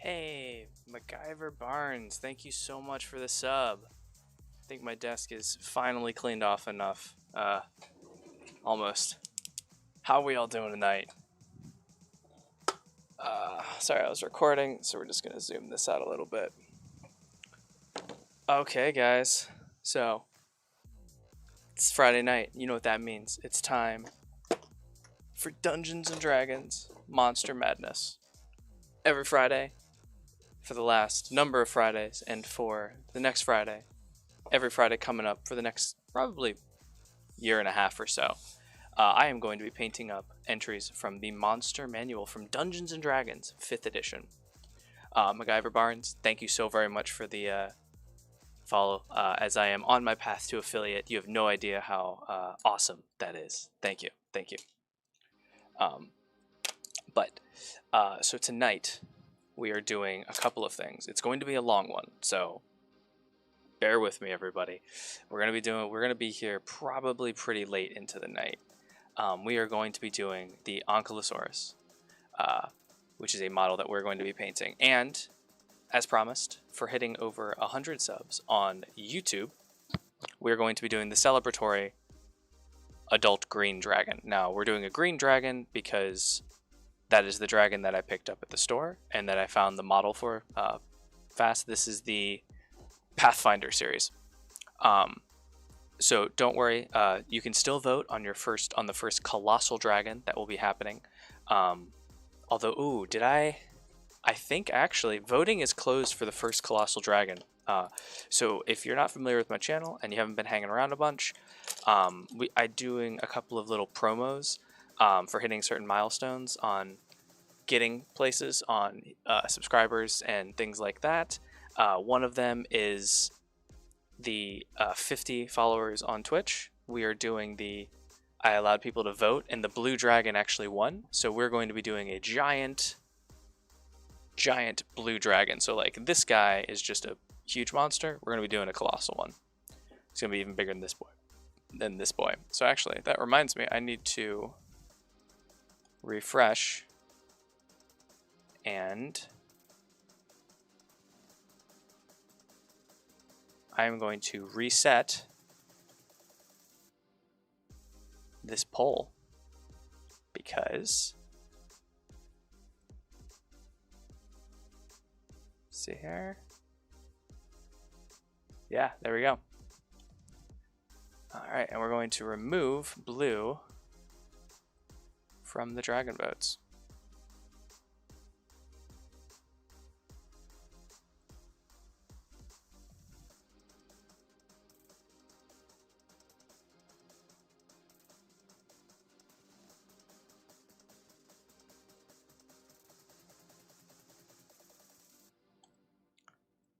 Hey, MacGyver Barnes, thank you so much for the sub. I think my desk is finally cleaned off enough. Almost. How are we all doing tonight? Sorry, I was recording, so we're just gonna zoom this out a little bit. Okay, guys. So, it's Friday night. You know what that means. It's time for Dungeons and Dragons Monster Madness. Every Friday, for the last number of Fridays, and for the next Friday, every Friday coming up for the next probably year and a half or so, I am going to be painting up entries from the Monster Manual from Dungeons and Dragons 5th edition. MacGyver Barnes, thank you so very much for the follow, as I am on my path to affiliate. You have no idea how awesome that is. Thank you. Thank you. So tonight we are doing a couple of things. It's going to be a long one, so bear with me, everybody. We're gonna be here probably pretty late into the night. We are going to be doing the Ankylosaurus, which is a model that we're going to be painting. And as promised, for hitting over 100 subs on YouTube, we're going to be doing the celebratory adult green dragon. Now, we're doing a green dragon because that is the dragon that I picked up at the store and that I found the model for fast. This is the Pathfinder series. So don't worry, you can still vote on the first colossal dragon that will be happening. Although, ooh, I think actually voting is closed for the first colossal dragon. So if you're not familiar with my channel and you haven't been hanging around a bunch, I'm doing a couple of little promos for hitting certain milestones on getting places on subscribers and things like that. One of them is the 50 followers on Twitch. We are doing I allowed people to vote, and the blue dragon actually won. So we're going to be doing a giant blue dragon. So like this guy is just a huge monster. We're going to be doing a colossal one. It's going to be even bigger than this boy. So actually, that reminds me, I need to refresh and I'm going to reset this poll because, see here, yeah, there we go. All right, and we're going to remove blue from the dragon votes.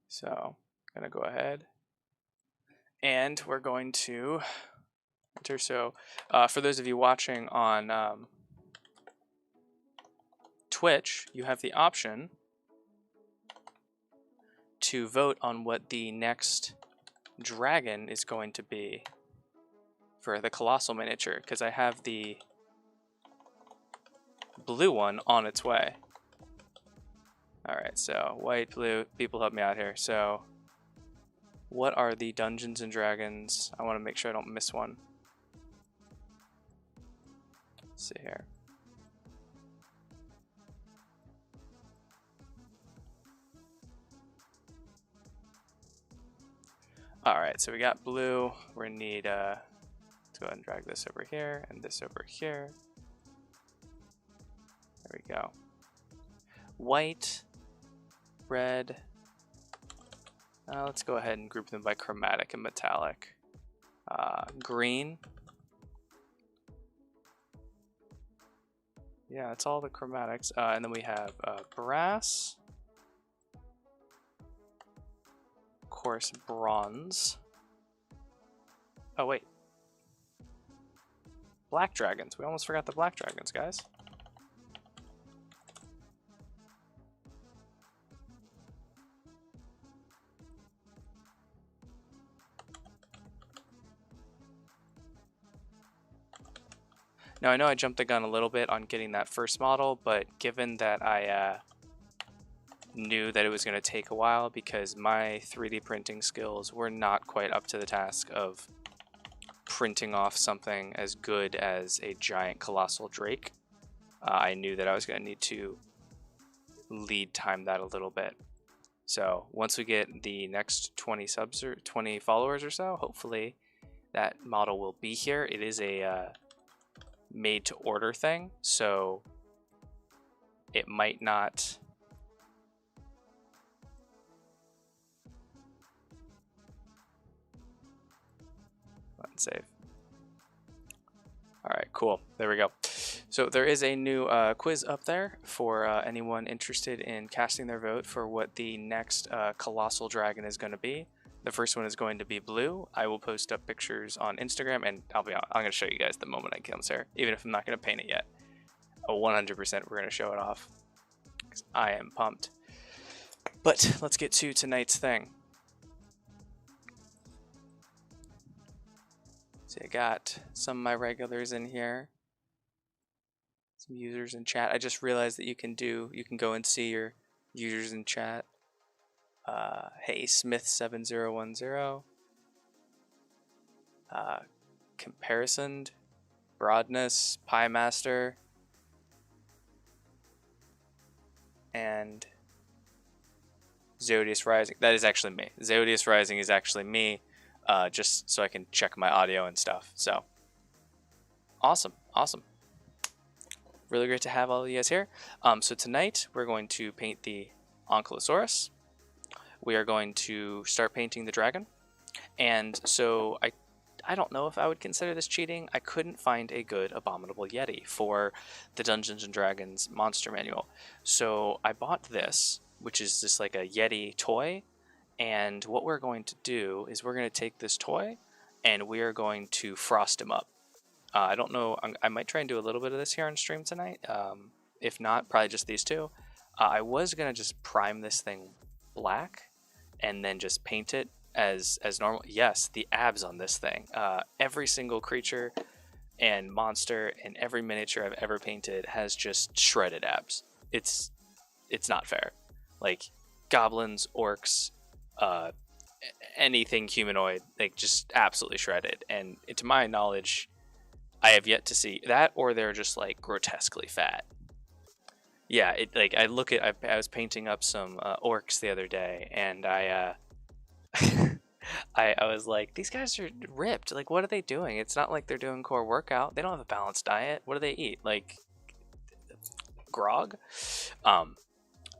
So I'm gonna go ahead and we're going to enter. So for those of you watching on Twitch, you have the option to vote on what the next dragon is going to be for the colossal miniature, because I have the blue one on its way. Alright, so white, blue, people help me out here. So what are the Dungeons and Dragons? I want to make sure I don't miss one. Let's see here. Alright, so we got blue. We're gonna need let's go ahead and drag this over here and this over here. There we go. White, red. Let's go ahead and group them by chromatic and metallic. Green. Yeah, it's all the chromatics. And then we have brass. Of course, bronze. Oh, wait. Black dragons. We almost forgot the black dragons, guys. Now, I know I jumped the gun a little bit on getting that first model, but given that I knew that it was going to take a while because my 3D printing skills were not quite up to the task of printing off something as good as a giant colossal drake. I knew that I was going to need to lead time that a little bit. So once we get the next 20 subs or 20 followers or so, hopefully that model will be here. It is a made to order thing, so it might not. Let's save. All right, cool. There we go. So there is a new quiz up there for anyone interested in casting their vote for what the next colossal dragon is going to be. The first one is going to be blue. I will post up pictures on Instagram, and I'm going to show you guys the moment I kill there, even if I'm not going to paint it yet. 100% we're going to show it off, because I am pumped. But let's get to tonight's thing. So I got some of my regulars in here. Some users in chat. I just realized that you can go and see your users in chat. Hey Smith7010. Comparisoned, Broadness, Pie Master, and Zodius Rising. That is actually me. Zodius Rising is actually me. Just so I can check my audio and stuff. So awesome. Really great to have all of you guys here. So tonight we're going to paint the Ankylosaurus. We are going to start painting the dragon. And so I don't know if I would consider this cheating. I couldn't find a good Abominable Yeti for the Dungeons & Dragons monster manual. So I bought this, which is just like a Yeti toy. And what we're going to do is we're going to take this toy and we are going to frost him up. I don't know, I might try and do a little bit of this here on stream tonight. If not, probably just these two. I was going to just prime this thing black and then just paint it as normal. Yes, the abs on this thing. Every single creature and monster and every miniature I've ever painted has just shredded abs. It's not fair. Like goblins, orcs, anything humanoid, like just absolutely shredded. And to my knowledge, I have yet to see that, or they're just like grotesquely fat. Yeah, I was painting up some orcs the other day, and I was like, these guys are ripped. Like, what are they doing? It's not like they're doing core workout. They don't have a balanced diet. What do they eat? Like grog?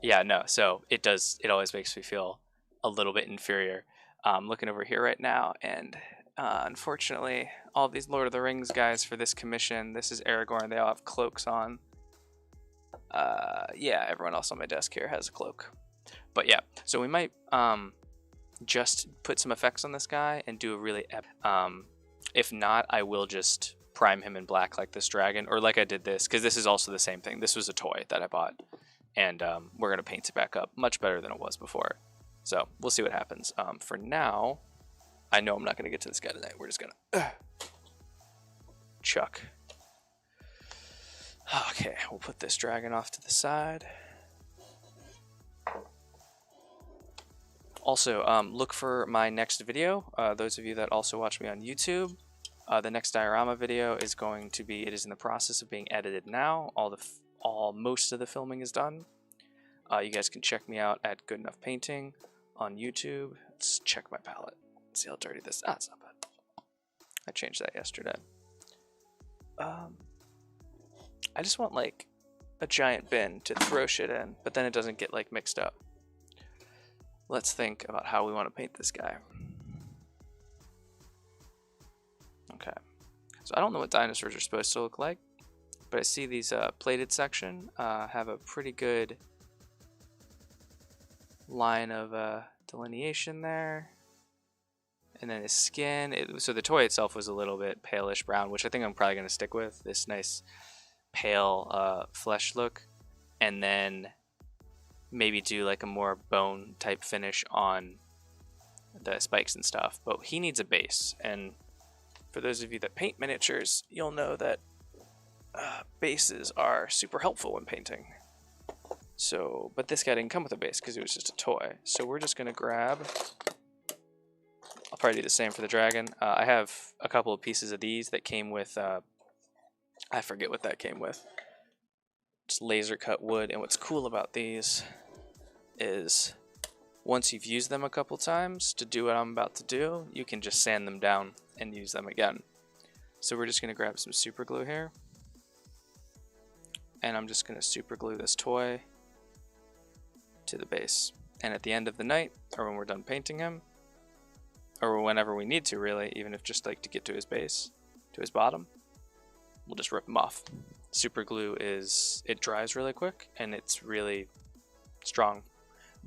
Yeah, no. So it always makes me feel a little bit inferior. I'm looking over here right now, and unfortunately, all these Lord of the Rings guys for this commission, this is Aragorn, they all have cloaks on. Yeah, everyone else on my desk here has a cloak. But yeah, so we might just put some effects on this guy and do a really if not, I will just prime him in black like this dragon, or like I did this, because this is also the same thing. This was a toy that I bought, and we're going to paint it back up much better than it was before. So we'll see what happens. For now, I know I'm not going to get to this guy tonight. We're just going to chuck. Okay, we'll put this dragon off to the side. Also, look for my next video. Those of you that also watch me on YouTube, the next diorama video is going to be, it is in the process of being edited now. Most of the filming is done. You guys can check me out at Good Enough Painting on YouTube. Let's check my palette. See how dirty this. It's not bad. I changed that yesterday. I just want like a giant bin to throw shit in, but then it doesn't get like mixed up. Let's think about how we want to paint this guy. Okay, so I don't know what dinosaurs are supposed to look like, but I see these plated section have a pretty good line of delineation there. And then his skin, so the toy itself was a little bit palish brown, which I think I'm probably going to stick with, this nice pale flesh look. And then maybe do like a more bone type finish on the spikes and stuff. But he needs a base, and for those of you that paint miniatures, you'll know that bases are super helpful when painting. So, but this guy didn't come with a base because it was just a toy. So we're just gonna grab, I'll probably do the same for the dragon. I have a couple of pieces of these that came with, I forget what that came with. Just laser cut wood, and what's cool about these is once you've used them a couple times to do what I'm about to do, you can just sand them down and use them again. So we're just gonna grab some super glue here, and I'm just gonna super glue this toy to the base. And at the end of the night, or when we're done painting him, or whenever we need to really, even if just like to get to his base, to his bottom, we'll just rip him off. Super glue it dries really quick and it's really strong,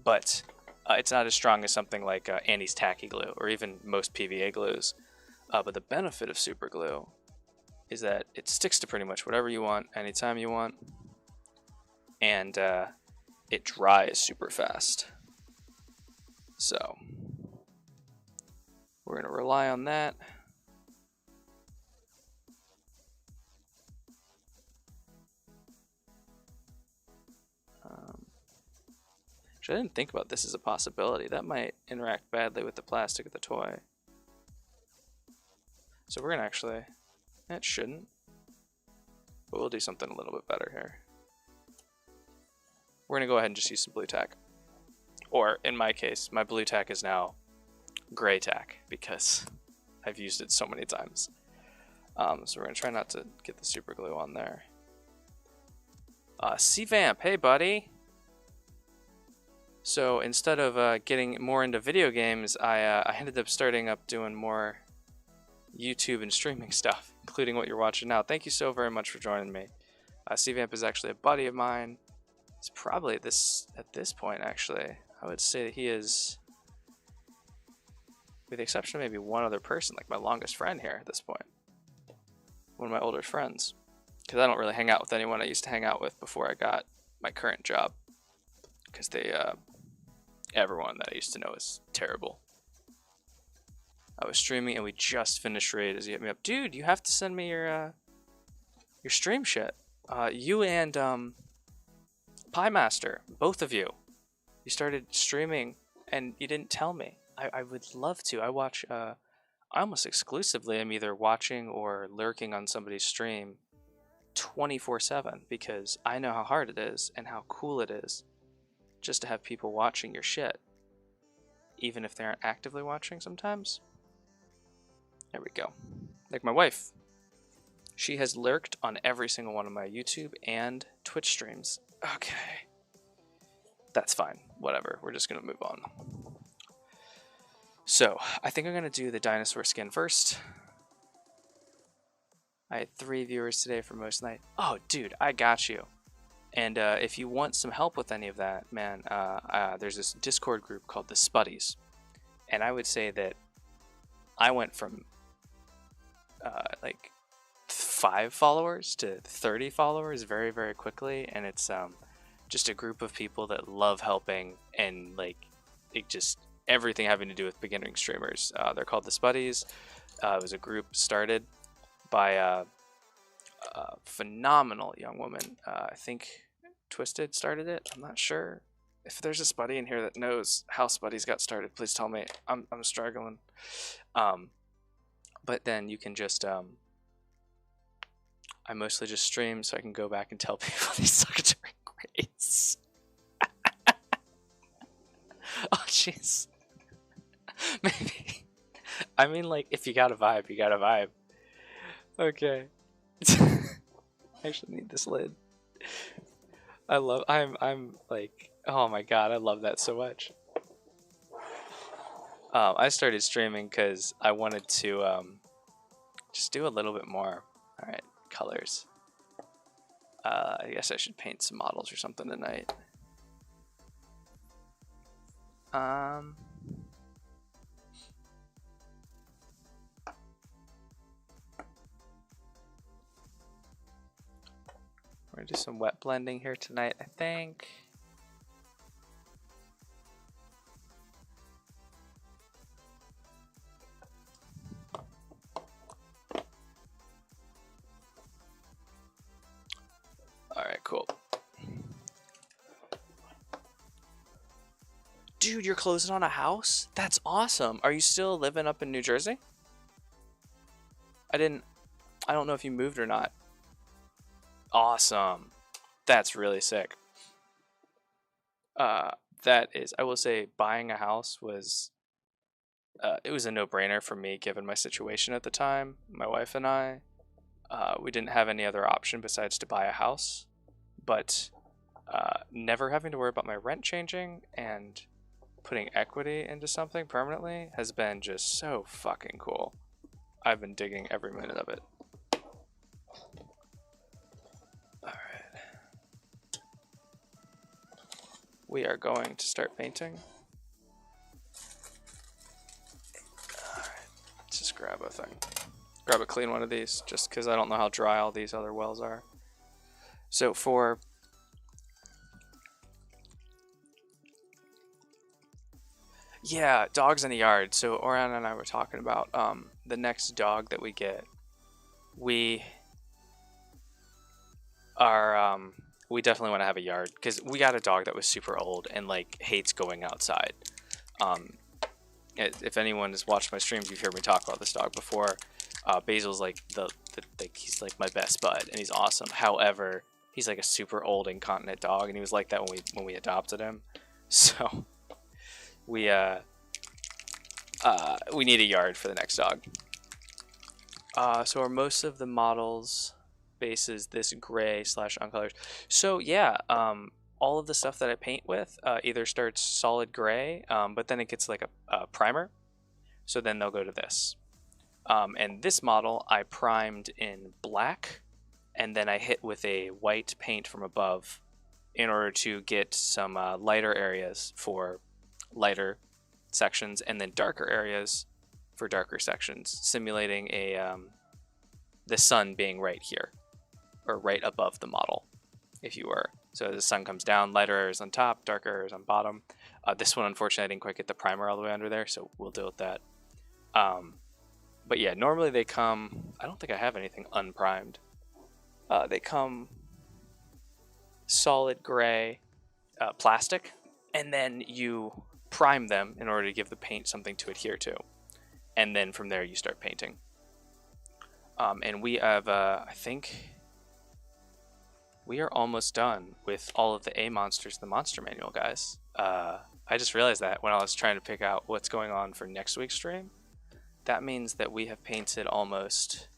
but it's not as strong as something like Annie's tacky glue or even most PVA glues. But the benefit of super glue is that it sticks to pretty much whatever you want, anytime you want, and it dries super fast. So we're gonna rely on that. I didn't think about this as a possibility. That might interact badly with the plastic of the toy. So we're gonna actually, it shouldn't, but we'll do something a little bit better here. We're gonna go ahead and just use some blue tack. Or in my case, my blue tack is now gray tack because I've used it so many times. So we're gonna try not to get the super glue on there. C-Vamp, hey buddy! So instead of getting more into video games, I ended up starting up doing more YouTube and streaming stuff, including what you're watching now. Thank you so very much for joining me. C-Vamp is actually a buddy of mine. He's probably at this point, actually, I would say that he is, with the exception of maybe one other person, like my longest friend here at this point. One of my older friends. Because I don't really hang out with anyone I used to hang out with before I got my current job. Because everyone that I used to know is terrible. I was streaming and we just finished raid as he hit me up. Dude, you have to send me your stream shit. You and Pie Master, both of you. You started streaming and you didn't tell me. I would love to. I watch almost exclusively I'm either watching or lurking on somebody's stream 24/7 because I know how hard it is and how cool it is just to have people watching your shit, even if they aren't actively watching sometimes. There we go. Like my wife. She has lurked on every single one of my YouTube and Twitch streams. Okay. That's fine. Whatever. We're just going to move on. So, I think I'm going to do the dinosaur skin first. I had 3 viewers today for most night. Oh, dude, I got you. And if you want some help with any of that, man, there's this Discord group called the Spuddies. And I would say that I went from like 5 followers to 30 followers very, very quickly. And it's just a group of people that love helping and like it just everything having to do with beginning streamers. They're called the Spuddies. It was a group started by a phenomenal young woman. I think Twisted started it. I'm not sure. If there's a Spuddy in here that knows how Spuddies got started, please tell me. I'm struggling. But then you can just I mostly just stream so I can go back and tell people they suck during grades. Oh jeez. Maybe. I mean, like, if you got a vibe, you got a vibe. Okay. I actually need this lid. I'm like, oh my god, I love that so much. I started streaming because I wanted to just do a little bit more. Alright, colors. I guess I should paint some models or something tonight. We're gonna do some wet blending here tonight, I think. Alright, cool. Dude, you're closing on a house? That's awesome. Are you still living up in New Jersey? I don't know if you moved or not. Awesome. That's really sick. That is, I will say, buying a house was, it was a no-brainer for me given my situation at the time. My wife and I, we didn't have any other option besides to buy a house, but never having to worry about my rent changing and putting equity into something permanently has been just so fucking cool. I've been digging every minute of it. Alright. We are going to start painting. Alright, let's just grab a thing. Grab a clean one of these, just because I don't know how dry all these other wells are. So for... Yeah, dogs in the yard. So Oriana and I were talking about the next dog that we get. We are we definitely want to have a yard because we got a dog that was super old and like hates going outside. If anyone has watched my streams, you've heard me talk about this dog before. Basil's like he's like my best bud and he's awesome. However, he's like a super old incontinent dog and he was like that when we adopted him. So we need a yard for the next dog. So are most of the models bases this gray / uncolored? So yeah, all of the stuff that I paint with either starts solid gray, but then it gets like a primer. So then they'll go to this. And this model I primed in black, and then I hit with a white paint from above in order to get some lighter areas for lighter sections and then darker areas for darker sections, simulating the sun being right here or right above the model, if you were. So the sun comes down, lighter areas on top, darker areas on bottom. This one, unfortunately, I didn't quite get the primer all the way under there, so we'll deal with that. But yeah, normally they come, I don't think I have anything unprimed. They come solid gray plastic, and then you prime them in order to give the paint something to adhere to. And then from there you start painting. And we have, I think, we are almost done with all of the A monsters in the monster manual, guys. I just realized that when I was trying to pick out what's going on for next week's stream. That means that we have painted almost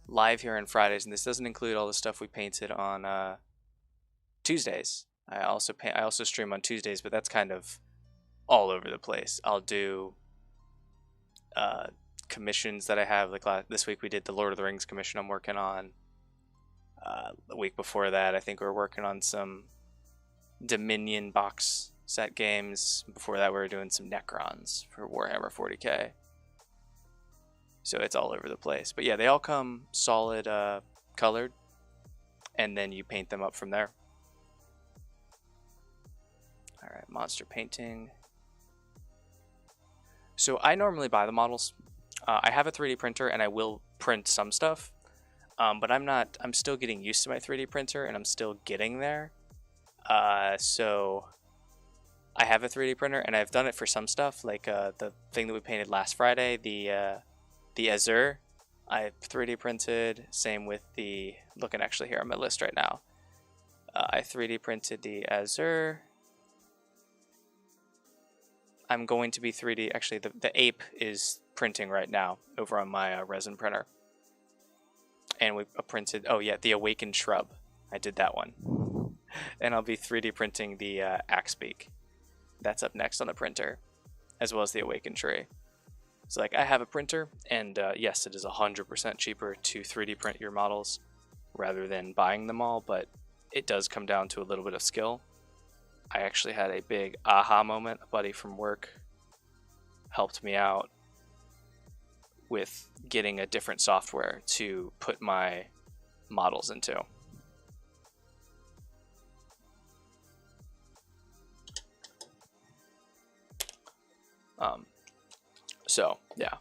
live here on Fridays, and this doesn't include all the stuff we painted on Tuesdays. I also stream on Tuesdays, but that's kind of all over the place. I'll do commissions that I have. Like this week we did the Lord of the Rings commission I'm working on. The week before that I think we were working on some Dominion box set games. Before that we were doing some Necrons for Warhammer 40k. So it's all over the place. But yeah, they all come solid colored, and then you paint them up from there. Alright, monster painting. So I normally buy the models. I have a 3D printer and I will print some stuff. But I'm still getting used to my 3D printer and I'm still getting there. So I have a 3D printer and I've done it for some stuff, like the thing that we painted last Friday, the Azure. I 3D printed, same with the, looking actually here on my list right now. I 3D printed the Azure. I'm going to be 3D, actually the ape is printing right now over on my resin printer. And we printed, oh yeah, the Awakened Shrub. I did that one. And I'll be 3D printing the Axe Beak. That's up next on the printer, as well as the Awakened Tree. So like I have a printer, and yes, it is 100% cheaper to 3D print your models rather than buying them all, but it does come down to a little bit of skill. I actually had a big aha moment. A buddy from work helped me out with getting a different software to put my models into. So yeah,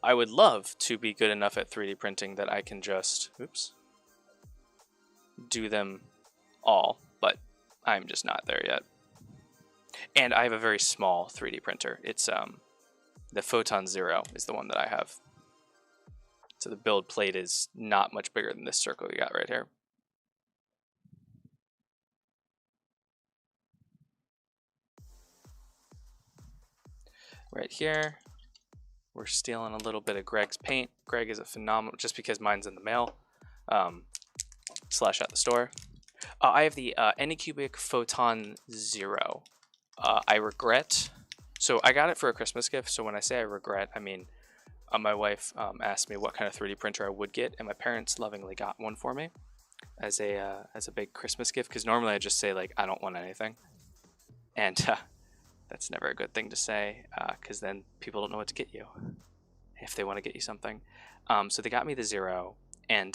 I would love to be good enough at 3D printing that I can just, do them all, but I'm just not there yet. And I have a very small 3D printer. It's the Photon Zero is the one that I have. So the build plate is not much bigger than this circle you got right here. Right here, we're stealing a little bit of Greg's paint. Greg is a phenomenal, just because mine's in the mail, slash at the store. I have the Anycubic Photon Zero. I regret, so I got it for a Christmas gift. So when I say I regret, I mean, my wife asked me what kind of 3D printer I would get, and my parents lovingly got one for me as a big Christmas gift. Because normally I just say like I don't want anything, and that's never a good thing to say, because then people don't know what to get you if they want to get you something. So they got me the Zero, and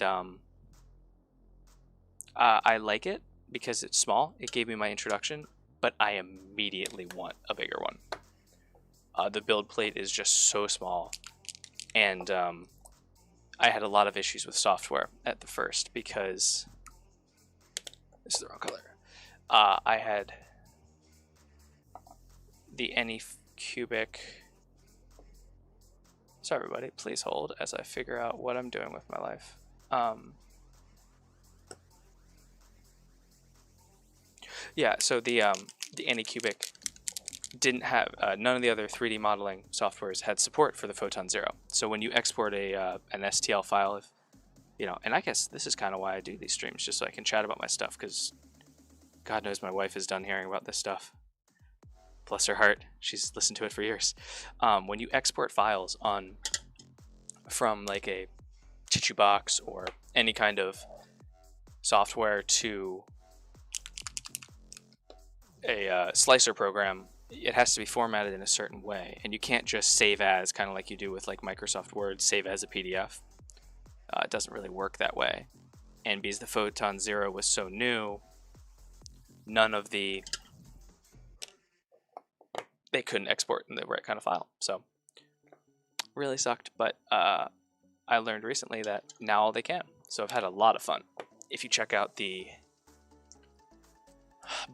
I like it because it's small. It gave me my introduction, but I immediately want a bigger one. The build plate is just so small, and I had a lot of issues with software at the first because this is the wrong color. I had the Anycubic. Sorry, everybody. Please hold as I figure out what I'm doing with my life. Yeah, so the Anycubic didn't have none of the other 3D modeling softwares had support for the Photon Zero. So when you export an STL file, if you know, and I guess this is kind of why I do these streams, just so I can chat about my stuff, because God knows my wife is done hearing about this stuff. Bless her heart, she's listened to it for years. When you export files from like a Box or any kind of software to a slicer program, it has to be formatted in a certain way, and you can't just save as, kind of like you do with like Microsoft Word, save as a PDF. It doesn't really work that way. And because the Photon Zero was so new, they couldn't export in the right kind of file. So really sucked, but I learned recently that now they can. So I've had a lot of fun. If you check out the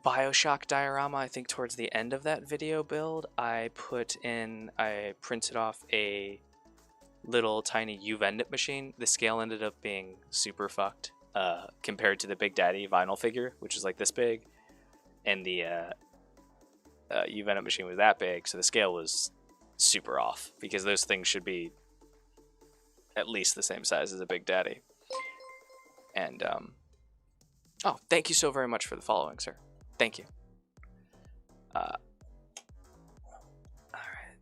Bioshock diorama, I think towards the end of that video build, I printed off a little tiny U-Vendit machine. The scale ended up being super fucked compared to the Big Daddy vinyl figure, which is like this big, and the U-Vendit machine was that big, so the scale was super off, because those things should be at least the same size as a Big Daddy. And oh, thank you so very much for the following, sir. Thank you. Alright,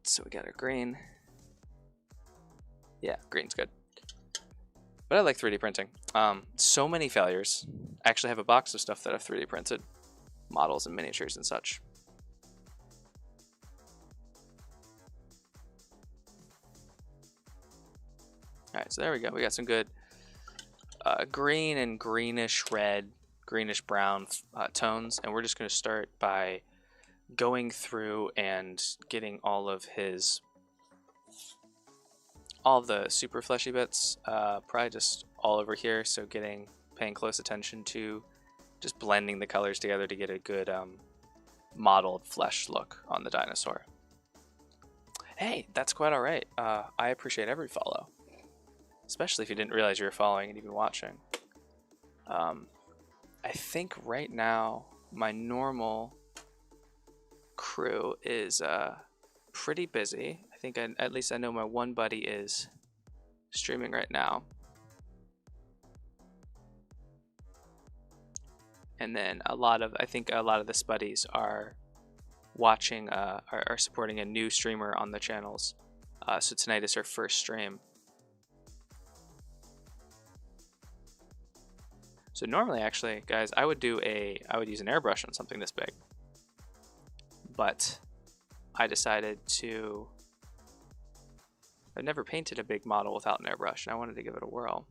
so we got our green. Yeah, green's good. But I like 3D printing. So many failures. I actually have a box of stuff that I've 3D printed. Models and miniatures and such. Alright, so there we go. We got some good green and greenish red, greenish brown tones, and we're just going to start by going through and getting all of the super fleshy bits, probably just all over here. So paying close attention to just blending the colors together to get a good modeled flesh look on the dinosaur. Hey, that's quite all right. I appreciate every follow, especially if you didn't realize you were following and even watching. I think right now my normal crew is pretty busy. I think at least I know my one buddy is streaming right now. And then I think a lot of the Spuddies are watching, are supporting a new streamer on the channels. So tonight is her first stream. So normally, actually, guys, I would use an airbrush on something this big. But I decided I've never painted a big model without an airbrush, and I wanted to give it a whirl.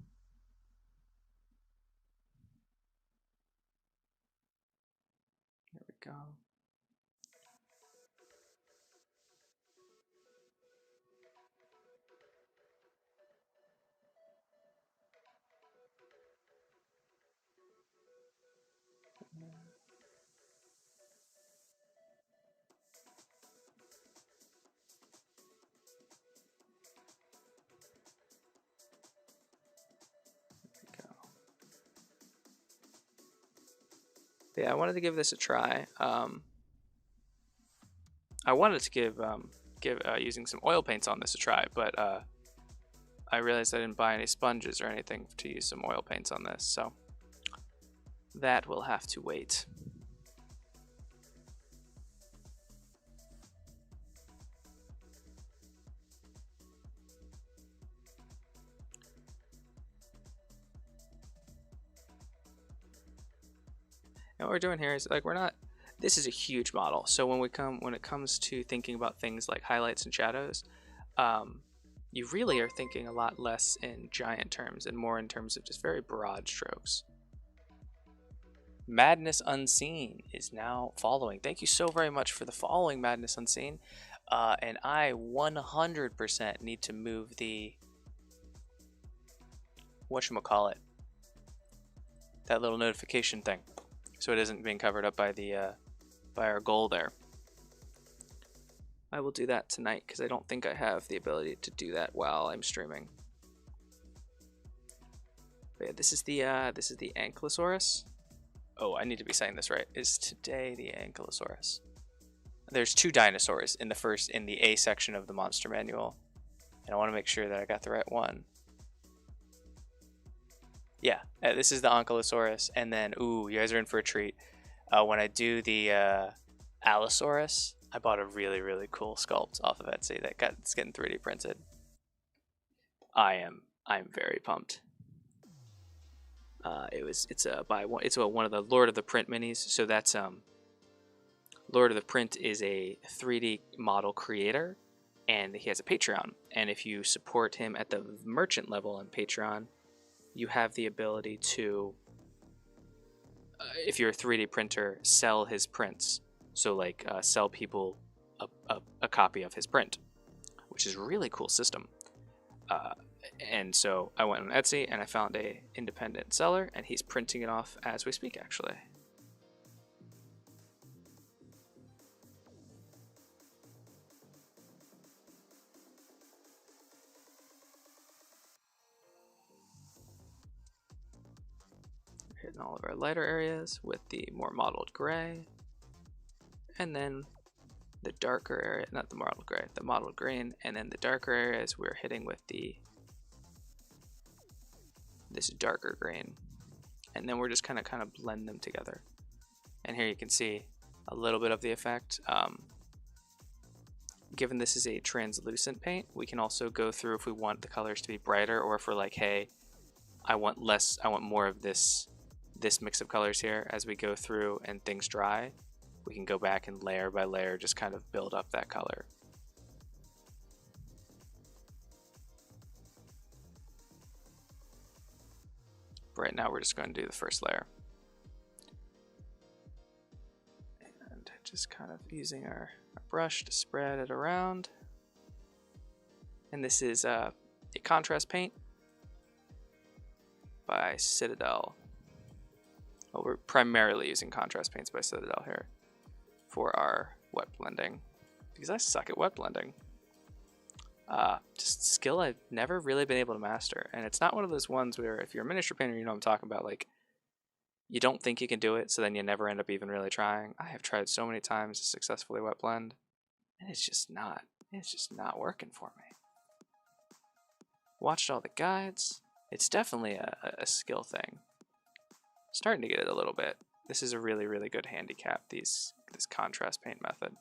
There we go. But yeah, I wanted to give this a try. I wanted to give using some oil paints on this a try, but I realized I didn't buy any sponges or anything to use some oil paints on this, so that will have to wait. And what we're doing here is like this is a huge model, so when it comes to thinking about things like highlights and shadows, you really are thinking a lot less in giant terms and more in terms of just very broad strokes. Madness Unseen is now following. Thank you so very much for the following, Madness Unseen. And I 100% need to move the whatchamacallit, that little notification thing, so it isn't being covered up by the by our goal there. I will do that tonight because I don't think I have the ability to do that while I'm streaming. But yeah, this is the Ankylosaurus. Oh, I need to be saying this right. Is today the Ankylosaurus? There's two dinosaurs in the A section of the monster manual, and I want to make sure that I got the right one. Yeah, this is the Ankylosaurus, and then ooh, you guys are in for a treat. When I do the Allosaurus, I bought a really cool sculpt off of Etsy it's getting 3D printed. I'm very pumped. It's one of the Lord of the Print minis. So that's Lord of the Print is a 3D model creator, and he has a Patreon. And if you support him at the merchant level on Patreon, you have the ability to, if you're a 3D printer, sell his prints. So like sell people a copy of his print, which is a really cool system. And so I went on Etsy and I found a independent seller, and he's printing it off as we speak, actually. Hitting all of our lighter areas with the more mottled gray, and then the darker area, not the mottled gray, the mottled green, and then the darker areas we're hitting with this darker green, and then we're just kind of blend them together. And here you can see a little bit of the effect. Given this is a translucent paint, we can also go through if we want the colors to be brighter, or if we're like, hey, I want more of this mix of colors here. As we go through and things dry, we can go back and layer by layer just kind of build up that color. Right now we're just going to do the first layer. And just kind of using our brush to spread it around. And this is a contrast paint by Citadel. Well, we're primarily using contrast paints by Citadel here for our wet blending, because I suck at wet blending. Just skill I've never really been able to master, and it's not one of those ones where if you're a miniature painter, you know what I'm talking about, like you don't think you can do it, so then you never end up even really trying. I have tried so many times to successfully wet blend, and it's just not working for me. Watched all the guides. It's definitely a skill thing. Starting to get it a little bit. This is a really good handicap, this contrast paint method.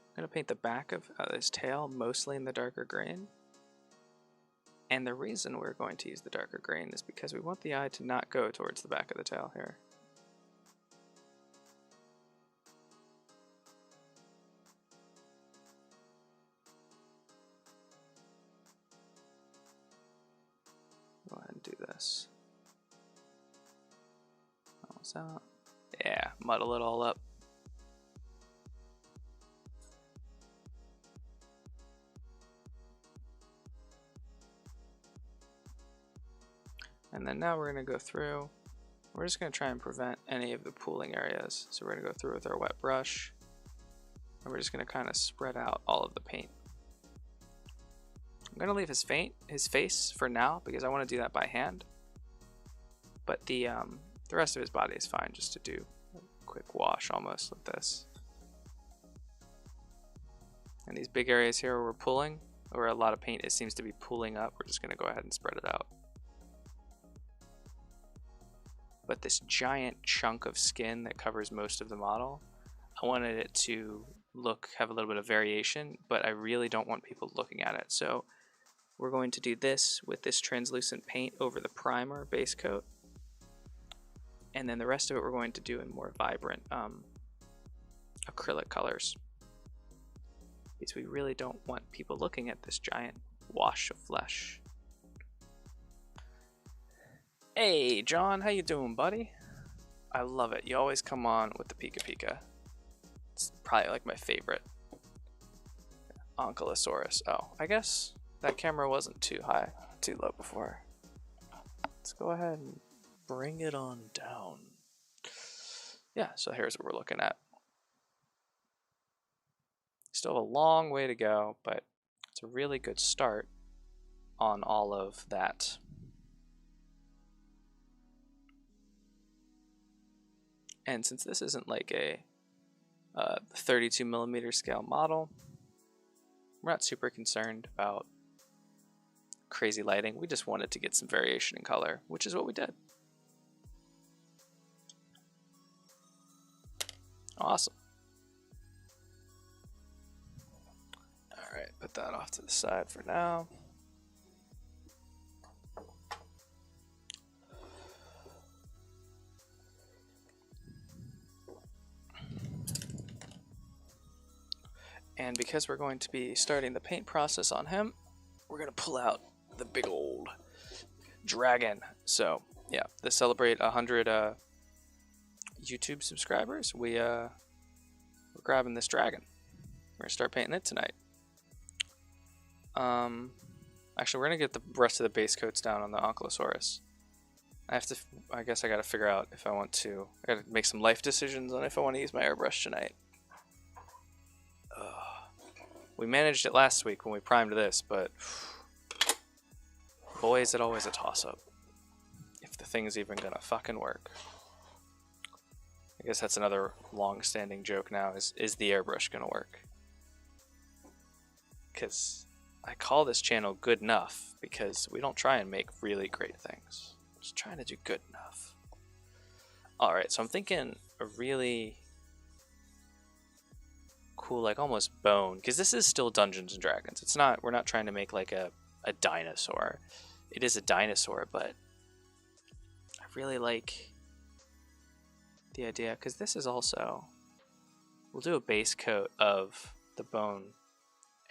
I'm going to paint the back of this tail mostly in the darker green. And the reason we're going to use the darker green is because we want the eye to not go towards the back of the tail here. Go ahead and do this. Almost out. Yeah, muddle it all up. And then now we're going to go through, we're just going to try and prevent any of the pooling areas. So we're going to go through with our wet brush, and we're just going to kind of spread out all of the paint. I'm gonna leave his face for now because I want to do that by hand. But the rest of his body is fine, just to do a quick wash almost with this. And these big areas here where we're pulling, or a lot of paint, it seems to be pooling up. We're just gonna go ahead and spread it out. But this giant chunk of skin that covers most of the model, I wanted it to have a little bit of variation, but I really don't want people looking at it. So we're going to do this with this translucent paint over the primer base coat. And then the rest of it we're going to do in more vibrant acrylic colors. Because we really don't want people looking at this giant wash of flesh. Hey, John, how you doing, buddy? I love it. You always come on with the Pika Pika. It's probably like my favorite. Ankylosaurus. Oh, I guess that camera wasn't too low before. Let's go ahead and bring it on down. Yeah, so here's what we're looking at. Still a long way to go, but it's a really good start on all of that. And since this isn't like a 32mm scale model, we're not super concerned about crazy lighting. We just wanted to get some variation in color, which is what we did. Awesome. Alright, put that off to the side for now. And because we're going to be starting the paint process on him, we're going to pull out the big old dragon. So yeah, to celebrate 100 YouTube subscribers, we're grabbing this dragon. We're going to start painting it tonight. Actually, we're going to get the rest of the base coats down on the Ankylosaurus. I guess I got to figure out if I want to, I got to make some life decisions on if I want to use my airbrush tonight. We managed it last week when we primed this, but boy, is it always a toss-up. If the thing's even gonna fucking work. I guess that's another long-standing joke now, is the airbrush gonna work? Because I call this channel Good Enough, because we don't try and make really great things. Just trying to do good enough. Alright, so I'm thinking a really cool, like almost bone, because this is still Dungeons and Dragons. It's not, we're not trying to make like a dinosaur. It is a dinosaur, but I really like the idea, because this is also, we'll do a base coat of the bone,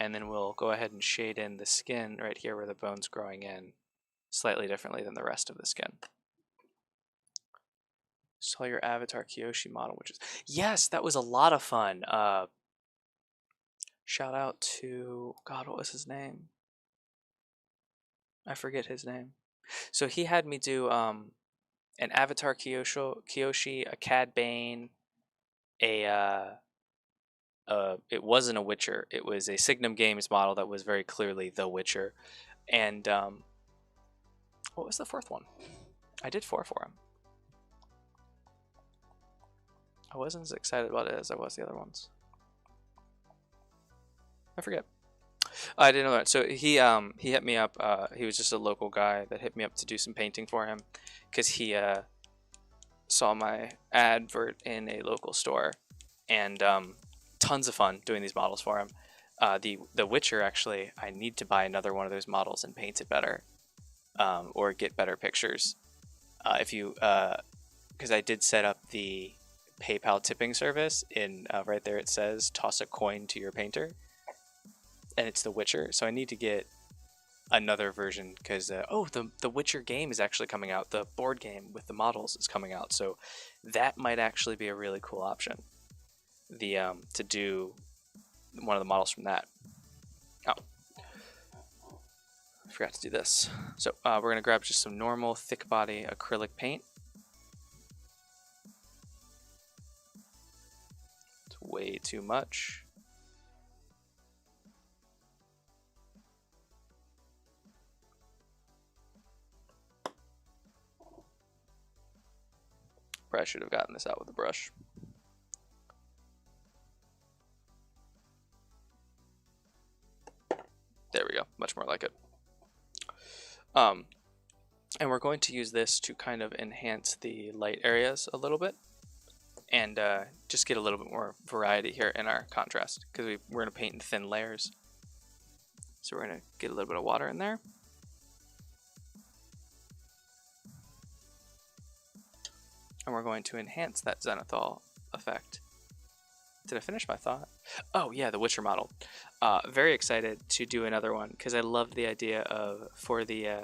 and then we'll go ahead and shade in the skin right here where the bone's growing in slightly differently than the rest of the skin. Saw your Avatar Kyoshi model, which is, yes, that was a lot of fun. Shout out to, God, what was his name? I forget his name. So he had me do an Avatar Kyoshi, a Cad Bane, it wasn't a Witcher. It was a Signum Games model that was very clearly the Witcher. And what was the fourth one? I did 4 for him. I wasn't as excited about it as I was the other ones. I forget. I didn't know that. So he hit me up. He was just a local guy that hit me up to do some painting for him, because he saw my advert in a local store, and tons of fun doing these models for him. The Witcher, actually, I need to buy another one of those models and paint it better, or get better pictures. Because I did set up the PayPal tipping service in right there. It says toss a coin to your painter. And it's The Witcher, so I need to get another version, because the Witcher game is actually coming out. The board game with the models is coming out, so that might actually be a really cool option. To do one of the models from that. Oh, I forgot to do this. So we're gonna grab just some normal thick body acrylic paint. It's way too much. I should have gotten this out with a brush. There we go, much more like it. And we're going to use this to kind of enhance the light areas a little bit, and just get a little bit more variety here in our contrast, because we're going to paint in thin layers. So we're going to get a little bit of water in there. And we're going to enhance that zenithal effect. Did I finish my thought? Oh yeah, the Witcher model. Very excited to do another one, because I love the idea of, for the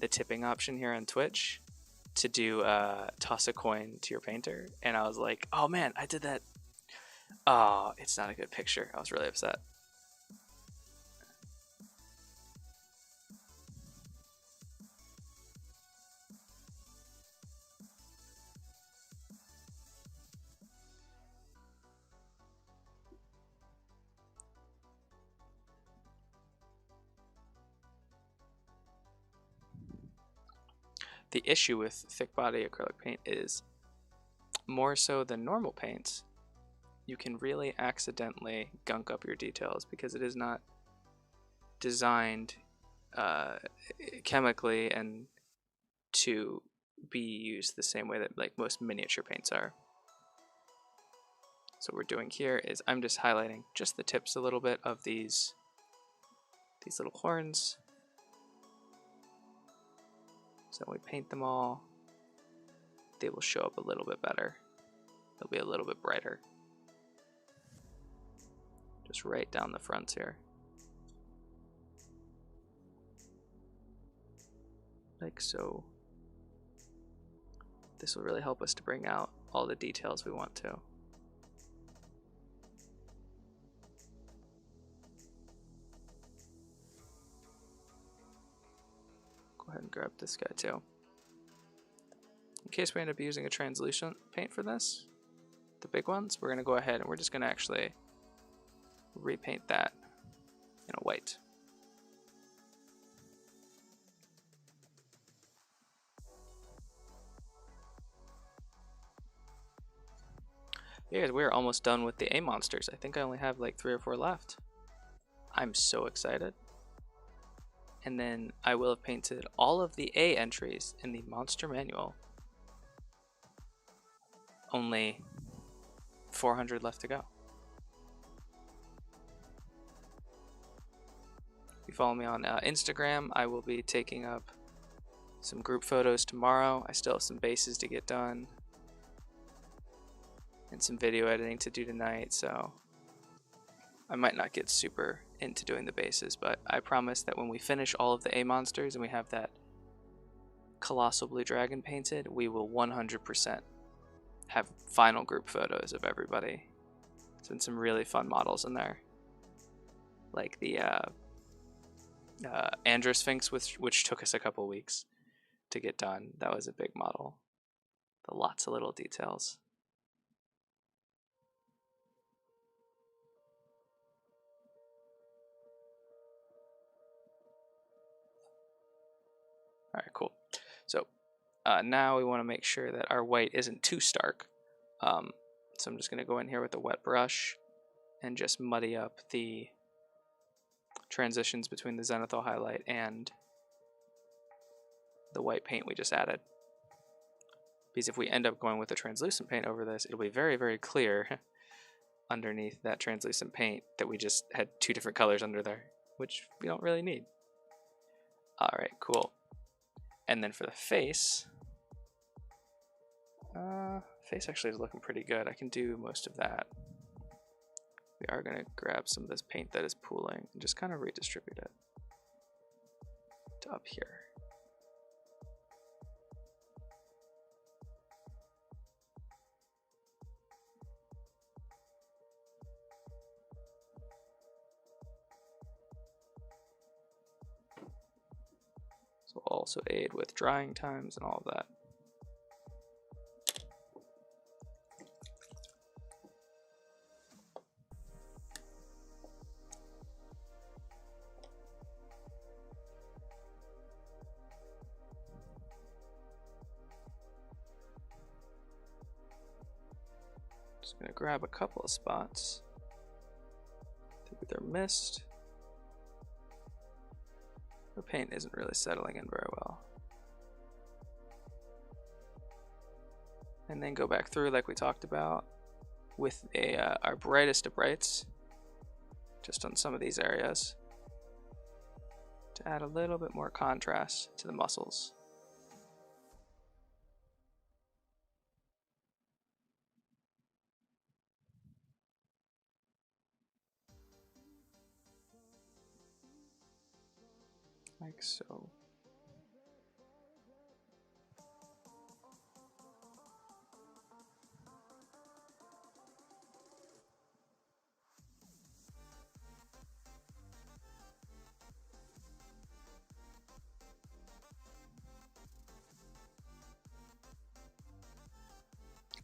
tipping option here on Twitch, to do toss a coin to your painter. And I was like, oh man, I did that. Oh, it's not a good picture. I was really upset. The issue with thick body acrylic paint is, more so than normal paints, you can really accidentally gunk up your details because it is not designed chemically and to be used the same way that like most miniature paints are. So what we're doing here is I'm just highlighting just the tips a little bit of these little horns. So when we paint them all, they will show up a little bit better. They'll be a little bit brighter. Just right down the fronts here. Like so. This will really help us to bring out all the details we want to. Go ahead and grab this guy too. In case we end up using a translucent paint for this, the big ones, we're going to go ahead and we're just going to actually repaint that in a white. Yeah, guys, we're almost done with the A monsters. I think I only have like 3 or 4 left. I'm so excited. And then I will have painted all of the A entries in the monster manual. Only 400 left to go. If you follow me on Instagram, I will be taking up some group photos tomorrow. I still have some bases to get done and some video editing to do tonight, so I might not get super into doing the bases, but I promise that when we finish all of the A monsters and we have that colossal blue dragon painted, we will 100% have final group photos of everybody. There's been some really fun models in there, like the Androsphinx, which took us a couple weeks to get done. That was a big model. Lots of little details. All right, cool. So now we want to make sure that our white isn't too stark. So I'm just going to go in here with a wet brush and just muddy up the transitions between the zenithal highlight and the white paint we just added. Because if we end up going with a translucent paint over this, it'll be very, very clear underneath that translucent paint that we just had 2 different colors under there, which we don't really need. All right, cool. And then for the face, face actually is looking pretty good. I can do most of that. We are going to grab some of this paint that is pooling and just kind of redistribute it to up here. So we'll also aid with drying times and all of that. Just gonna grab a couple of spots. I think they're missed. The paint isn't really settling in very well. And then go back through like we talked about with our brightest of brights, just on some of these areas, to add a little bit more contrast to the muscles. Like so.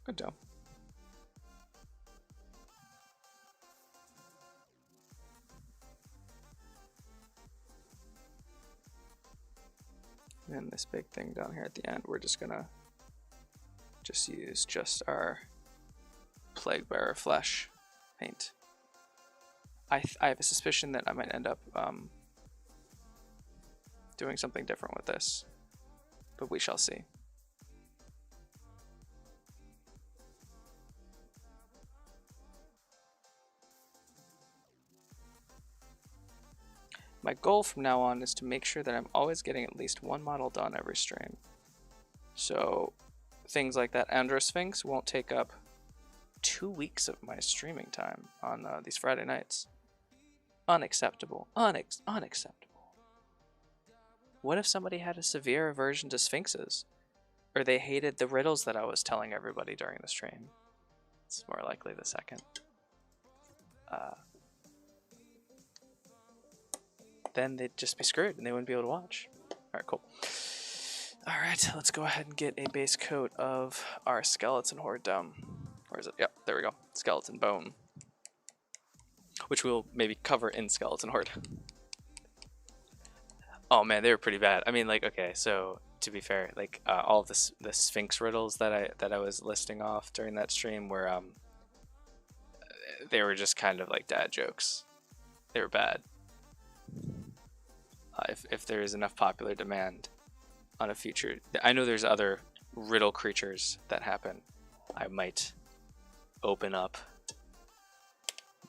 Good job. And this big thing down here at the end, we're just gonna use our Plague Bearer Flesh paint. I have a suspicion that I might end up doing something different with this, but we shall see. My goal from now on is to make sure that I'm always getting at least one model done every stream. So things like that Androsphinx won't take up 2 weeks of my streaming time on these Friday nights. Unacceptable. Unacceptable. What if somebody had a severe aversion to sphinxes? Or they hated the riddles that I was telling everybody during the stream? It's more likely the second. Then they'd just be screwed and they wouldn't be able to watch. Alright, cool. Alright, let's go ahead and get a base coat of our skeleton horde down. Where is it? Yep, there we go. Skeleton bone. Which we'll maybe cover in skeleton horde. Oh man, they were pretty bad. I mean, like, okay, so to be fair, like all of the Sphinx riddles that I was listing off during that stream were they were just kind of like dad jokes. They were bad. If there is enough popular demand on a future, I know there's other riddle creatures that happen. I might open up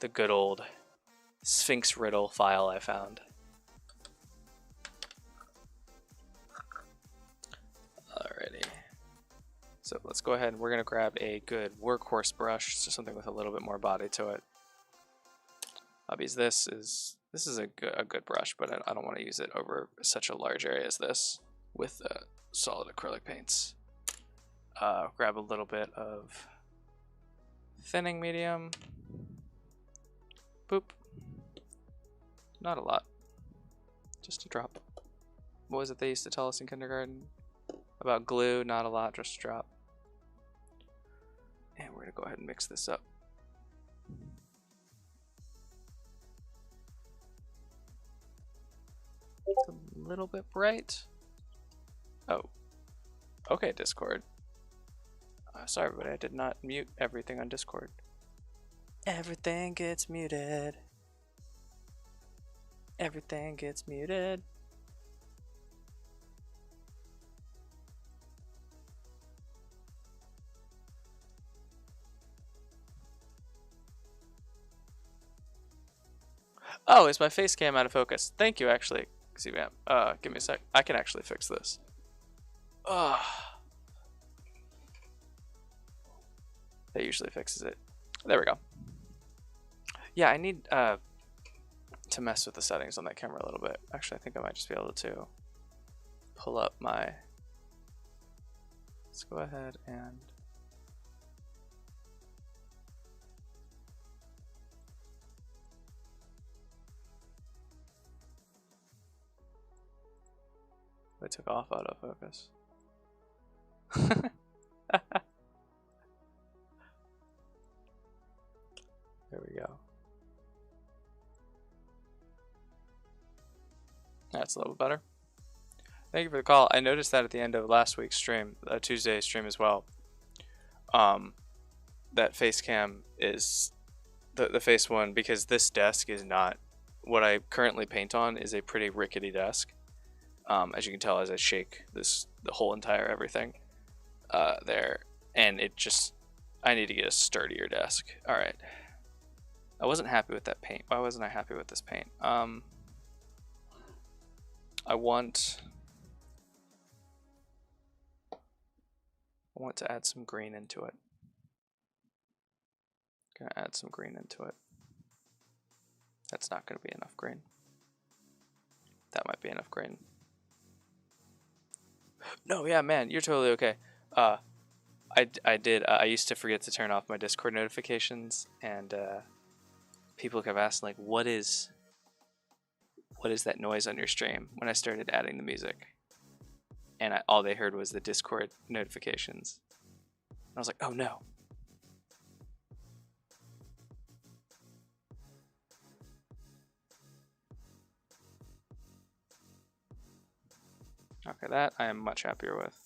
the good old Sphinx riddle file I found. Alrighty. So let's go ahead and we're gonna grab a good workhorse brush, so something with a little bit more body to it. Because this is a good brush, but I don't want to use it over such a large area as this with solid acrylic paints. Grab a little bit of thinning medium. Boop. Not a lot. Just a drop. What was it they used to tell us in kindergarten? About glue, not a lot, just a drop. And we're going to go ahead and mix this up. It's a little bit bright. Oh. Okay, Discord. Sorry, everybody, I did not mute everything on Discord. Everything gets muted. Everything gets muted. Oh, is my face cam out of focus? Thank you, actually. Give me a sec. I can actually fix this. That usually fixes it. There we go. Yeah, I need to mess with the settings on that camera a little bit. Actually, I think I might just be able to pull up my... Let's go ahead and... I took off autofocus. There we go. That's a little better. Thank you for the call. I noticed that at the end of last week's stream, Tuesday stream as well. that face cam is the face one, because this desk is not what I currently paint on. Is a pretty rickety desk. As you can tell as I shake the whole entire everything there, and it just, I need to get a sturdier desk. All right. I wasn't happy with that paint. Why wasn't I happy with this paint? I want to add some green into it. Gonna add some green into it. That's not gonna be enough green. That might be enough green. No, yeah, man, you're totally okay. I used to forget to turn off my Discord notifications, and people kept asking, like, what is that noise on your stream, when I started adding the music. And all they heard was the Discord notifications. And I was like, oh no. Okay, that I am much happier with.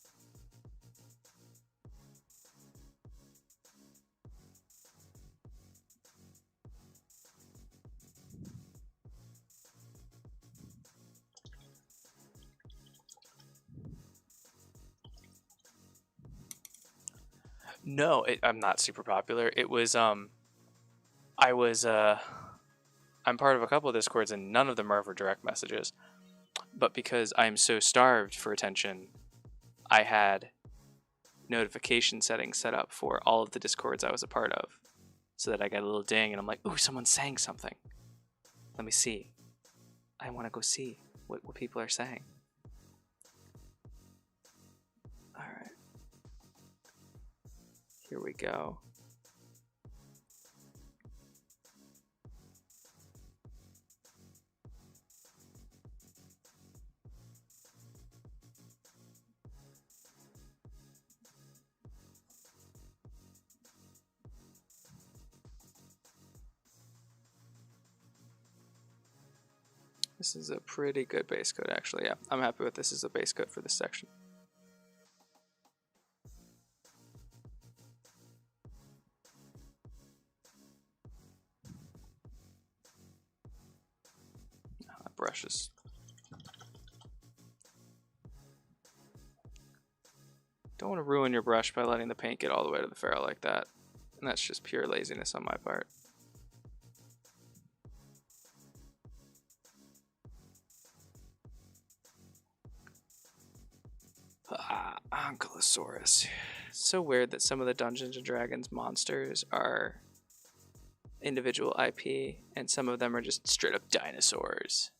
No, I'm not super popular. It was I'm part of a couple of Discords, and none of them are for direct messages. But because I'm so starved for attention, I had notification settings set up for all of the Discords I was a part of, so that I got a little ding and I'm like, ooh, someone's saying something. Let me see. I want to go see what people are saying. All right. Here we go. This is a pretty good base coat, actually. Yeah, I'm happy with this as a base coat for this section. That brush is... Don't want to ruin your brush by letting the paint get all the way to the ferrule like that. And that's just pure laziness on my part. Ankylosaurus. It's so weird that some of the Dungeons & Dragons monsters are individual IP, and some of them are just straight up dinosaurs.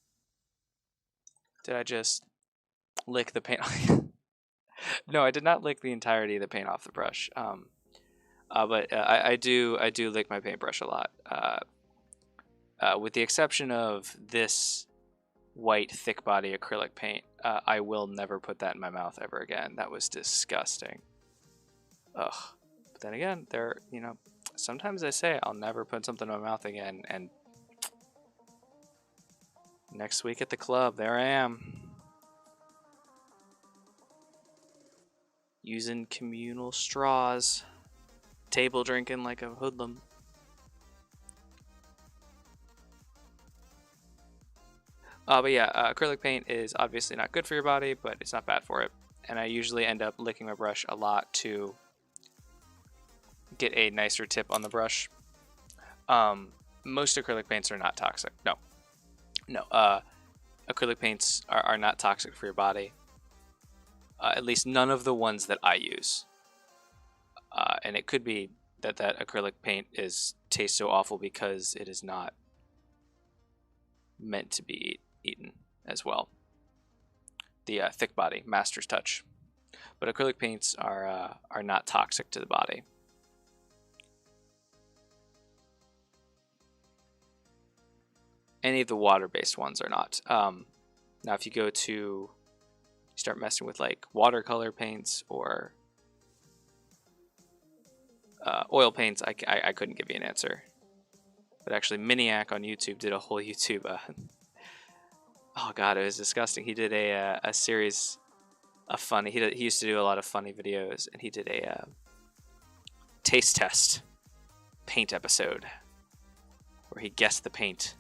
Did I just lick the paint? No, I did not lick the entirety of the paint off the brush. But I do lick my paintbrush a lot. With the exception of this white thick body acrylic paint, I will never put that in my mouth ever again. That was disgusting. Ugh. But then again, sometimes I say I'll never put something in my mouth again, and next week at the club, there I am. Using communal straws. Table drinking like a hoodlum. But yeah, acrylic paint is obviously not good for your body, but it's not bad for it. And I usually end up licking my brush a lot to get a nicer tip on the brush. Most acrylic paints are not toxic. No. Acrylic paints are not toxic for your body. At least none of the ones that I use. And it could be that acrylic paint tastes so awful because it is not meant to be eaten as well. The thick body, Master's Touch. But acrylic paints are not toxic to the body. Any of the water-based ones are not. Now, if you start messing with like watercolor paints or oil paints, I couldn't give you an answer. But actually, Miniac on YouTube did a whole YouTube. Oh god, it was disgusting. He did a series of funny. He used to do a lot of funny videos, and he did a taste test paint episode where he guessed the paint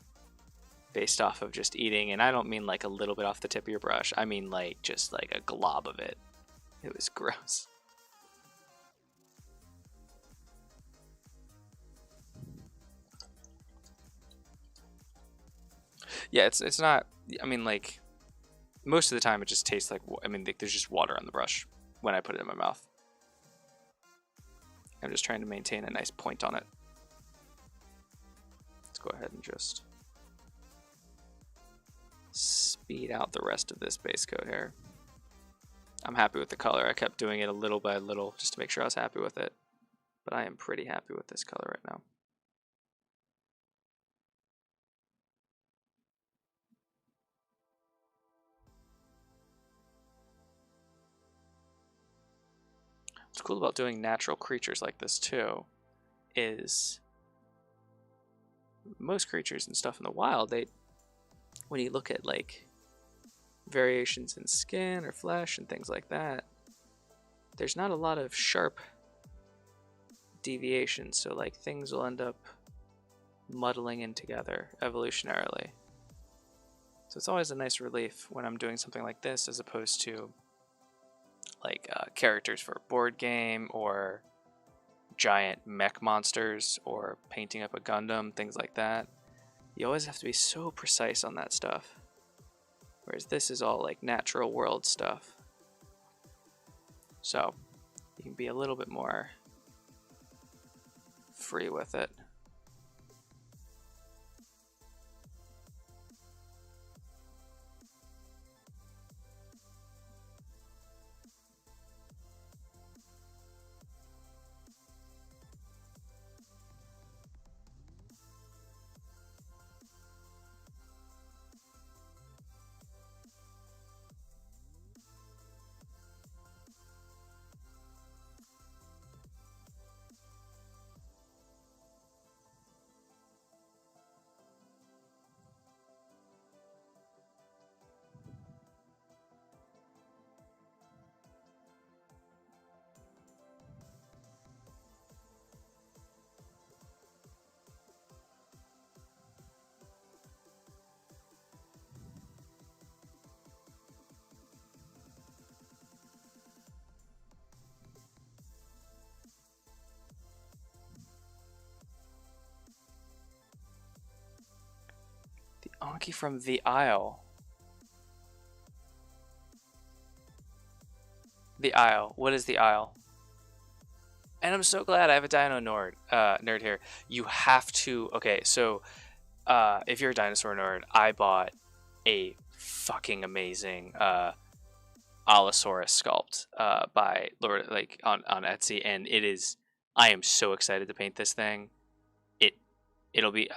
based off of just eating, and I don't mean like a little bit off the tip of your brush. I mean like just like a glob of it. It was gross. Yeah, it's not. I mean, like most of the time, it just tastes like. I mean, there's just water on the brush when I put it in my mouth. I'm just trying to maintain a nice point on it. Let's go ahead and just speed out the rest of this base coat here. I'm happy with the color. I kept doing it a little by little just to make sure I was happy with it. But I am pretty happy with this color right now. What's cool about doing natural creatures like this too is most creatures and stuff in the wild, when you look at like variations in skin or flesh and things like that, there's not a lot of sharp deviations, so like things will end up muddling in together evolutionarily. So it's always a nice relief when I'm doing something like this as opposed to like characters for a board game or giant mech monsters or painting up a Gundam, things like that. You always have to be so precise on that stuff. Whereas this is all like natural world stuff. So you can be a little bit more free with it. The Anki from the Isle. The Isle. What is the Isle? And I'm so glad I have a Dino nerd here. You have to. Okay, so if you're a dinosaur nerd, I bought a fucking amazing Allosaurus sculpt by Lord, like on Etsy, and it is. I am so excited to paint this thing. It'll be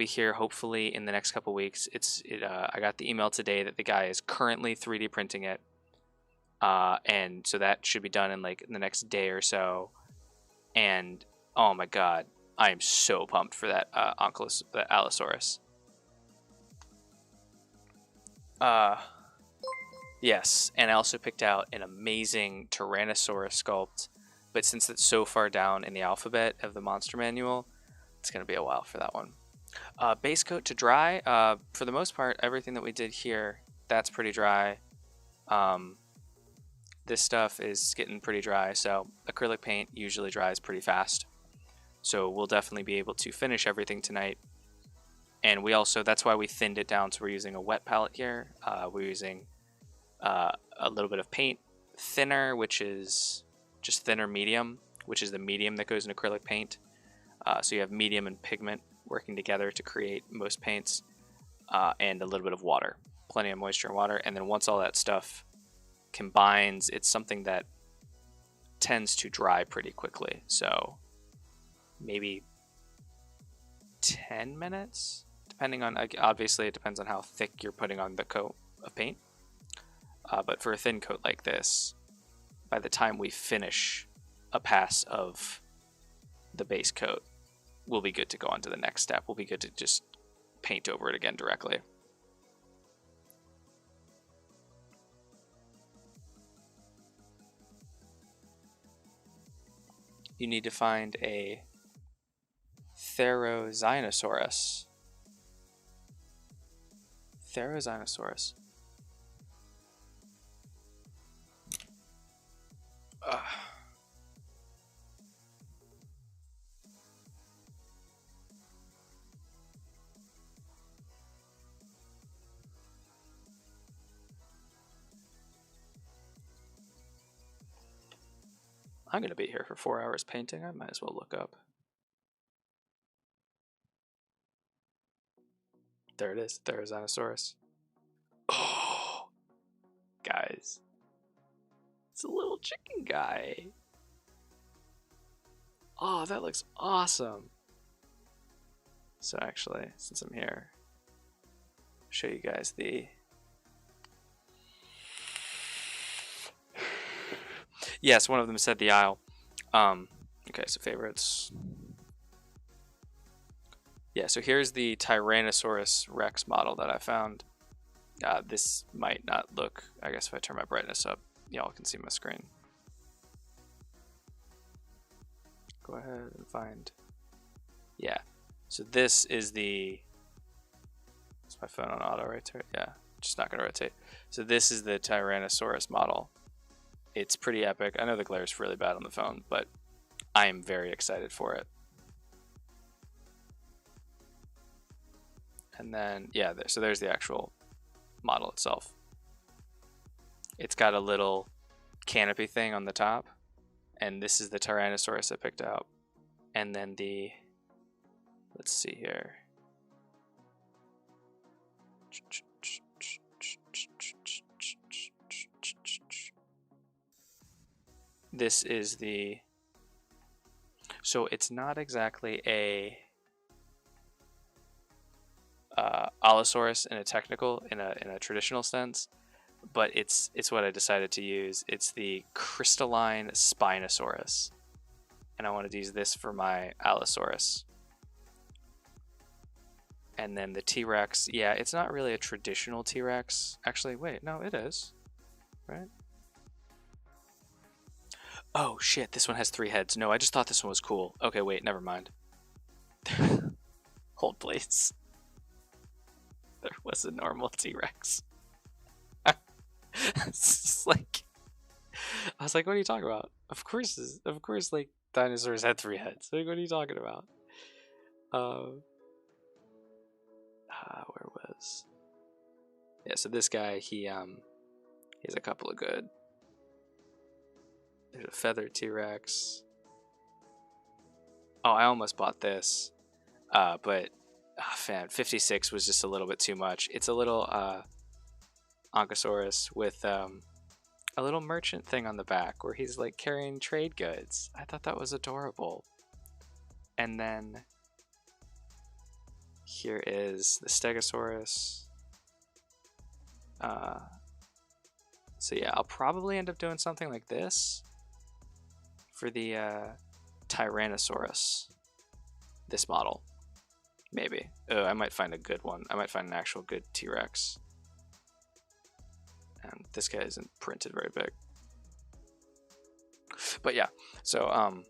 here hopefully in the next couple weeks. I got the email today that the guy is currently 3D printing it, and so that should be done in like the next day or so. And oh my god, I am so pumped for that that Allosaurus. Yes, and I also picked out an amazing Tyrannosaurus sculpt, but since it's so far down in the alphabet of the monster manual, it's gonna be a while for that one. Base coat to dry. For the most part, everything that we did here, that's pretty dry. This stuff is getting pretty dry, so acrylic paint usually dries pretty fast. So we'll definitely be able to finish everything tonight. And we also, that's why we thinned it down, so we're using a wet palette here. We're using a little bit of paint thinner, which is just thinner medium, which is the medium that goes in acrylic paint. So you have medium and pigment working together to create most paints, and a little bit of water, plenty of moisture and water. And then once all that stuff combines, it's something that tends to dry pretty quickly. So maybe 10 minutes, depending on, obviously it depends on how thick you're putting on the coat of paint. But for a thin coat like this, by the time we finish a pass of the base coat, we'll be good to go on to the next step. We'll be good to just paint over it again directly. You need to find a Therizinosaurus. Therizinosaurus. I'm going to be here for 4 hours painting. I might as well look up. There it is, Therizinosaurus. Oh, guys. It's a little chicken guy. Oh, that looks awesome. So actually, since I'm here, I'll show you guys the... Yes, one of them said the aisle. Okay, so favorites. Yeah, so here's the Tyrannosaurus Rex model that I found. This might not look, I guess if I turn my brightness up, y'all can see my screen. Go ahead and find, yeah. So this is the, is my phone on auto right there? Yeah, just not gonna rotate. So this is the Tyrannosaurus model. It's pretty epic. I know the glare is really bad on the phone, but I am very excited for it. And then, yeah, so there's the actual model itself. It's got a little canopy thing on the top, and this is the Tyrannosaurus I picked out. And then the, let's see here. This is the, so it's not exactly a Allosaurus in a technical, in a traditional sense, but it's what I decided to use. It's the crystalline Spinosaurus, and I wanted to use this for my Allosaurus. And then the T-Rex, yeah, it's not really a traditional T-Rex. Actually, wait, no, it is, right? Oh shit, this one has 3 heads. No, I just thought this one was cool. Okay, wait, never mind. Hold please. There was a normal T-Rex. It's like, I was like, what are you talking about? Of course, like dinosaurs had 3 heads. Like, what are you talking about? Where was? Yeah, so this guy, he has a couple of good. There's a feathered T-Rex. Oh, I almost bought this, but man, 56 was just a little bit too much. It's a little Ankylosaurus with a little merchant thing on the back where he's like carrying trade goods. I thought that was adorable. And then here is the Stegosaurus. So yeah, I'll probably end up doing something like this for the Tyrannosaurus. This model. Maybe. I might find a good one. I might find an actual good T-Rex. And this guy isn't printed very big. But yeah, so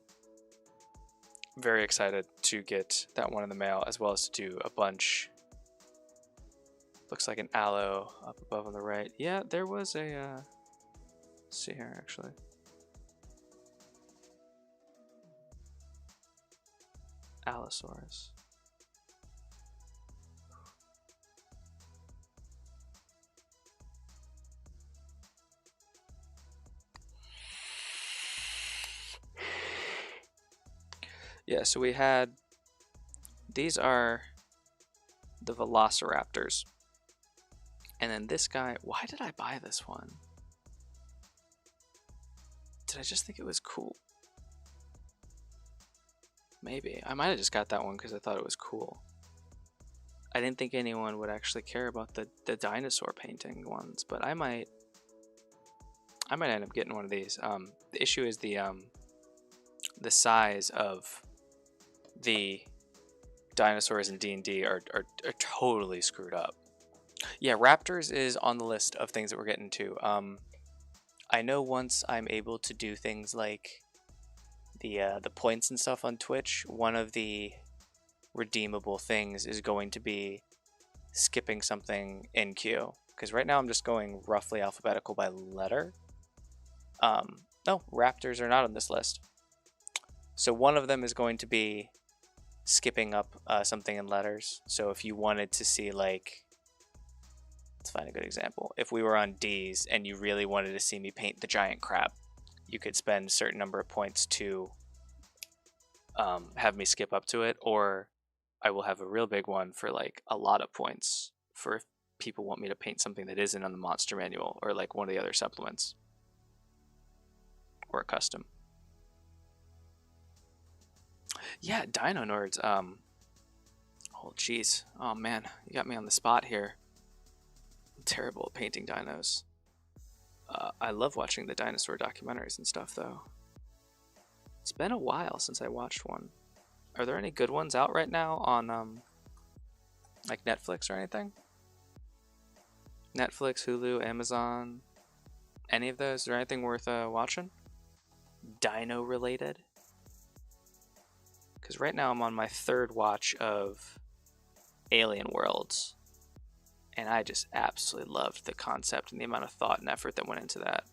very excited to get that one in the mail, as well as to do a bunch. Looks like an Allo up above on the right. Yeah, there was a let's see here actually. Allosaurus. Yeah, so we had, these are the Velociraptors. And then this guy, why did I buy this one? Did I just think it was cool? Maybe. I might have just got that one because I thought it was cool. I didn't think anyone would actually care about the dinosaur painting ones, but I might end up getting one of these. The issue is the size of the dinosaurs in D&D are totally screwed up. Yeah, raptors is on the list of things that we're getting to. I know once I'm able to do things like the points and stuff on Twitch, one of the redeemable things is going to be skipping something in queue. Because right now I'm just going roughly alphabetical by letter. No, raptors are not on this list. So one of them is going to be skipping up something in letters. So if you wanted to see, like, let's find a good example. If we were on D's and you really wanted to see me paint the giant crab, you could spend a certain number of points to have me skip up to it, or I will have a real big one for like a lot of points for if people want me to paint something that isn't on the monster manual or like one of the other supplements or a custom. Yeah, Dino Nerds. Oh, jeez. Oh, man. You got me on the spot here. I'm terrible at painting dinos. I love watching the dinosaur documentaries and stuff, though. It's been a while since I watched one. Are there any good ones out right now on, like Netflix or anything? Netflix, Hulu, Amazon, any of those? Is there anything worth watching? Dino-related? Because right now I'm on my third watch of Alien Worlds, and I just absolutely loved the concept and the amount of thought and effort that went into that.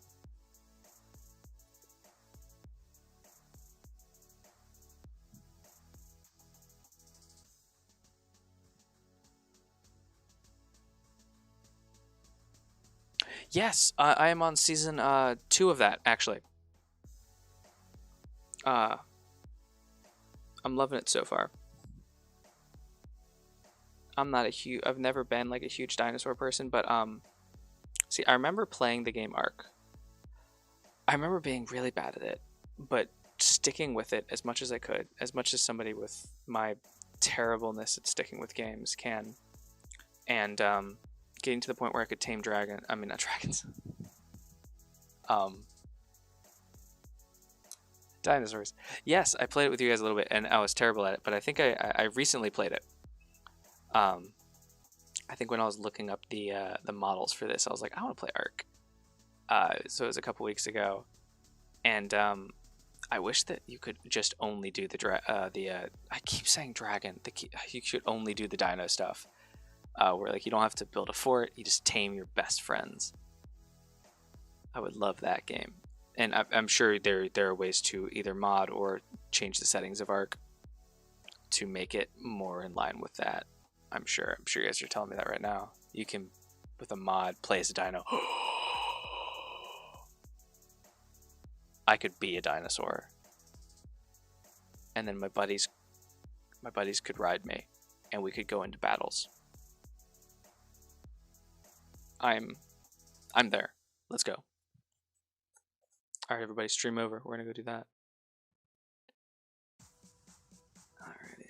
Yes, I am on season 2 of that, actually. I'm loving it so far. I've never been like a huge dinosaur person, but see, I remember playing the game Ark. I remember being really bad at it, but sticking with it as much as I could, as much as somebody with my terribleness at sticking with games can, and getting to the point where I could tame not dragons. Dinosaurs. Yes, I played it with you guys a little bit, and I was terrible at it, but I think I recently played it. I think when I was looking up the models for this, I was like, I want to play Ark. So it was a couple weeks ago, and I wish that you could just only do I keep saying dragon. You should only do the dino stuff, where like you don't have to build a fort. You just tame your best friends. I would love that game. And I'm sure there are ways to either mod or change the settings of Ark to make it more in line with that. I'm sure you guys are telling me that right now. You can, with a mod, play as a dino. I could be a dinosaur, and then my buddies could ride me, and we could go into battles. I'm there. Let's go. All right, everybody, stream over. We're gonna go do that. Alrighty.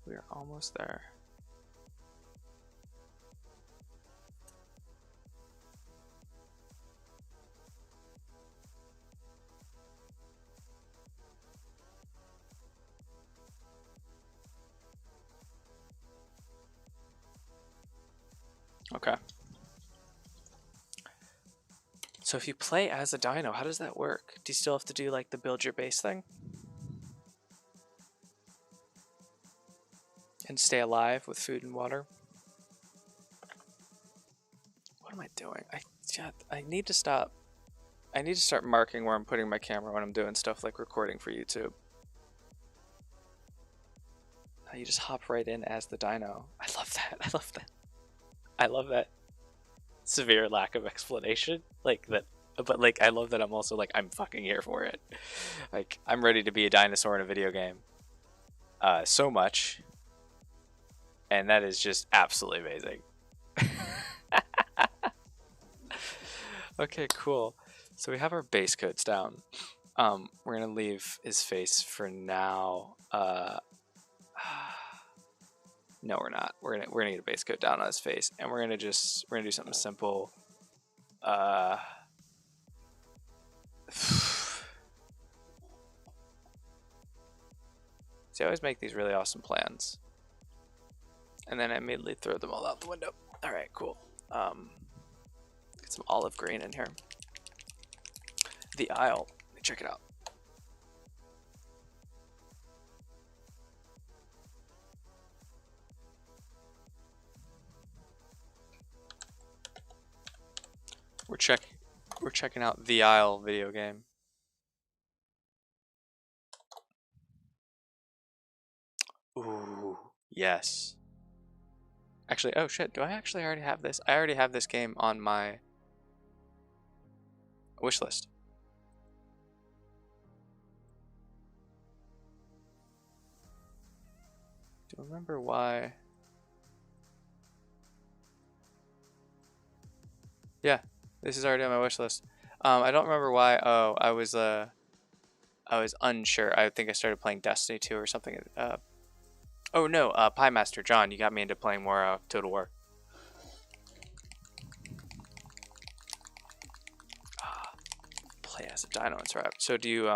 We are almost there. Okay. So if you play as a dino, how does that work? Do you still have to do like the build your base thing? And stay alive with food and water? What am I doing? I need to stop. I need to start marking where I'm putting my camera when I'm doing stuff like recording for YouTube. You just hop right in as the dino. I love that. I love that. I love that severe lack of explanation. Like that, but like I love that I'm also like I'm fucking here for it. Like I'm ready to be a dinosaur in a video game. So much. And that is just absolutely amazing. Okay, cool. So we have our base coats down. We're gonna leave his face for now. No, we're not. We're gonna get a base coat down on his face, and we're gonna do something simple. See, I always make these really awesome plans, and then I immediately throw them all out the window. All right, cool. Get some olive green in here. The aisle. Let me check it out. We're checking out The Isle video game. Ooh, yes. Actually, oh shit, do I actually already have this? I already have this game on my wish list. Do I remember why? Yeah, this is already on my wish list. I don't remember why. Oh, I was unsure. I think I started playing Destiny 2 or something. Oh no, Pie Master John, you got me into playing more Total War. Play as a dino and survive. So do you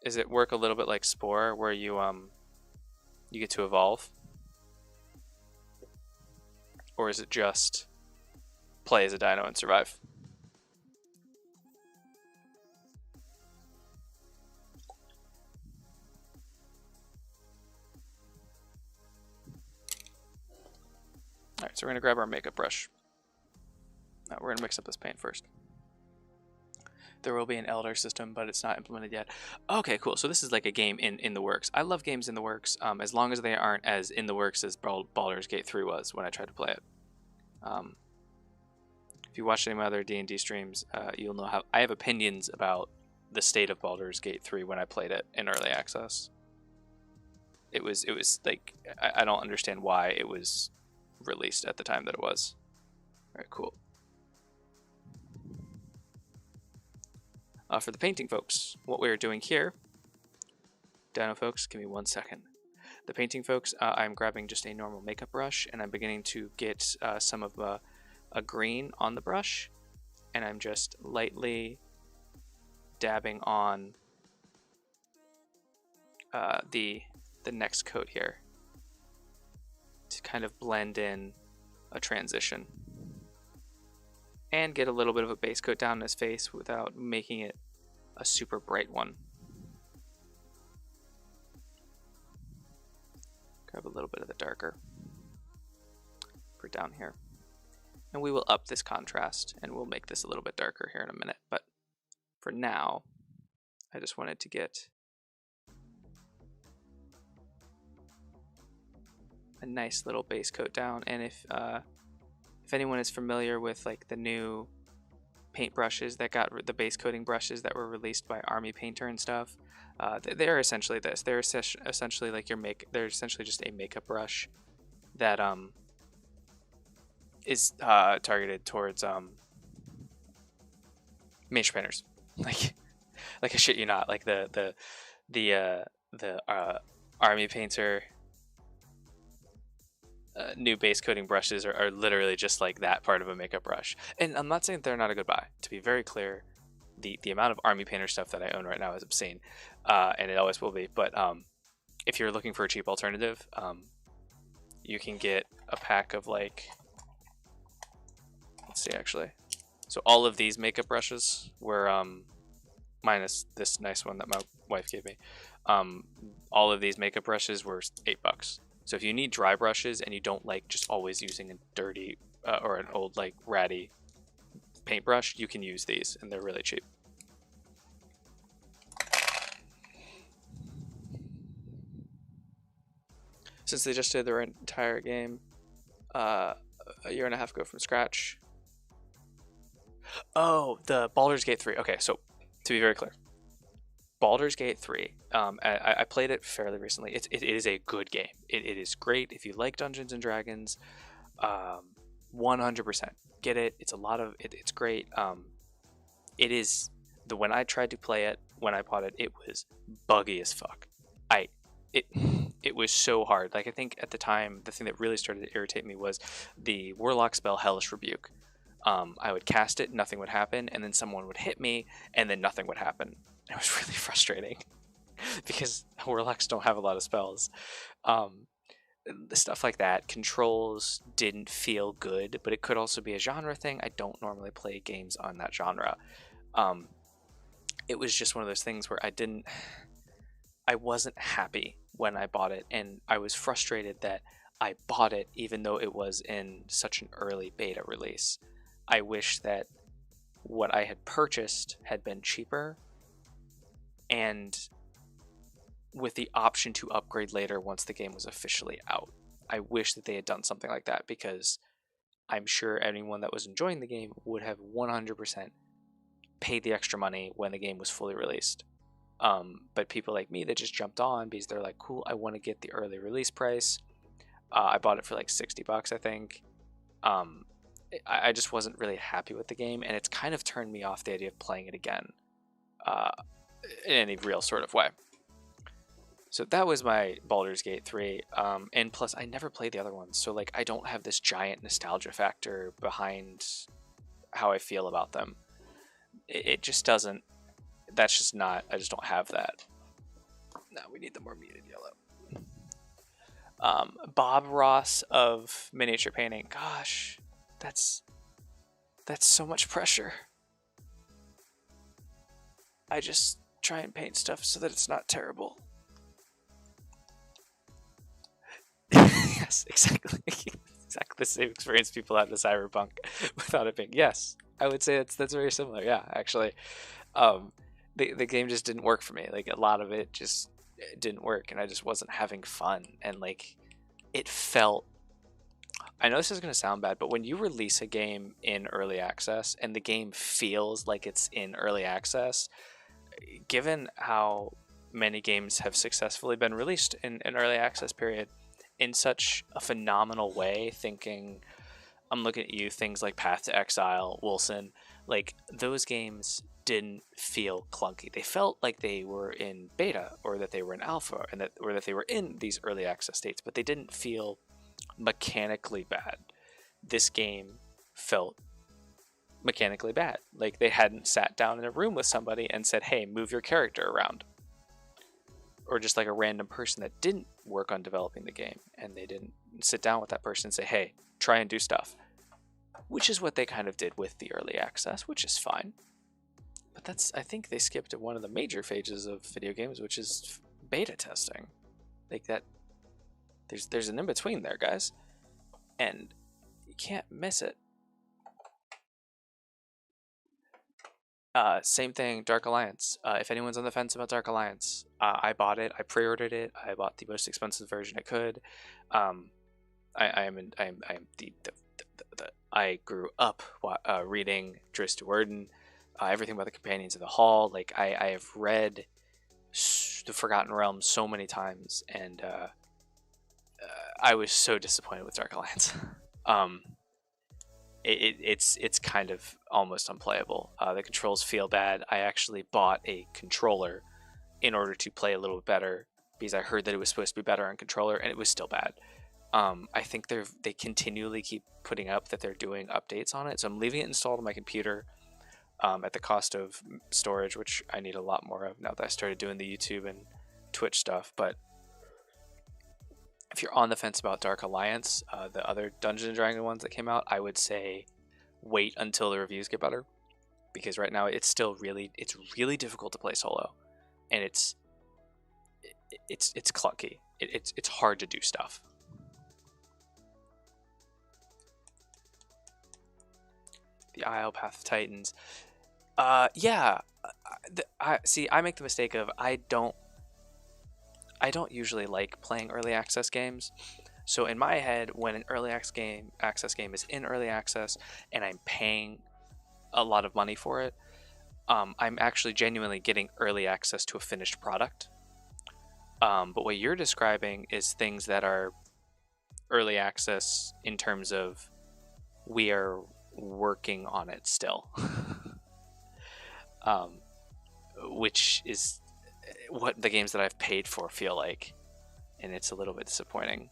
is it work a little bit like Spore, where you get to evolve, or is it just play as a dino and survive? Alright, so we're going to grab our makeup brush. Now we're going to mix up this paint first. There will be an Elder system, but it's not implemented yet. Okay, cool. So this is like a game in the works. I love games in the works, as long as they aren't as in the works as Baldur's Gate 3 was when I tried to play it. If you watch any of my other D&D streams, you'll know how I have opinions about the state of Baldur's Gate 3 when I played it in early access. It was like, I don't understand why it was released at the time that it was. Alright, cool. For the painting folks, what we're doing here, Dino folks, give me 1 second. The painting folks, I'm grabbing just a normal makeup brush, and I'm beginning to get some of a green on the brush, and I'm just lightly dabbing on the next coat here to kind of blend in a transition and get a little bit of a base coat down in his face without making it a super bright one. Grab a little bit of the darker for down here. And we will up this contrast, and we'll make this a little bit darker here in a minute. But for now, I just wanted to get a nice little base coat down. And if anyone is familiar with like the new paint brushes that got the base coating brushes that were released by Army Painter and stuff, they're essentially this. They're essentially like they're essentially just a makeup brush that is targeted towards miniature painters. Like I shit you not, like the Army Painter new base coating brushes are literally just like that part of a makeup brush. And I'm not saying they're not a good buy. To be very clear, the amount of Army Painter stuff that I own right now is obscene, and it always will be. But if you're looking for a cheap alternative, you can get a pack of like, let's see actually. So all of these makeup brushes were minus this nice one that my wife gave me. All of these makeup brushes were $8. So if you need dry brushes and you don't like just always using a dirty or an old like ratty paintbrush, you can use these, and they're really cheap. Since they just did their entire game a year and a half ago from scratch. Oh, the Baldur's Gate 3. Okay, so to be very clear, Baldur's Gate 3, I played it fairly recently. It is a good game. It is great if you like Dungeons and Dragons. 100% get it. It's a lot of it's great. It is when I tried to play it, when I bought it, it was buggy as fuck. It was so hard. Like, I think at the time the thing that really started to irritate me was the Warlock spell Hellish Rebuke. I would cast it, nothing would happen, and then someone would hit me, and then nothing would happen. It was really frustrating because warlocks don't have a lot of spells. Stuff like that. Controls didn't feel good, but it could also be a genre thing. I don't normally play games on that genre. It was just one of those things where I wasn't happy when I bought it, and I was frustrated that I bought it even though it was in such an early beta release. I wish that what I had purchased had been cheaper and with the option to upgrade later once the game was officially out. I wish that they had done something like that, because I'm sure anyone that was enjoying the game would have 100% paid the extra money when the game was fully released. But people like me that just jumped on because they're like, cool, I want to get the early release price. I bought it for like $60, I think. I just wasn't really happy with the game, and it's kind of turned me off the idea of playing it again in any real sort of way. So that was my Baldur's Gate 3, and plus I never played the other ones, so like I don't have this giant nostalgia factor behind how I feel about them. It just doesn't, that's just not, I just don't have that. No, we need the more muted yellow. Bob Ross of miniature painting. Gosh, that's so much pressure. I just try and paint stuff so that it's not terrible. Yes, exactly. Exactly the same experience people have to Cyberpunk without it being. Yes, I would say that's very similar. Yeah, actually, the game just didn't work for me. Like a lot of it just didn't work, and I just wasn't having fun. And like, it felt. I know this is gonna sound bad, but when you release a game in early access and the game feels like it's in early access, given how many games have successfully been released in an early access period in such a phenomenal way, thinking, I'm looking at you, things like Path to Exile, Wilson, like those games didn't feel clunky. They felt like they were in beta, or that they were in alpha, or that they were in these early access states, but they didn't feel mechanically bad. This game felt mechanically bad. Like they hadn't sat down in a room with somebody and said, hey, move your character around. Or just like a random person that didn't work on developing the game, and they didn't sit down with that person and say, hey, try and do stuff. Which is what they kind of did with the early access, which is fine. But I think they skipped one of the major phases of video games, which is beta testing. Like that, there's an in-between there, guys. And you can't miss it. Same thing, Dark Alliance. If anyone's on the fence about Dark Alliance, I bought it. I pre-ordered it. I bought the most expensive version I could. I grew up reading Drizzt Do'Urden, everything about the Companions of the Hall. Like I have read the Forgotten Realms so many times, and I was so disappointed with Dark Alliance. It's kind of almost unplayable. The controls feel bad. I actually bought a controller in order to play a little bit better, because I heard that it was supposed to be better on controller, and it was still bad. I think they continually keep putting up that they're doing updates on it, so I'm leaving it installed on my computer at the cost of storage, which I need a lot more of now that I started doing the YouTube and Twitch stuff. But if you're on the fence about Dark Alliance, the other Dungeons & Dragons ones that came out, I would say wait until the reviews get better, because right now it's really difficult to play solo, and it's clunky. It's hard to do stuff. The Isle, Path of Titans. Yeah. I make the mistake of I don't usually like playing early access games. So in my head, when an early access game is in early access and I'm paying a lot of money for it, I'm actually genuinely getting early access to a finished product. But what you're describing is things that are early access in terms of we are working on it still. Which is what the games that I've paid for feel like, and it's a little bit disappointing.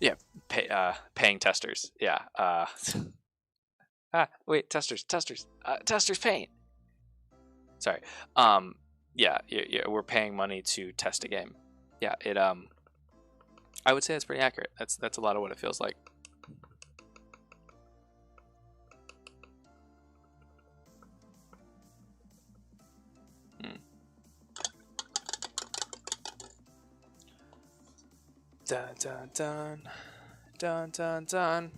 Yeah, paying testers. Yeah. Wait, testers, testers paying. Sorry. Yeah, we're paying money to test a game. Yeah, I would say it's pretty accurate. That's a lot of what it feels like. Dun dun dun dun dun dun.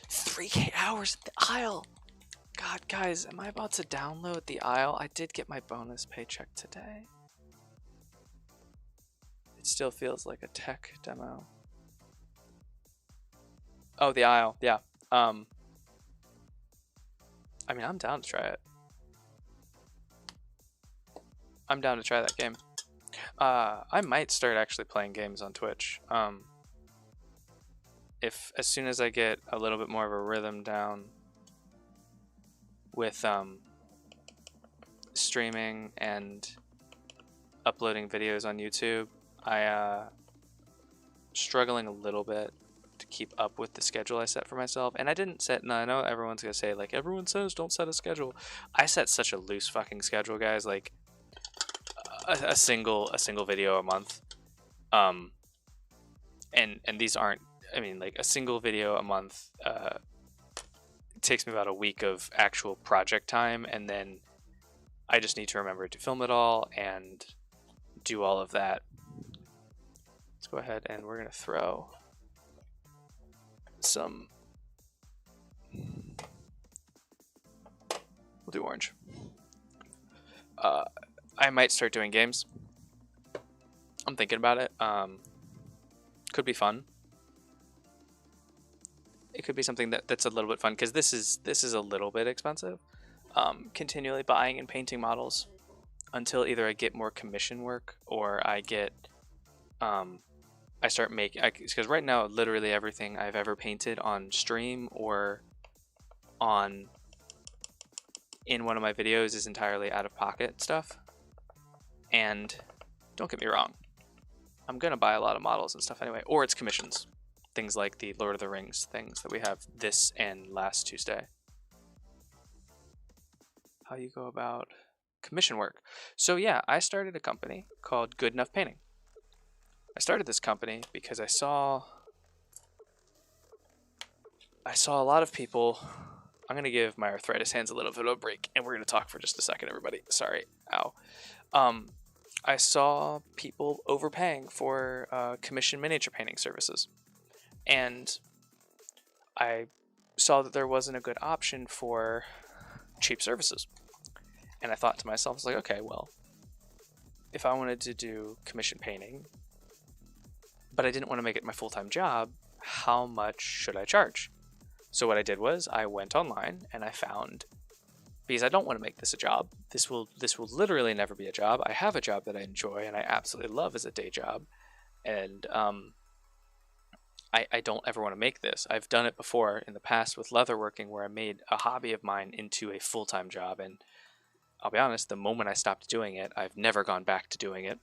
3K hours at the Isle. God, guys, am I about to download the Isle? I did get my bonus paycheck today. It still feels like a tech demo. Oh, the Isle, yeah. I mean, I'm down to try it. I'm down to try that game. I might start actually playing games on Twitch. If as soon as I get a little bit more of a rhythm down with streaming and uploading videos on YouTube, I struggling a little bit to keep up with the schedule I set for myself. And I didn't set, no, I know everyone's gonna say, like, everyone says don't set a schedule. I set such a loose fucking schedule, guys. Like a single video a month. And these aren't, I mean, like a single video a month it takes me about a week of actual project time, and then I just need to remember to film it all and do all of that. Let's go ahead and we're gonna throw some, we'll do orange. I might start doing games. I'm thinking about it. Could be fun. It could be something that's a little bit fun, because this is a little bit expensive. Continually buying and painting models until either I get more commission work or I get I start making, because right now literally everything I've ever painted on stream or in one of my videos is entirely out of pocket stuff. And don't get me wrong, I'm gonna buy a lot of models and stuff anyway, or it's commissions. Things like the Lord of the Rings things that we have this and last Tuesday. How you go about commission work. So yeah, I started a company called Good Enough Painting. I started this company because I saw a lot of people. I'm gonna give my arthritis hands a little bit of a break, and we're gonna talk for just a second, everybody. Sorry, ow. I saw people overpaying for commission miniature painting services, and I saw that there wasn't a good option for cheap services. And I thought to myself, I was like, okay, well, if I wanted to do commission painting, but I didn't want to make it my full-time job, how much should I charge? So what I did was I went online and I found, because I don't want to make this a job, this will literally never be a job. I have a job that I enjoy and I absolutely love as a day job, and I don't ever want to make this. I've done it before in the past with leatherworking, where I made a hobby of mine into a full-time job, and I'll be honest, the moment I stopped doing it, I've never gone back to doing it.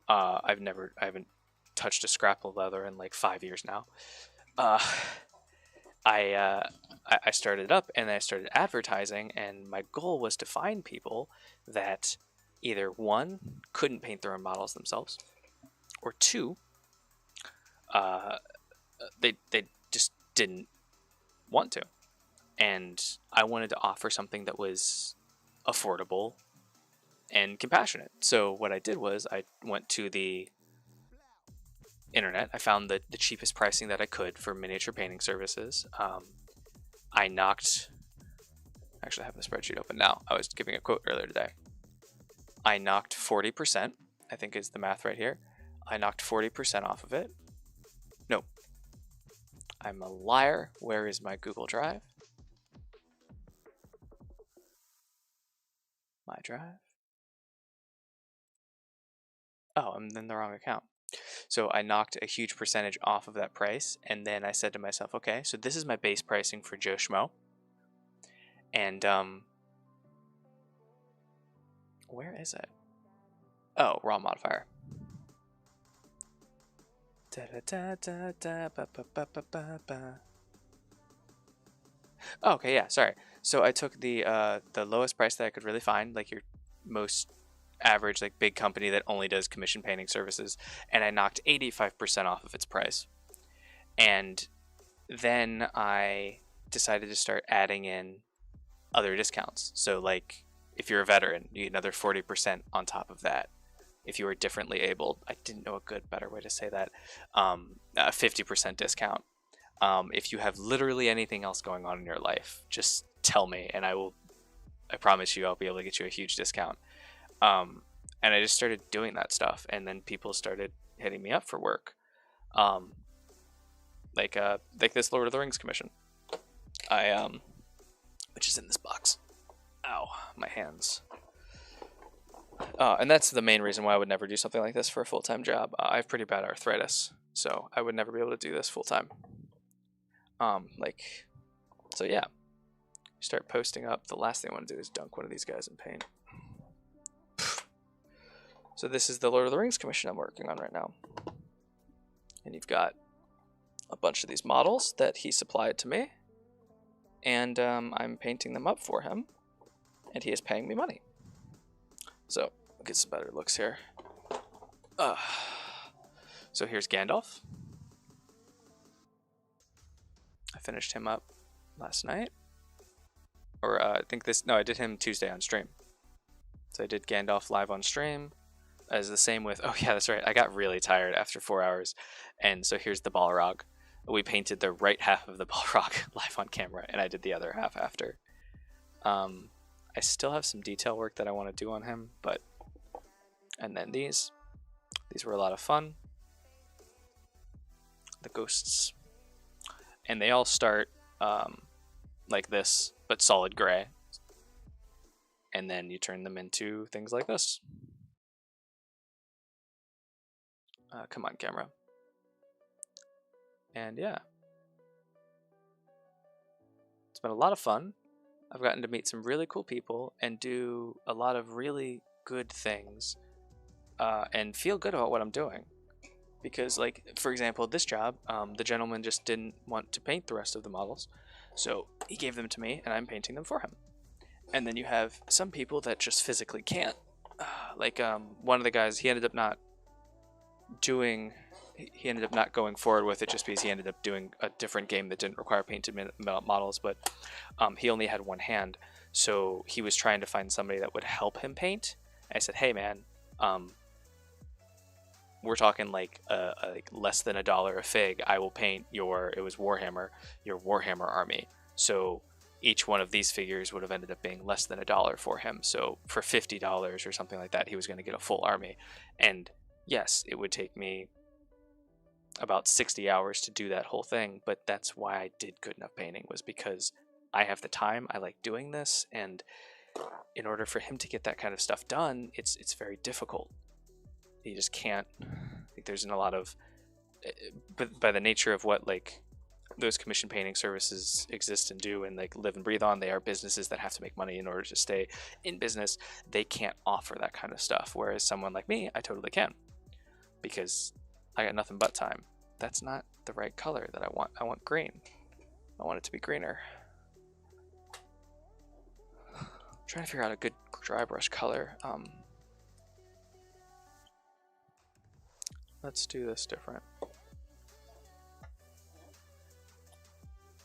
I haven't touched a scrap of leather in like 5 years now. I started it up and I started advertising, and my goal was to find people that either one, couldn't paint their own models themselves, or two, they just didn't want to. And I wanted to offer something that was affordable and compassionate. So what I did was I went to the internet. I found the cheapest pricing that I could for miniature painting services. I knocked, actually I have the spreadsheet open now. I was giving a quote earlier today. I knocked 40%, I think is the math right here. I knocked 40% off of it. No, I'm a liar. Where is my Google Drive? My Drive. Oh, I'm in the wrong account. So I knocked a huge percentage off of that price, and then I said to myself, okay, so this is my base pricing for Joe Schmo. And where is it? Oh, raw modifier. Da, da, da, da, ba, ba, ba, ba, ba, ba. Oh, okay, yeah, sorry. So I took the lowest price that I could really find, like your most average, like big company that only does commission painting services, and I knocked 85% off of its price. And then I decided to start adding in other discounts. So like if you're a veteran, you get another 40% on top of that. If you were differently abled, I didn't know a better way to say that, 50% discount. If you have literally anything else going on in your life, just tell me and I promise you I'll be able to get you a huge discount. And I just started doing that stuff, and then people started hitting me up for work. Like this Lord of the Rings commission. Which is in this box. Ow, my hands. And that's the main reason why I would never do something like this for a full-time job. I have pretty bad arthritis, so I would never be able to do this full-time. So yeah. Start posting up. The last thing I want to do is dunk one of these guys in paint. So this is the Lord of the Rings commission I'm working on right now. And you've got a bunch of these models that he supplied to me. And I'm painting them up for him. And he is paying me money. So, we'll get some better looks here. So here's Gandalf. I finished him up last night. Or I did him Tuesday on stream. So I did Gandalf live on stream. As the same with, oh yeah, that's right, I got really tired after 4 hours. And so here's the Balrog. We painted the right half of the Balrog live on camera, and I did the other half after. I still have some detail work that I want to do on him, but... And then these were a lot of fun. The ghosts. And they all start like this, but solid gray. And then you turn them into things like this. Come on, camera. And yeah. It's been a lot of fun. I've gotten to meet some really cool people and do a lot of really good things and feel good about what I'm doing. Because, like, for example, this job, the gentleman just didn't want to paint the rest of the models. So he gave them to me, and I'm painting them for him. And then you have some people that just physically can't. One of the guys, he ended up not going forward with it just because he ended up doing a different game that didn't require painted models, but he only had one hand, so he was trying to find somebody that would help him paint. I said, hey man, we're talking like less than $1 a fig. I will paint it was Warhammer, your Warhammer army. So each one of these figures would have ended up being less than $1 for him. So for $50 or something like that, he was going to get a full army. And yes, it would take me about 60 hours to do that whole thing, but that's why I did good enough painting, was because I have the time, I like doing this, and in order for him to get that kind of stuff done, it's very difficult. He just can't. Like, there's a lot of, but by the nature of what like those commission painting services exist and do and like live and breathe on, they are businesses that have to make money in order to stay in business. They can't offer that kind of stuff, whereas someone like me, I totally can, because I got nothing but time. That's not the right color that I want. I want green. I want it to be greener. I'm trying to figure out a good dry brush color. Let's do this different.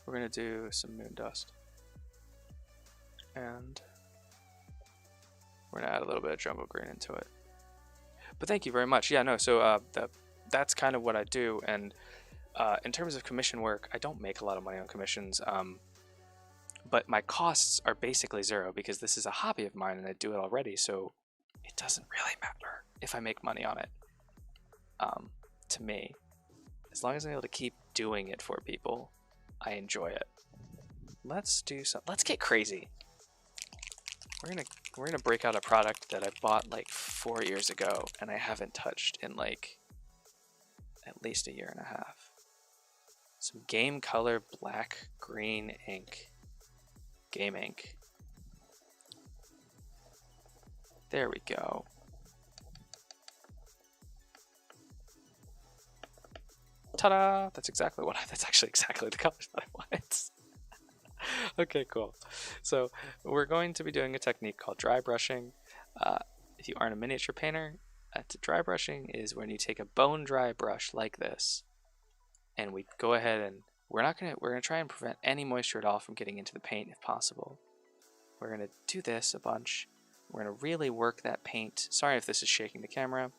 We're gonna do some moon dust. And we're gonna add a little bit of jumbo green into it. But thank you very much. Yeah, no, so that's kind of what I do. And in terms of commission work, I don't make a lot of money on commissions. But my costs are basically zero because this is a hobby of mine and I do it already. So it doesn't really matter if I make money on it. To me, as long as I'm able to keep doing it for people, I enjoy it. Let's do some. Let's get crazy. We're gonna break out a product that I bought like 4 years ago and I haven't touched in like at least a year and a half. Some game color black green ink. Game ink. There we go. Ta-da! That's actually exactly the colors that I want. Okay, cool. So we're going to be doing a technique called dry brushing. If you aren't a miniature painter, dry brushing is when you take a bone dry brush like this, and we go ahead and we're gonna try and prevent any moisture at all from getting into the paint if possible. We're gonna do this a bunch. We're gonna really work that paint. Sorry if this is shaking the camera,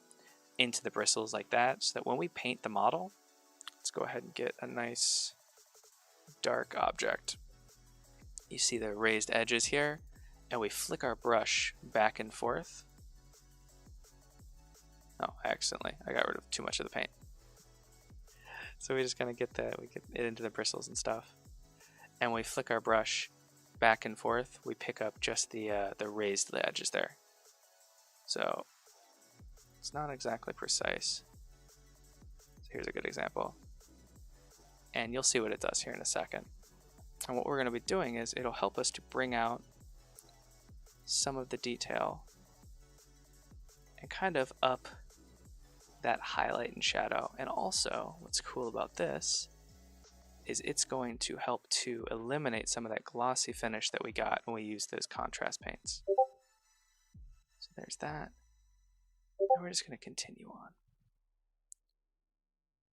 into the bristles like that, so that when we paint the model, let's go ahead and get a nice dark object. You see the raised edges here, and we flick our brush back and forth. Oh, I got rid of too much of the paint. So we just kind of get it into the bristles and stuff, and we flick our brush back and forth. We pick up just the raised edges there. So it's not exactly precise. So here's a good example, and you'll see what it does here in a second. And what we're going to be doing is it'll help us to bring out some of the detail and kind of up that highlight and shadow. And also, what's cool about this is it's going to help to eliminate some of that glossy finish that we got when we used those contrast paints. So there's that. And we're just going to continue on.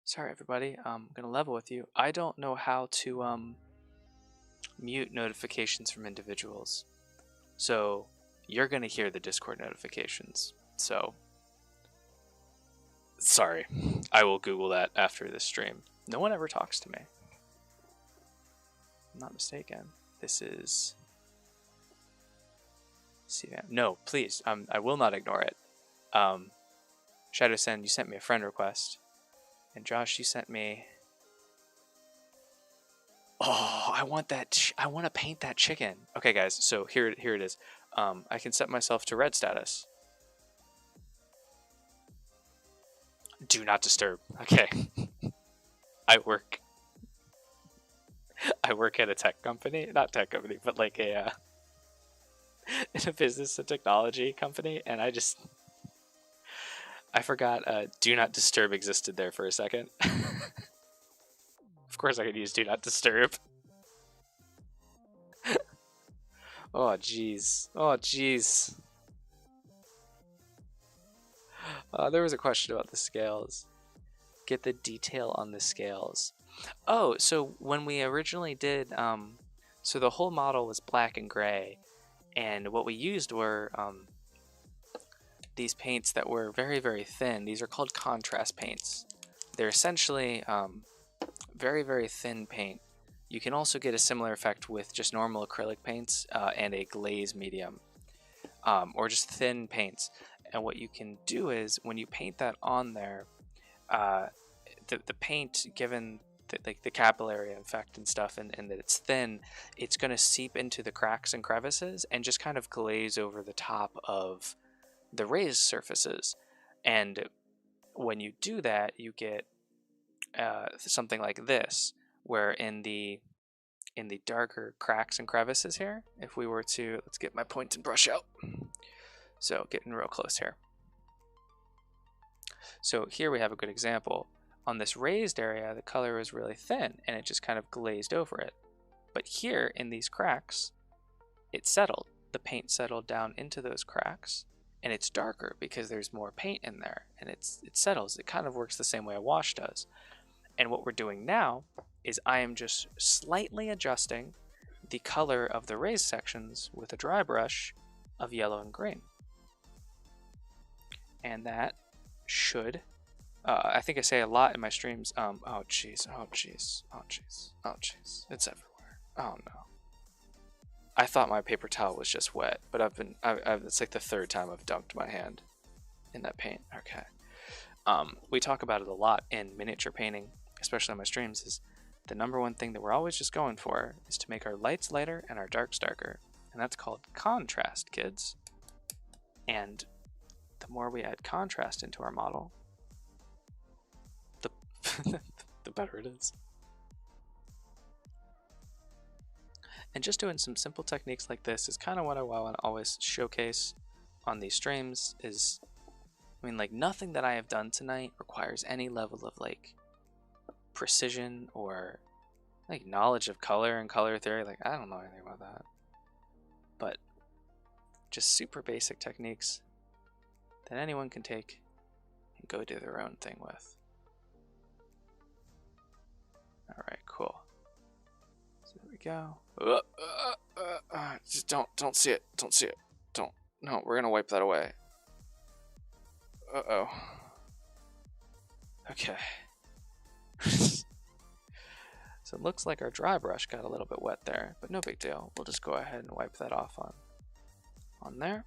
Sorry everybody, I'm going to level with you. I don't know how to mute notifications from individuals. So you're going to hear the Discord notifications. So sorry, I will Google that after this stream. No one ever talks to me. I'm not mistaken. This is CVM. No, please, I will not ignore it. Shadow Sen, you sent me a friend request. And Josh, you sent me... Oh, I want that. I want to paint that chicken. Okay, guys. So here it is. I can set myself to red status. Do not disturb. Okay. I work at a tech company. Not tech company, but like a in a business and technology company, and I forgot do not disturb existed there for a second. Of course I could use do not disturb. Oh jeez. Oh jeez. There was a question about the scales. Get the detail on the scales. Oh, so when we originally did, so the whole model was black and gray, and what we used were these paints that were very, very thin. These are called contrast paints. They're essentially very, very thin paint. You can also get a similar effect with just normal acrylic paints and a glaze medium, or just thin paints. And what you can do is when you paint that on there, the paint, given the capillary effect and stuff, and that it's thin, it's going to seep into the cracks and crevices and just kind of glaze over the top of the raised surfaces. And when you do that, you get something like this, where in the darker cracks and crevices here, if we were to, let's get my point and brush out. So getting real close here. So here we have a good example. On this raised area, the color is really thin and it just kind of glazed over it. But here in these cracks, it settled. The paint settled down into those cracks, and it's darker because there's more paint in there, and it settles. It kind of works the same way a wash does. And what we're doing now is I am just slightly adjusting the color of the raised sections with a dry brush of yellow and green. And that should, I think I say a lot in my streams, oh jeez, oh jeez, oh jeez, oh jeez, it's everywhere. Oh no. I thought my paper towel was just wet, but it's like the third time I've dunked my hand in that paint. Okay. We talk about it a lot in miniature painting, especially on my streams, is the number one thing that we're always just going for is to make our lights lighter and our darks darker. And that's called contrast, kids. And the more we add contrast into our model, the better it is. And just doing some simple techniques like this is kind of what I want to always showcase on these streams. Is, I mean, like, nothing that I have done tonight requires any level of like precision or like knowledge of color and color theory. Like, I don't know anything about that. But just super basic techniques that anyone can take and go do their own thing with. Alright, cool. So there we go. Just don't see it. Don't see it. Don't. No, we're gonna wipe that away. Uh-oh. Okay. So it looks like our dry brush got a little bit wet there, but no big deal. We'll just go ahead and wipe that off on there.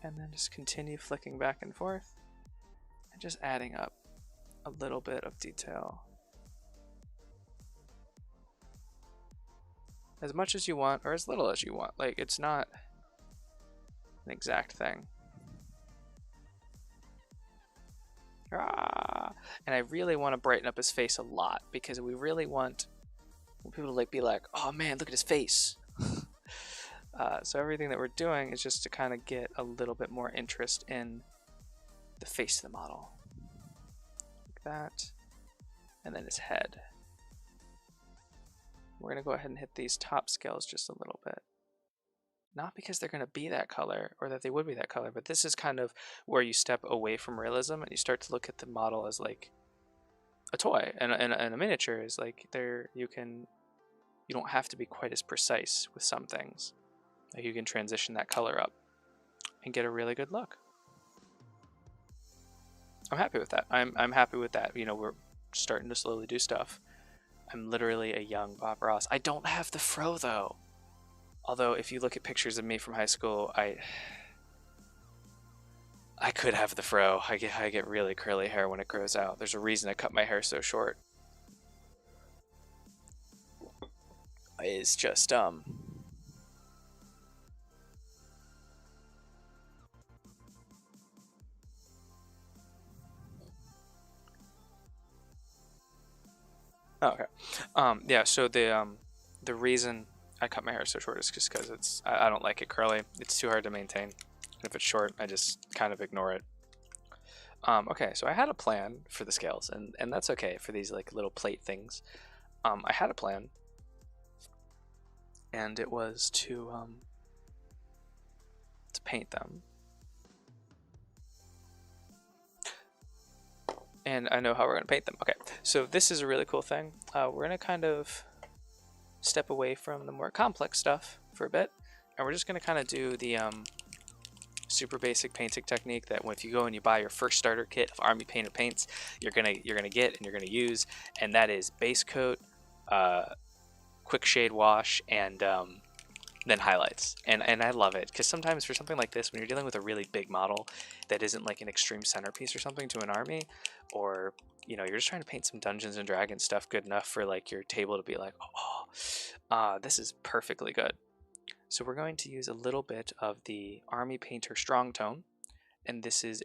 And then just continue flicking back and forth and just adding up a little bit of detail. As much as you want or as little as you want. Like, it's not an exact thing. And I really want to brighten up his face a lot because we really want people to like be like, oh man, look at his face. So everything that we're doing is just to kind of get a little bit more interest in the face of the model. Like that. And then his head. We're going to go ahead and hit these top scales just a little bit. Not because they're going to be that color or that they would be that color, but this is kind of where you step away from realism and you start to look at the model as like a toy, and a miniature is like you don't have to be quite as precise with some things. Like you can transition that color up and get a really good look. I'm happy with that. I'm happy with that. You know, we're starting to slowly do stuff. I'm literally a young Bob Ross. I don't have the fro though. Although if you look at pictures of me from high school, I could have the fro. I get really curly hair when it grows out. There's a reason I cut my hair so short. It's just okay. Yeah, so the reason I cut my hair so short is just because I don't like it curly. It's too hard to maintain. And if it's short, I just kind of ignore it. Okay, so I had a plan for the scales, and that's okay for these like little plate things. I had a plan, and it was to paint them. And I know how we're going to paint them. Okay, so this is a really cool thing. We're going to kind of step away from the more complex stuff for a bit, and we're just going to kind of do the super basic painting technique that if you go and you buy your first starter kit of Army Painter paints, you're gonna get and you're gonna use, and that is base coat, quick shade wash, and then highlights. And I love it because sometimes for something like this, when you're dealing with a really big model that isn't like an extreme centerpiece or something to an army, or you know, you're just trying to paint some Dungeons and Dragons stuff good enough for like your table to be like, this is perfectly good. So we're going to use a little bit of the Army Painter Strong Tone, and this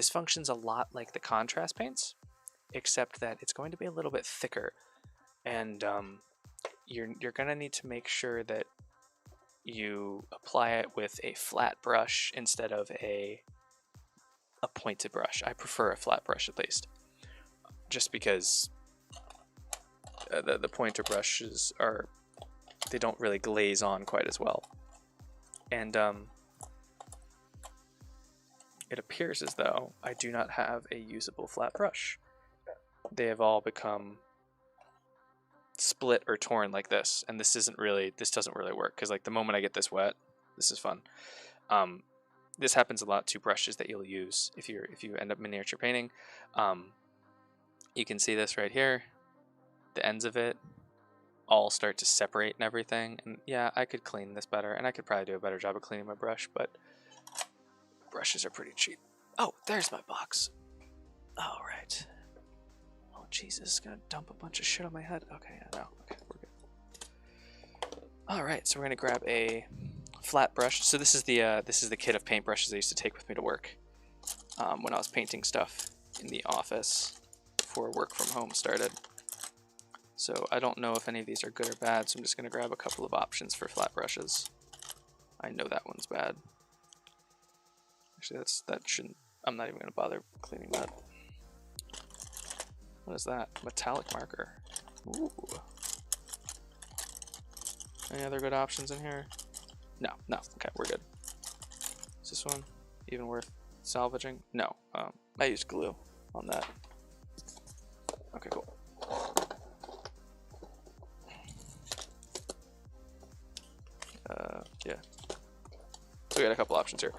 functions a lot like the contrast paints, except that it's going to be a little bit thicker, and you're going to need to make sure that you apply it with a flat brush instead of a pointed brush. I prefer a flat brush at least, just because the pointer brushes they don't really glaze on quite as well. And it appears as though I do not have a usable flat brush. They have all become split or torn like this, and this doesn't really work, because like the moment I get this wet, this is fun. This happens a lot to brushes that you'll use if you end up miniature painting. You can see this right here, the ends of it all start to separate and everything, and yeah, I could clean this better, and I could probably do a better job of cleaning my brush, but brushes are pretty cheap. Oh, there's my box. All right. Oh Jesus, gonna dump a bunch of shit on my head. Okay, yeah, no, okay, we're good. All right, so we're gonna grab a flat brush. So this is the kit of paintbrushes I used to take with me to work when I was painting stuff in the office before work from home started. So I don't know if any of these are good or bad, so I'm just going to grab a couple of options for flat brushes. I know that one's bad. Actually, I'm not even going to bother cleaning that. What is that? Metallic marker. Ooh. Any other good options in here? No, no. Okay, we're good. Is this one even worth salvaging? No. I used glue on that. Okay, cool. Yeah. So we got a couple options here.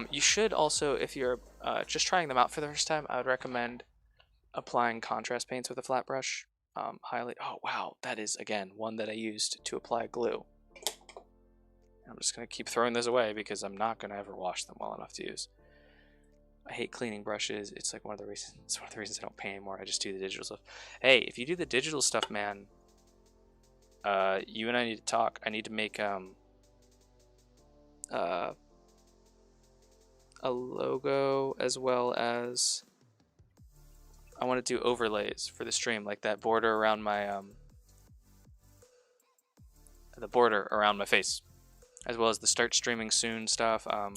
You should also, if you're just trying them out for the first time, I would recommend applying contrast paints with a flat brush. Highly. Oh wow, that is again one that I used to apply glue. I'm just gonna keep throwing this away because I'm not gonna ever wash them well enough to use. I hate cleaning brushes. It's like one of the reasons. It's one of the reasons I don't paint anymore. I just do the digital stuff. Hey, if you do the digital stuff, man, you and I need to talk. I need to make a logo as well as I want to do overlays for the stream, like that border around my the border around my face, as well as the start streaming soon stuff. I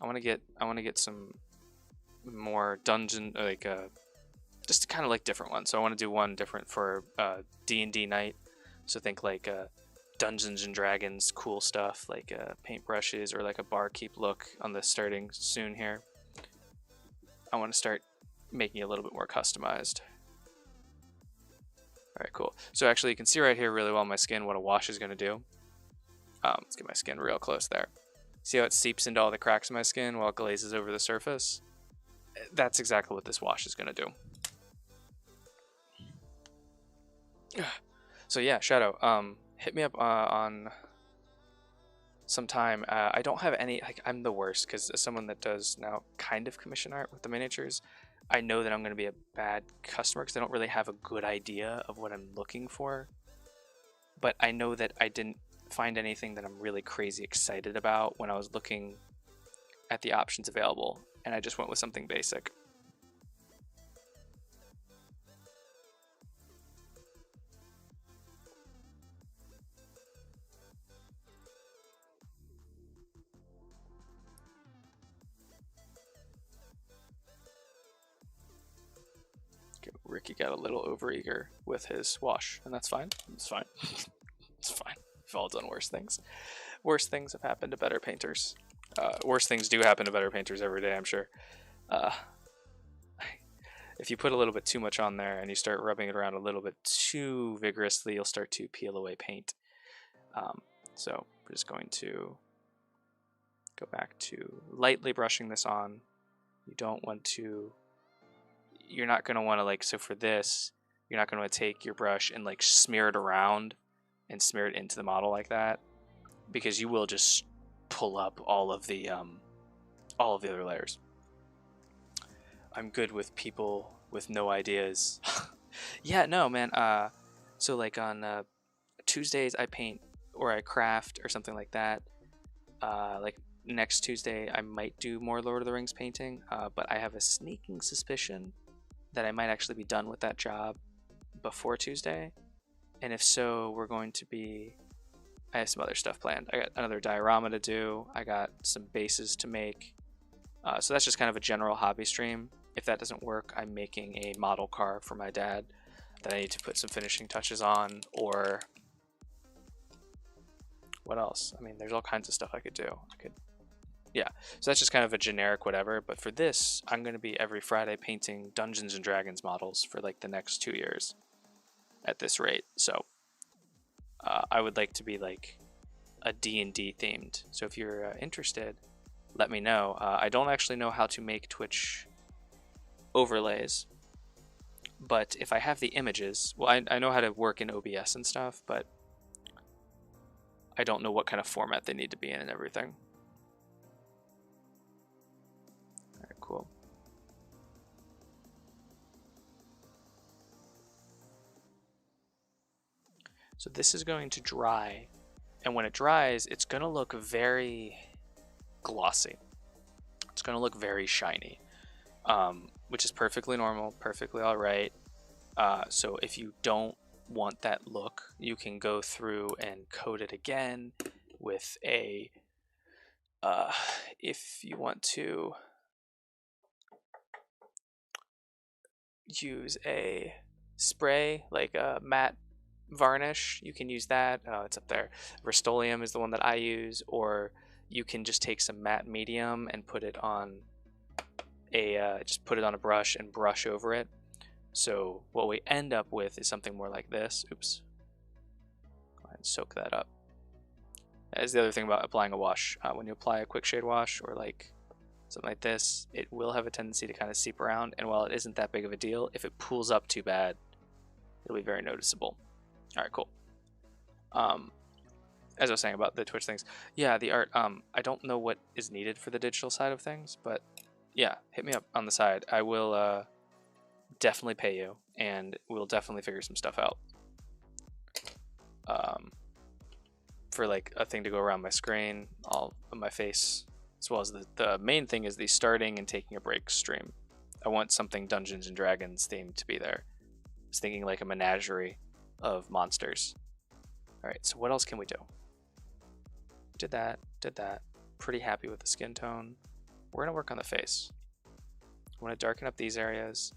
want to get some more dungeon, like just kind of like different ones. So I want to do one different for D&D night. So think like Dungeons and Dragons cool stuff, like paintbrushes or like a barkeep look on the starting soon here. I want to start making it a little bit more customized. Alright, cool. So actually you can see right here really well on my skin what a wash is going to do. Let's get my skin real close there. See how it seeps into all the cracks in my skin while it glazes over the surface? That's exactly what this wash is going to do. So yeah, Shadow, hit me up on sometime. I don't have any, like, I'm the worst because as someone that does now kind of commission art with the miniatures, I know that I'm going to be a bad customer because I don't really have a good idea of what I'm looking for. But I know that I didn't find anything that I'm really crazy excited about when I was looking at the options available, and I just went with something basic. Ricky got a little overeager with his wash, and that's fine. It's fine. It's fine. We've all done worse things. Worse things have happened to better painters. Worse things do happen to better painters every day, I'm sure. If you put a little bit too much on there and you start rubbing it around a little bit too vigorously, you'll start to peel away paint. So we're just going to go back to lightly brushing this on. You don't want to... You're not going to want to, like, so for this, you're not going to take your brush and like smear it around and smear it into the model like that, because you will just pull up all of the other layers. I'm good with people with no ideas. Yeah, no, man. So like on Tuesdays I paint or I craft or something like that. Like next Tuesday I might do more Lord of the Rings painting, but I have a sneaking suspicion that I might actually be done with that job before Tuesday. And if so, we're going to be... I have some other stuff planned. I got another diorama to do. I got some bases to make. So that's just kind of a general hobby stream. If that doesn't work, I'm making a model car for my dad that I need to put some finishing touches on, or... What else? I mean, there's all kinds of stuff I could do. Yeah, so that's just kind of a generic whatever, but for this, I'm going to be every Friday painting Dungeons and Dragons models for like the next 2 years at this rate. So I would like to be like a D&D themed. So if you're interested, let me know. I don't actually know how to make Twitch overlays, but if I have the images, well, I know how to work in OBS and stuff, but I don't know what kind of format they need to be in and everything. Cool. So this is going to dry, and when it dries, it's going to look very glossy. It's going to look very shiny, which is perfectly normal, perfectly all right. So if you don't want that look, you can go through and coat it again with a, if you want to, use a spray, like a matte varnish, you can use that. It's up there. Rust-Oleum is the one that I use, or you can just take some matte medium and put it on a brush and brush over it. So what we end up with is something more like this. Oops. Go ahead and soak that up. That is the other thing about applying a wash. When you apply a quick shade wash or like something like this, it will have a tendency to kind of seep around, and while it isn't that big of a deal, if it pools up too bad, it'll be very noticeable. Alright, cool. As I was saying about the Twitch things, yeah, the art, I don't know what is needed for the digital side of things, but yeah, hit me up on the side. I will definitely pay you, and we'll definitely figure some stuff out. For like a thing to go around my screen, all of my face, as well as the main thing is the starting and taking a break stream. I want something Dungeons and Dragons themed to be there. I was thinking like a menagerie of monsters. Alright, so what else can we do? Did that. Pretty happy with the skin tone. We're going to work on the face. I want to darken up these areas.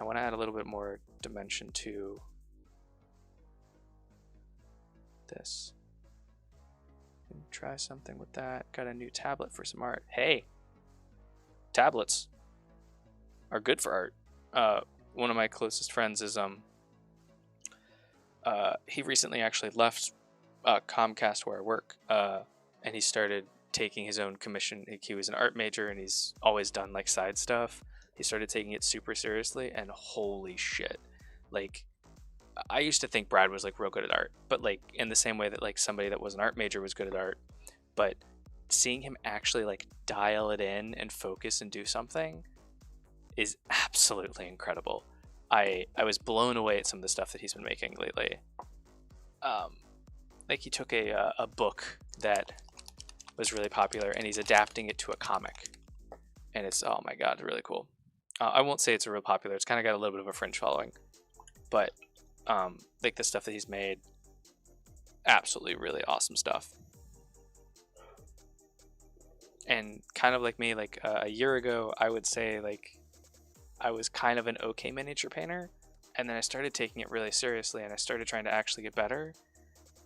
I want to add a little bit more dimension to this. Try something with that. Got a new tablet for some art. Hey! Tablets are good for art. One of my closest friends is he recently actually left Comcast where I work, and he started taking his own commission. He was an art major and he's always done like side stuff. He started taking it super seriously, and holy shit, like I used to think Brad was like real good at art, but like in the same way that like somebody that was an art major was good at art, but seeing him actually like dial it in and focus and do something is absolutely incredible. I was blown away at some of the stuff that he's been making lately. Like he took a book that was really popular and he's adapting it to a comic, and it's, oh my god, really cool. I won't say it's a real popular, it's kind of got a little bit of a fringe following, but like the stuff that he's made, absolutely really awesome stuff. And kind of like me, like a year ago, I would say like I was kind of an okay miniature painter, and then I started taking it really seriously and I started trying to actually get better,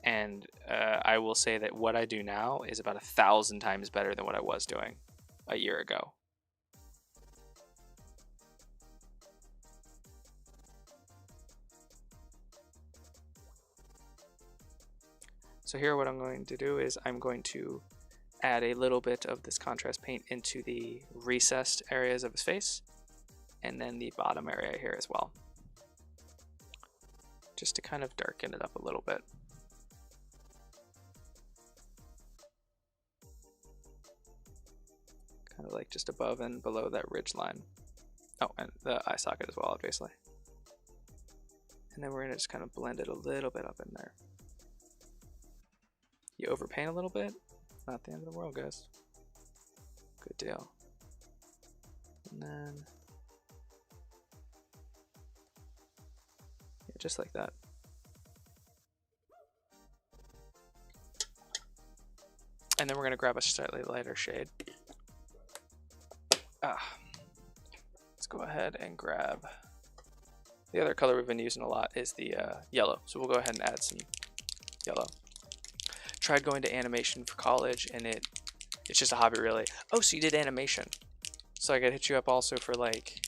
and I will say that what I do now is about 1,000 times better than what I was doing a year ago. So here what I'm going to do is I'm going to add a little bit of this contrast paint into the recessed areas of his face, and then the bottom area here as well, just to kind of darken it up a little bit. Kind of like just above and below that ridge line. Oh, and the eye socket as well, obviously. And then we're going to just kind of blend it a little bit up in there. You overpaint a little bit, not the end of the world, guys. Good deal. And then, yeah, just like that. And then we're going to grab a slightly lighter shade. Let's go ahead and grab, the other color we've been using a lot is the yellow. So we'll go ahead and add some yellow. Tried going to animation for college, and it's just a hobby, really. Oh, so you did animation. So I gotta hit you up also for like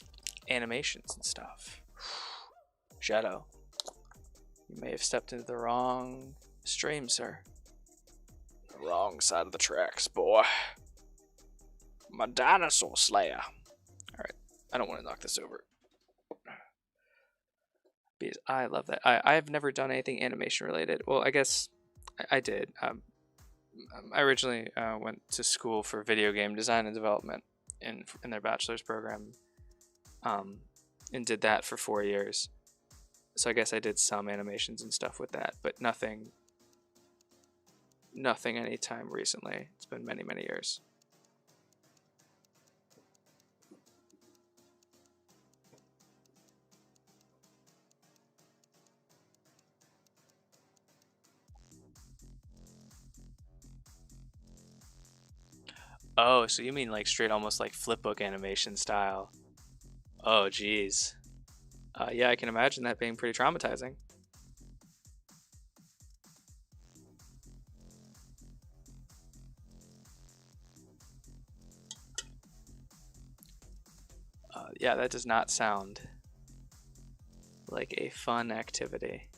animations and stuff. Shadow, you may have stepped into the wrong stream, sir. The wrong side of the tracks, boy. My dinosaur slayer. Alright, I don't want to knock this over, because I love that. I've never done anything animation related. Well, I guess I did. I originally went to school for video game design and development in their bachelor's program, and did that for 4 years. So I guess I did some animations and stuff with that, but nothing anytime recently. It's been many, many years. Oh, so you mean like straight, almost like flipbook animation style. Oh, geez. Yeah, I can imagine that being pretty traumatizing. Yeah, that does not sound like a fun activity.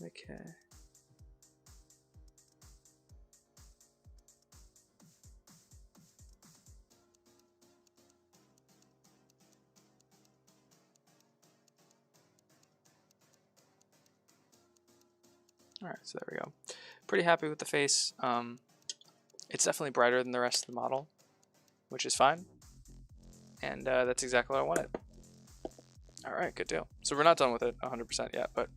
Okay. All right, so there we go. Pretty happy with the face. It's definitely brighter than the rest of the model, which is fine. And that's exactly what I wanted. All right, good deal. So we're not done with it 100% yet, but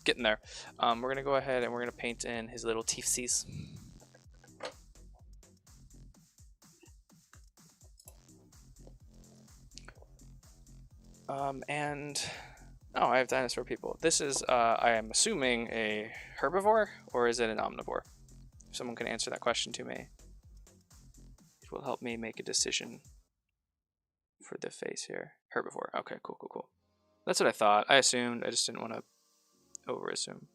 getting there. We're going to go ahead and we're going to paint in his little teethsies. Oh, I have dinosaur people. This is, I am assuming, a herbivore, or is it an omnivore? If someone can answer that question to me, it will help me make a decision for the face here. Herbivore. Okay, cool, cool, cool. That's what I thought. I assumed. I just didn't want to over-assume.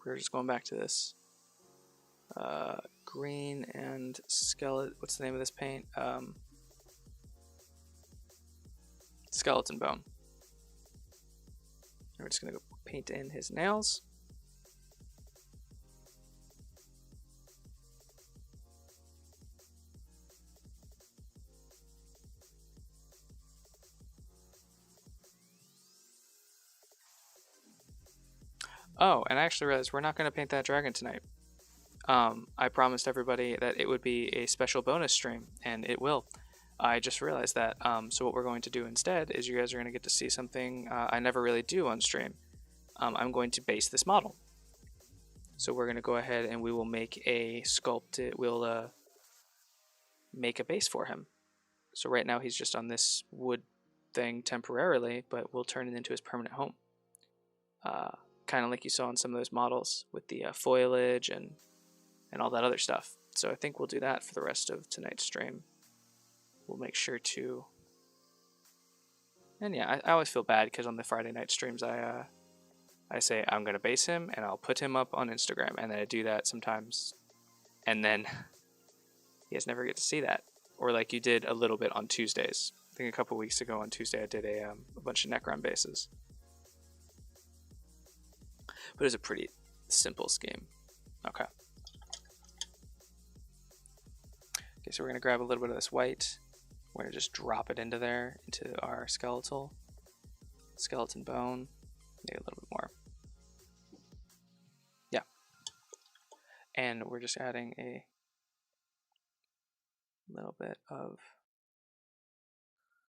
We're just going back to this green and skeleton. What's the name of this paint? Skeleton bone. And we're just gonna go paint in his nails. Oh, and I actually realized we're not going to paint that dragon tonight. I promised everybody that it would be a special bonus stream, and it will. I just realized that. So what we're going to do instead is you guys are going to get to see something I never really do on stream. I'm going to base this model. So we're going to go ahead and we will make a sculpted, we'll make a base for him. So right now he's just on this wood thing temporarily, but we'll turn it into his permanent home. Kind of like you saw in some of those models with the foliage and all that other stuff. So I think we'll do that for the rest of tonight's stream. We'll make sure to, and yeah, I always feel bad because on the Friday night streams I say I'm gonna base him and I'll put him up on Instagram, and then I do that sometimes, and then you guys never get to see that. Or like you did a little bit on Tuesdays. I think a couple weeks ago on Tuesday I did a bunch of Necron bases. But it's a pretty simple scheme. Okay. Okay, so we're going to grab a little bit of this white. We're going to just drop it into there, into our skeleton bone. Maybe a little bit more. Yeah. And we're just adding a little bit of...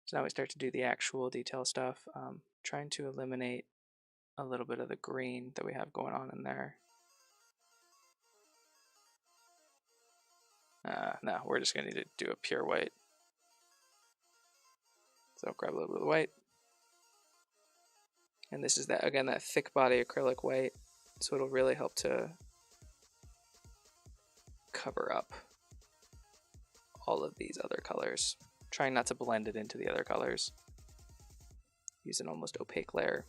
So now we start to do the actual detail stuff. Trying to eliminate a little bit of the green that we have going on in there. No, we're just going to need to do a pure white. So grab a little bit of the white. And this is that, again, that thick body acrylic white. So it'll really help to cover up all of these other colors. Trying not to blend it into the other colors. Use an almost opaque layer.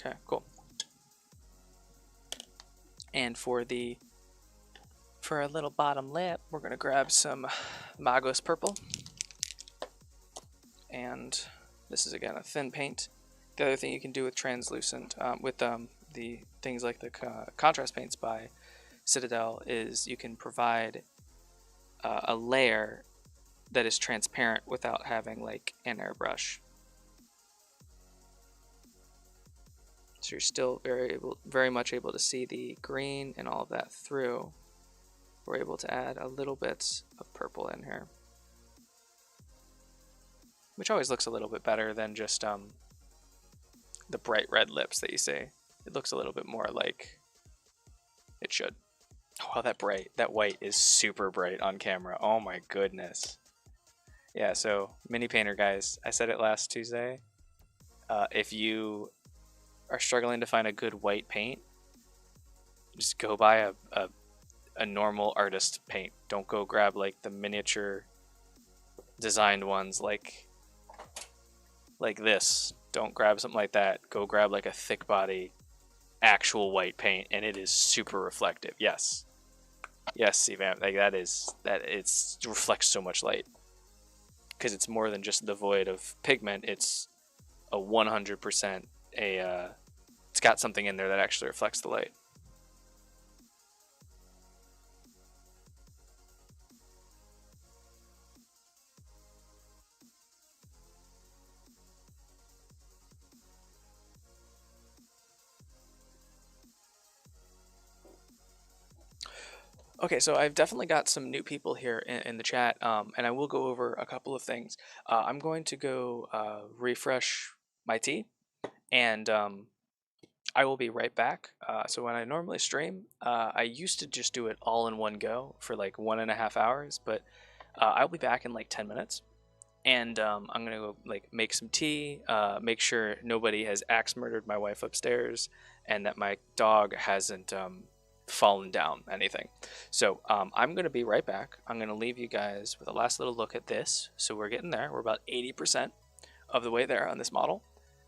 Okay, cool. And for a little bottom lip, we're gonna grab some Magos purple. And this is again a thin paint. The other thing you can do with translucent, with the things like the contrast paints by Citadel, is you can provide a layer that is transparent without having like an airbrush. So you're still very much able to see the green and all of that through. We're able to add a little bit of purple in here. which always looks a little bit better than just the bright red lips that you see. It looks a little bit more like it should. Oh, wow, that white is super bright on camera. Oh my goodness. Yeah, so mini painter guys, I said it last Tuesday. If you are struggling to find a good white paint, just go buy a normal artist paint. Don't go grab like the miniature designed ones like this. Don't grab something like that. Go grab like a thick body actual white paint, and it is super reflective. Yes, Evan, like that it reflects so much light because it's more than just devoid of pigment. It's a 100% it's got something in there that actually reflects the light. Okay, so I've definitely got some new people here in the chat, and I will go over a couple of things. I'm going to go refresh my tea, and I will be right back. So when I normally stream, I used to just do it all in one go for like 1.5 hours, but I'll be back in like 10 minutes. And I'm gonna go like make some tea, make sure nobody has axe murdered my wife upstairs, and that my dog hasn't fallen down anything. So I'm gonna be right back. I'm gonna leave you guys with a last little look at this. So we're getting there. We're about 80% of the way there on this model,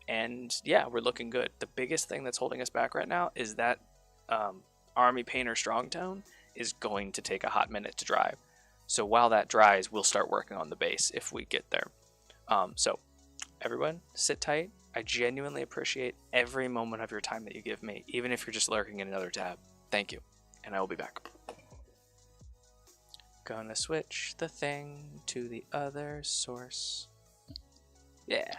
and yeah, we're looking good. The biggest thing that's holding us back right now is that Army Painter Strong Tone is going to take a hot minute to dry. So while that dries, we'll start working on the base if we get there. So everyone, sit tight. I genuinely appreciate every moment of your time that you give me, even if you're just lurking in another tab. Thank you, and I will be back. Gonna switch the thing to the other source. Yeah.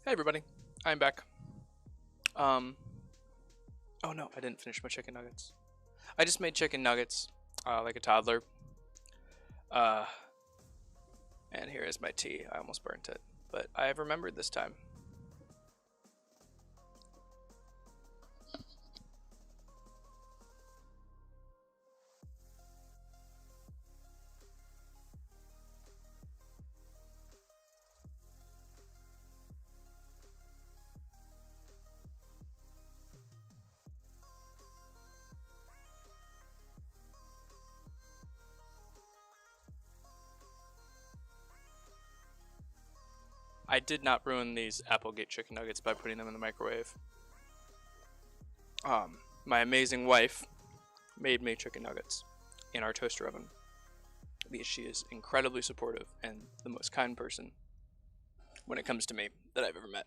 Hey everybody, I'm back. Oh no, I didn't finish my chicken nuggets. I just made chicken nuggets, like a toddler. And here is my tea. I almost burnt it, but I have remembered this time. I did not ruin these Applegate chicken nuggets by putting them in the microwave. My amazing wife made me chicken nuggets in our toaster oven because she is incredibly supportive and the most kind person when it comes to me that I've ever met.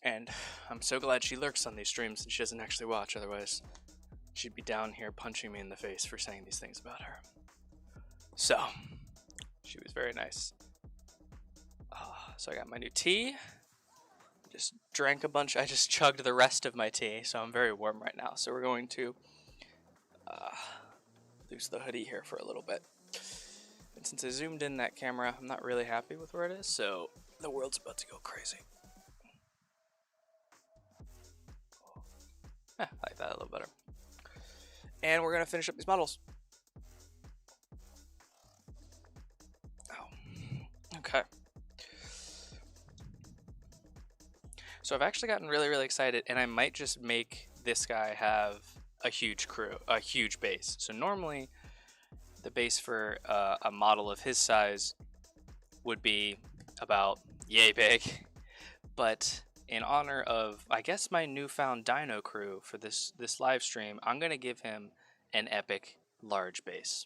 And I'm so glad she lurks on these streams and she doesn't actually watch, otherwise she'd be down here punching me in the face for saying these things about her. So, she was very nice. So I got my new tea. Just drank a bunch. I just chugged the rest of my tea, so I'm very warm right now. So we're going to loose the hoodie here for a little bit. And since I zoomed in that camera, I'm not really happy with where it is, so the world's about to go crazy. I like that a little better. And we're going to finish up these models. Oh, okay. So I've actually gotten really excited, and I might just make this guy have a huge crew, a huge base. So normally, the base for a model of his size would be about yay big, but in honor of, I guess, my newfound dino crew for this live stream, I'm gonna give him an epic large base,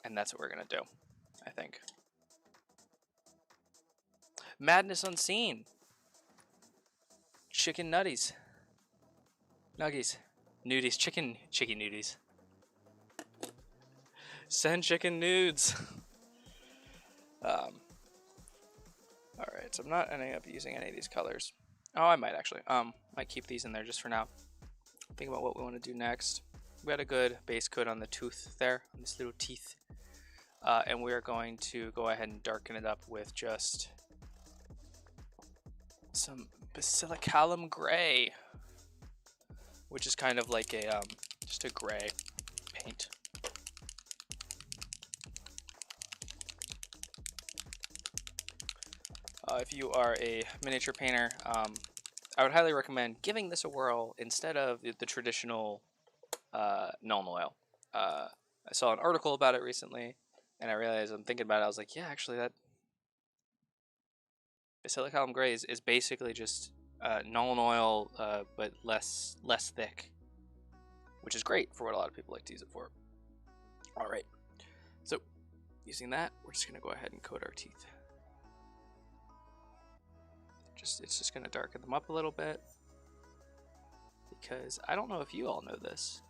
and that's what we're gonna do, I think. Madness Unseen. Chicken nutties. Nuggies. Nudies. Chicken nudies. Send chicken nudes. Alright, so I'm not ending up using any of these colors. Oh, I might actually. Might keep these in there just for now. Think about what we want to do next. We got a good base coat on the tooth there, on this little teeth. And we're going to go ahead and darken it up with just some basilicalum gray, which is kind of like a just a gray paint. If you are a miniature painter, I would highly recommend giving this a whirl instead of the traditional Nuln Oil. I saw an article about it recently, and I realized, I'm thinking about it, I was like, yeah, actually that basilicalum gray is basically just Nuln Oil, but less thick, which is great for what a lot of people like to use it for. All right, so using that, we're just gonna go ahead and coat our teeth. It's just gonna darken them up a little bit, because I don't know if you all know this,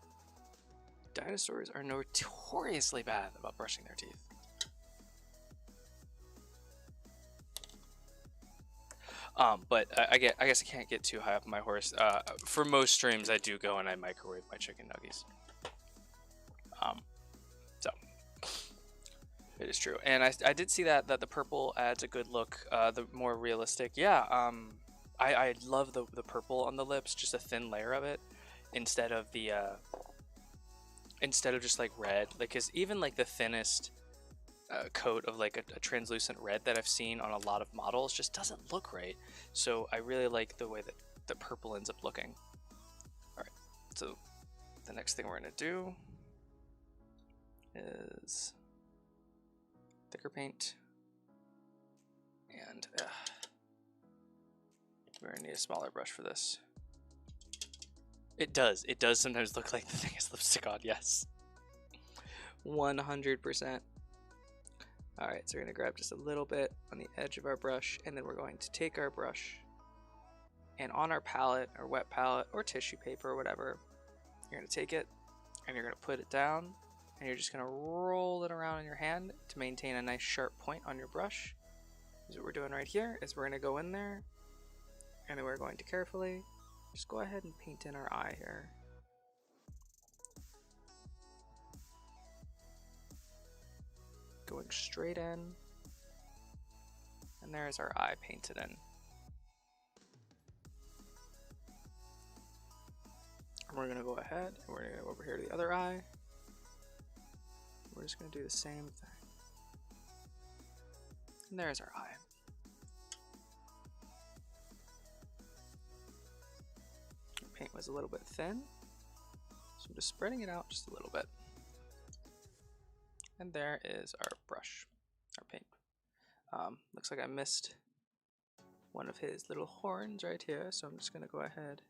dinosaurs are notoriously bad about brushing their teeth. But I guess I can't get too high up on my horse. For most streams, I do go and I microwave my chicken nuggies. So it is true, and I did see that the purple adds a good look, the more realistic. Yeah, I love the purple on the lips, just a thin layer of it, instead of the instead of just like red. Like, 'cause even like the thinnest coat of like a translucent red that I've seen on a lot of models just doesn't look right. So I really like the way that the purple ends up looking. Alright, so the next thing we're going to do is thicker paint, and we're going to need a smaller brush for this. It does sometimes look like the thing is lipstick on, yes. 100%. Alright, so we're going to grab just a little bit on the edge of our brush, and then we're going to take our brush, and on our palette, or wet palette, or tissue paper, or whatever, you're going to take it, and you're going to put it down, and you're just going to roll it around in your hand to maintain a nice sharp point on your brush. So what we're doing right here is we're going to go in there, and then we're going to carefully just go ahead and paint in our eye here. Going straight in, and there's our eye painted in. And we're going to go ahead and we're going to go over here to the other eye. We're just going to do the same thing. And there's our eye. Our paint was a little bit thin, so I'm just spreading it out just a little bit. And there is our brush, our paint. Looks like I missed one of his little horns right here, so I'm just going to go ahead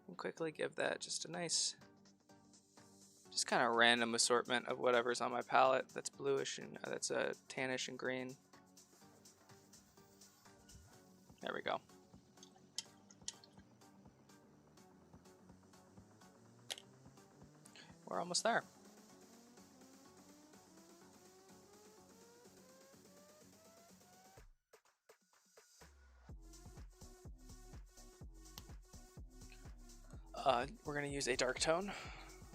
and quickly give that just a nice, just kind of random assortment of whatever's on my palette that's bluish and that's tannish and green. There we go. We're almost there. We're going to use a dark tone.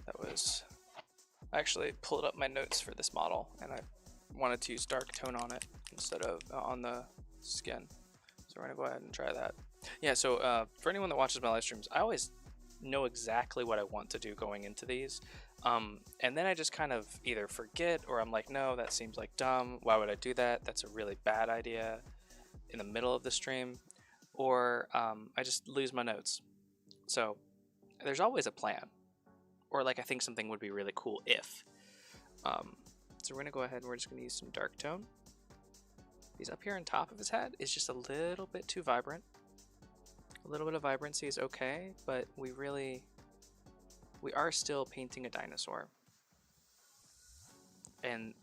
I actually pulled up my notes for this model, and I wanted to use dark tone on it instead of on the skin. So we're going to go ahead and try that. Yeah, so for anyone that watches my live streams, I always know exactly what I want to do going into these. And then I just kind of either forget, or I'm like, no, that seems like dumb. Why would I do that? That's a really bad idea in the middle of the stream. Or I just lose my notes. So there's always a plan, or like I think something would be really cool if. So we're gonna go ahead and we're just gonna use some dark tone. He's up here on top of his head is just a little bit too vibrant. A little bit of vibrancy is okay, but we are still painting a dinosaur. And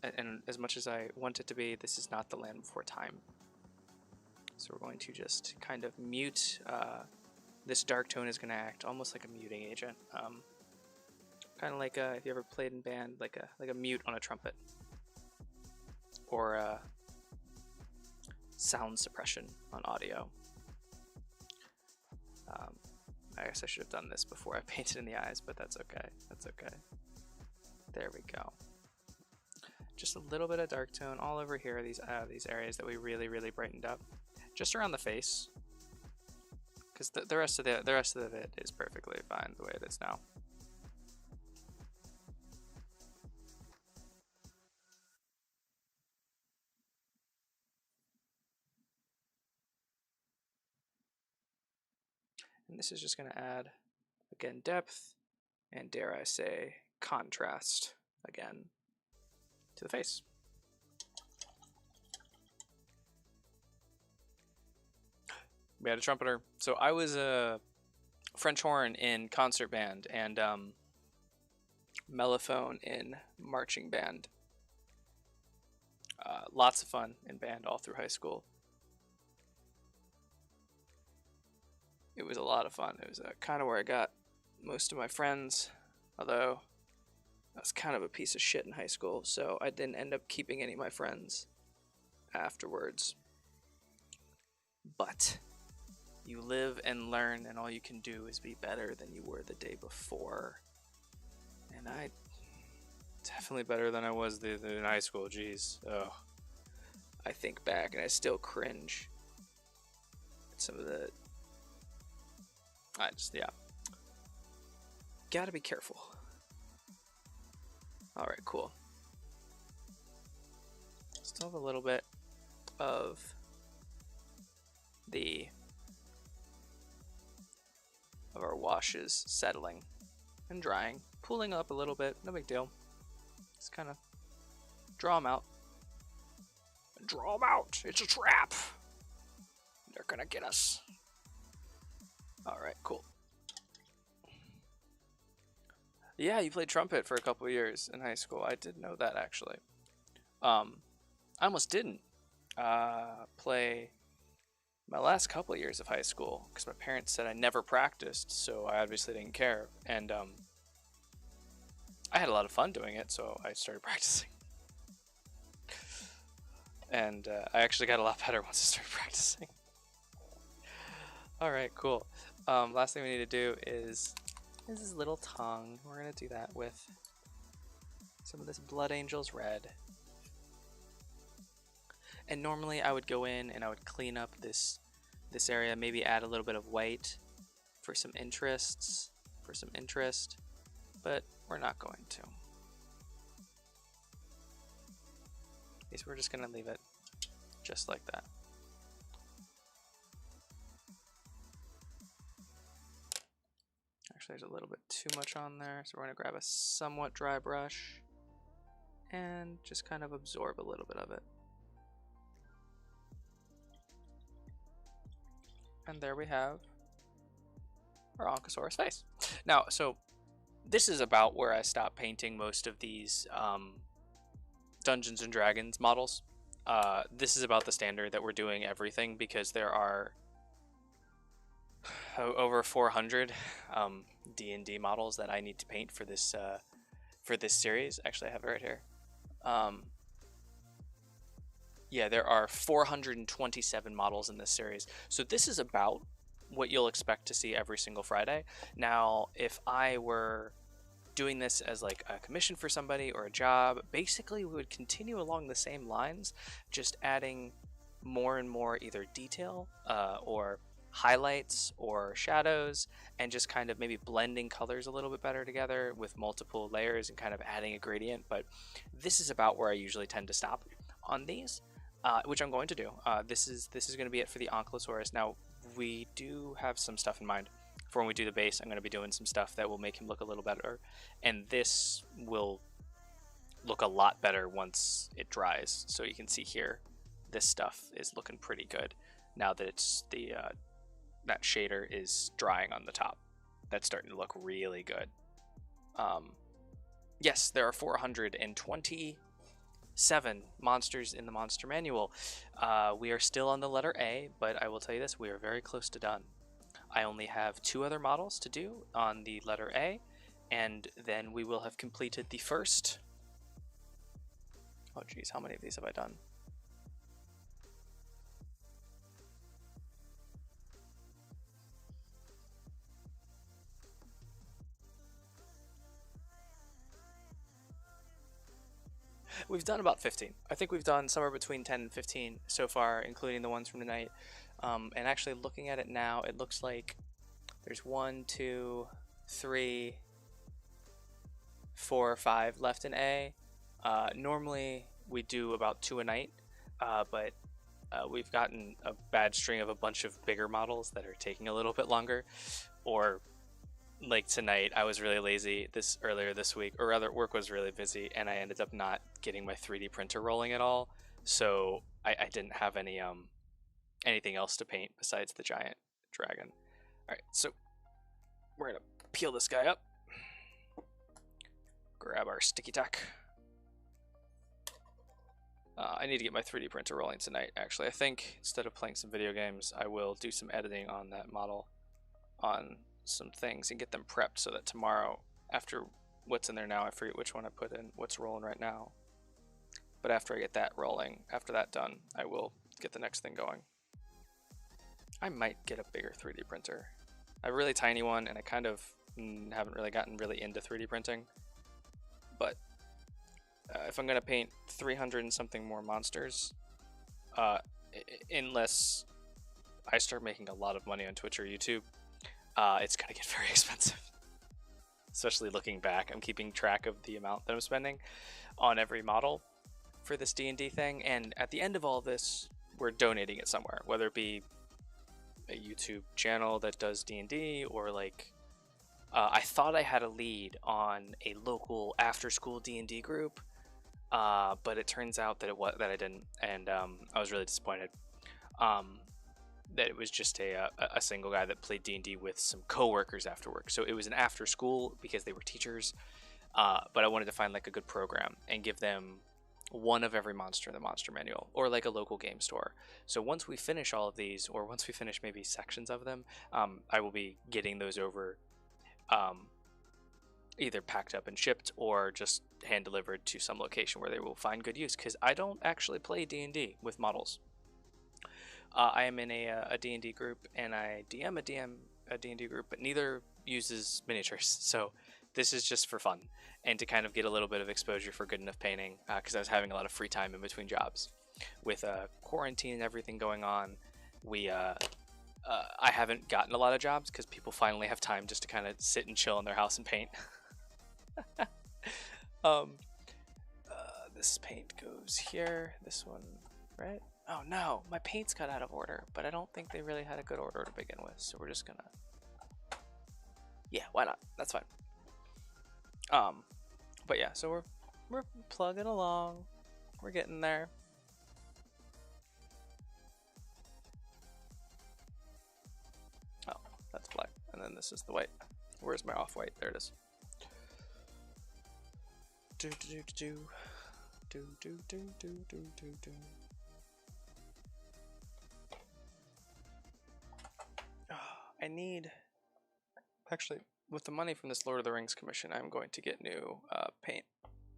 as much as I want it to be, this is not the Land Before Time. So we're going to just kind of mute. This dark tone is going to act almost like a muting agent, kind of like if you ever played in band, like a mute on a trumpet, or sound suppression on audio. I guess I should have done this before I painted in the eyes, but that's okay. That's okay. There we go. Just a little bit of dark tone all over here. These areas that we really brightened up, just around the face. Because the rest of it is perfectly fine the way it is now. And this is just going to add, again, depth, and dare I say, contrast, again, to the face. We had a trumpeter. So I was a French horn in concert band and mellophone in marching band. Lots of fun in band all through high school. It was a lot of fun. It was kind of where I got most of my friends, although I was kind of a piece of shit in high school, so I didn't end up keeping any of my friends afterwards. But you live and learn, and all you can do is be better than you were the day before. And I definitely better than I was in high school. Jeez. Oh, I think back and I still cringe at some of the. Yeah. Gotta be careful. All right, cool. Still have a little bit of our washes settling and drying, pooling up a little bit, no big deal. Just kind of draw them out. Draw them out! It's a trap! They're gonna get us. Alright, cool. Yeah, you played trumpet for a couple of years in high school. I did know that, actually. I almost didn't play my last couple of years of high school because my parents said I never practiced, so I obviously didn't care. And I had a lot of fun doing it, so I started practicing. and I actually got a lot better once I started practicing. All right, cool. Last thing we need to do is his little tongue. We're gonna do that with some of this Blood Angel's red. And normally I would go in and I would clean up this area, maybe add a little bit of white for some interest, but we're not going to. So we're just gonna leave it just like that. Actually, there's a little bit too much on there, so we're gonna grab a somewhat dry brush and just kind of absorb a little bit of it. And there we have our Ankylosaurus face. Now, so this is about where I stopped painting most of these Dungeons and Dragons models. This is about the standard that we're doing everything, because there are over 400 D&D models that I need to paint for this series. Actually, I have it right here. Yeah, there are 427 models in this series. So this is about what you'll expect to see every single Friday. Now, if I were doing this as like a commission for somebody or a job, basically we would continue along the same lines, just adding more and more either detail or highlights or shadows, and just kind of maybe blending colors a little bit better together with multiple layers and kind of adding a gradient. But this is about where I usually tend to stop on these, which I'm going to do. This is going to be it for the Ankylosaurus. Now, we do have some stuff in mind for when we do the base. I'm going to be doing some stuff that will make him look a little better, and this will look a lot better once it dries. So you can see here, this stuff is looking pretty good now that it's the that shader is drying on the top. That's starting to look really good. Yes, there are 427 monsters in the monster manual. We are still on the letter A, but I will tell you this, we are very close to done. I only have 2 other models to do on the letter A, and then we will have completed the first. Oh geez, how many of these have I done? We've done about 15. I think we've done somewhere between 10 and 15 so far, including the ones from tonight. And actually looking at it now, it looks like there's 1, 2, 3, 4, 5 left in A. Normally we do about 2 a night, but we've gotten a bad string of a bunch of bigger models that are taking a little bit longer. Or like tonight, I was really lazy earlier this week, or rather work was really busy, and I ended up not getting my 3D printer rolling at all. So I didn't have any anything else to paint besides the giant dragon. All right, so we're gonna peel this guy up, grab our sticky tack. I need to get my 3D printer rolling tonight, actually. I think instead of playing some video games, I will do some editing on that model, on some things, and get them prepped so that tomorrow, after what's in there now, I forget which one I put in, what's rolling right now. But after I get that rolling, after that done, I will get the next thing going. I might get a bigger 3D printer. I have a really tiny one, and I kind of haven't really gotten really into 3D printing. But if I'm going to paint 300 and something more monsters, unless I start making a lot of money on Twitch or YouTube, it's going to get very expensive. Especially looking back, I'm keeping track of the amount that I'm spending on every model for this D&D thing, and at the end of all this, we're donating it somewhere, whether it be a YouTube channel that does D&D, or like I thought I had a lead on a local after-school D&D group, but it turns out that I didn't, and I was really disappointed. That it was just a single guy that played D&D with some coworkers after work. So it was an after school because they were teachers, but I wanted to find like a good program and give them one of every monster in the monster manual, or like a local game store. So once we finish all of these, or once we finish maybe sections of them, I will be getting those over either packed up and shipped or just hand delivered to some location where they will find good use, because I don't actually play D&D with models. I am in a D&D group, and I DM a D&D group, but neither uses miniatures, so this is just for fun and to kind of get a little bit of exposure for good enough painting, because I was having a lot of free time in between jobs. With quarantine and everything going on, I haven't gotten a lot of jobs because people finally have time just to kind of sit and chill in their house and paint. This paint goes here, this one, right? Oh no, my paints got out of order, but I don't think they really had a good order to begin with, so we're just gonna... Yeah, why not? That's fine. But yeah, so we're plugging along. We're getting there. Oh, that's black, and then this is the white. Where's my off-white? There it is. Do do do do do do do do do do. I need, actually, with the money from this Lord of the Rings commission, I'm going to get new paint,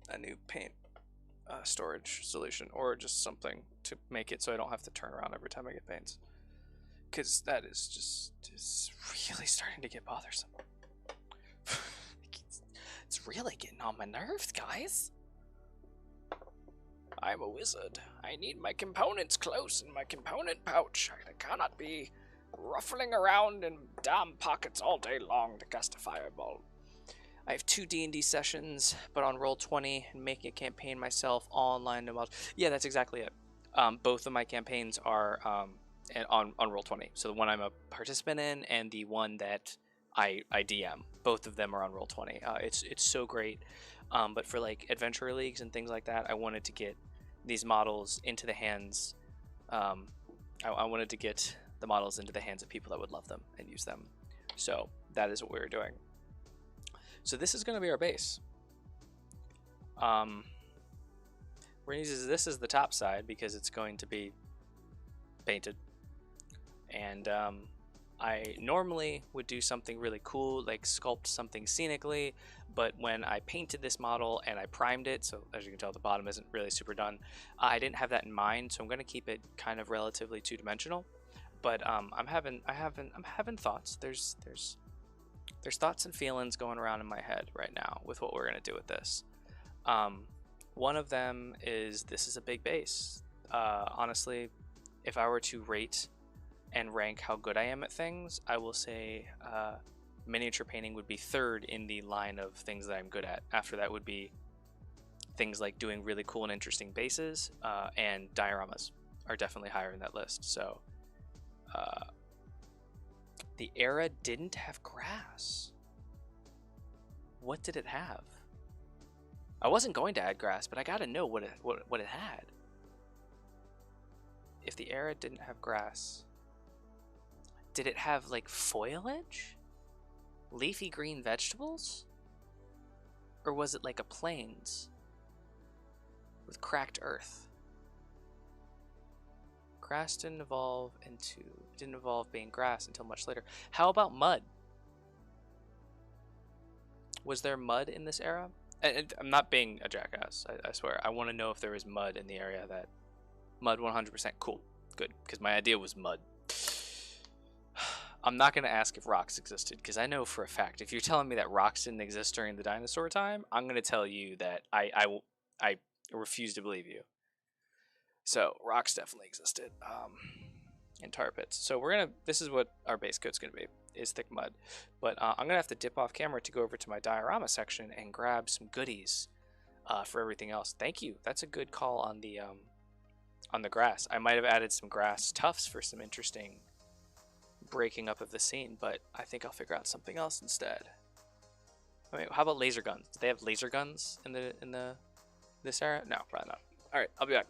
a new paint storage solution, or just something to make it so I don't have to turn around every time I get paints, because that is just really starting to get bothersome. It's really getting on my nerves, guys. I'm a wizard. I need my components close in my component pouch. I cannot be ruffling around in damn pockets all day long to cast a fireball. I have 2 D&D sessions, but on Roll20 and making a campaign myself, all online. Yeah, that's exactly it. Both of my campaigns are on Roll20. So the one I'm a participant in and the one that I DM, both of them are on Roll20. It's so great. But for like adventure leagues and things like that, I wanted to get these models into the hands. I wanted to get the models into the hands of people that would love them and use them. So that is what we were doing. So this is going to be our base. We're going to use this as the top side because it's going to be painted. And I normally would do something really cool, like sculpt something scenically, but when I painted this model and I primed it, so as you can tell the bottom isn't really super done, I didn't have that in mind, so I'm going to keep it kind of relatively two-dimensional. But I'm having thoughts. There's thoughts and feelings going around in my head right now with what we're gonna do with this. One of them is this is a big base. Honestly, if I were to rate and rank how good I am at things, I will say miniature painting would be third in the line of things that I'm good at. After that would be things like doing really cool and interesting bases, and dioramas are definitely higher in that list. So the era didn't have grass. What did it have? I wasn't going to add grass, but I gotta know what it had. If the era didn't have grass, did it have like foliage? Leafy green vegetables? Or was it like a plains with cracked earth? Grass didn't evolve being grass until much later. How about mud? Was there mud in this era? And I'm not being a jackass, I swear. I want to know if there was mud in the area. That mud 100%. Cool. Good. Because my idea was mud. I'm not going to ask if rocks existed, because I know for a fact if you're telling me that rocks didn't exist during the dinosaur time, I'm going to tell you that I refuse to believe you. So rocks definitely existed, and tar pits. So this is what our base coat's gonna be, is thick mud. But I'm gonna have to dip off camera to go over to my diorama section and grab some goodies for everything else. Thank you. That's a good call on the grass. I might have added some grass tufts for some interesting breaking up of the scene, but I think I'll figure out something else instead. I mean, how about laser guns? Do they have laser guns in this era? No, probably not. All right, I'll be back.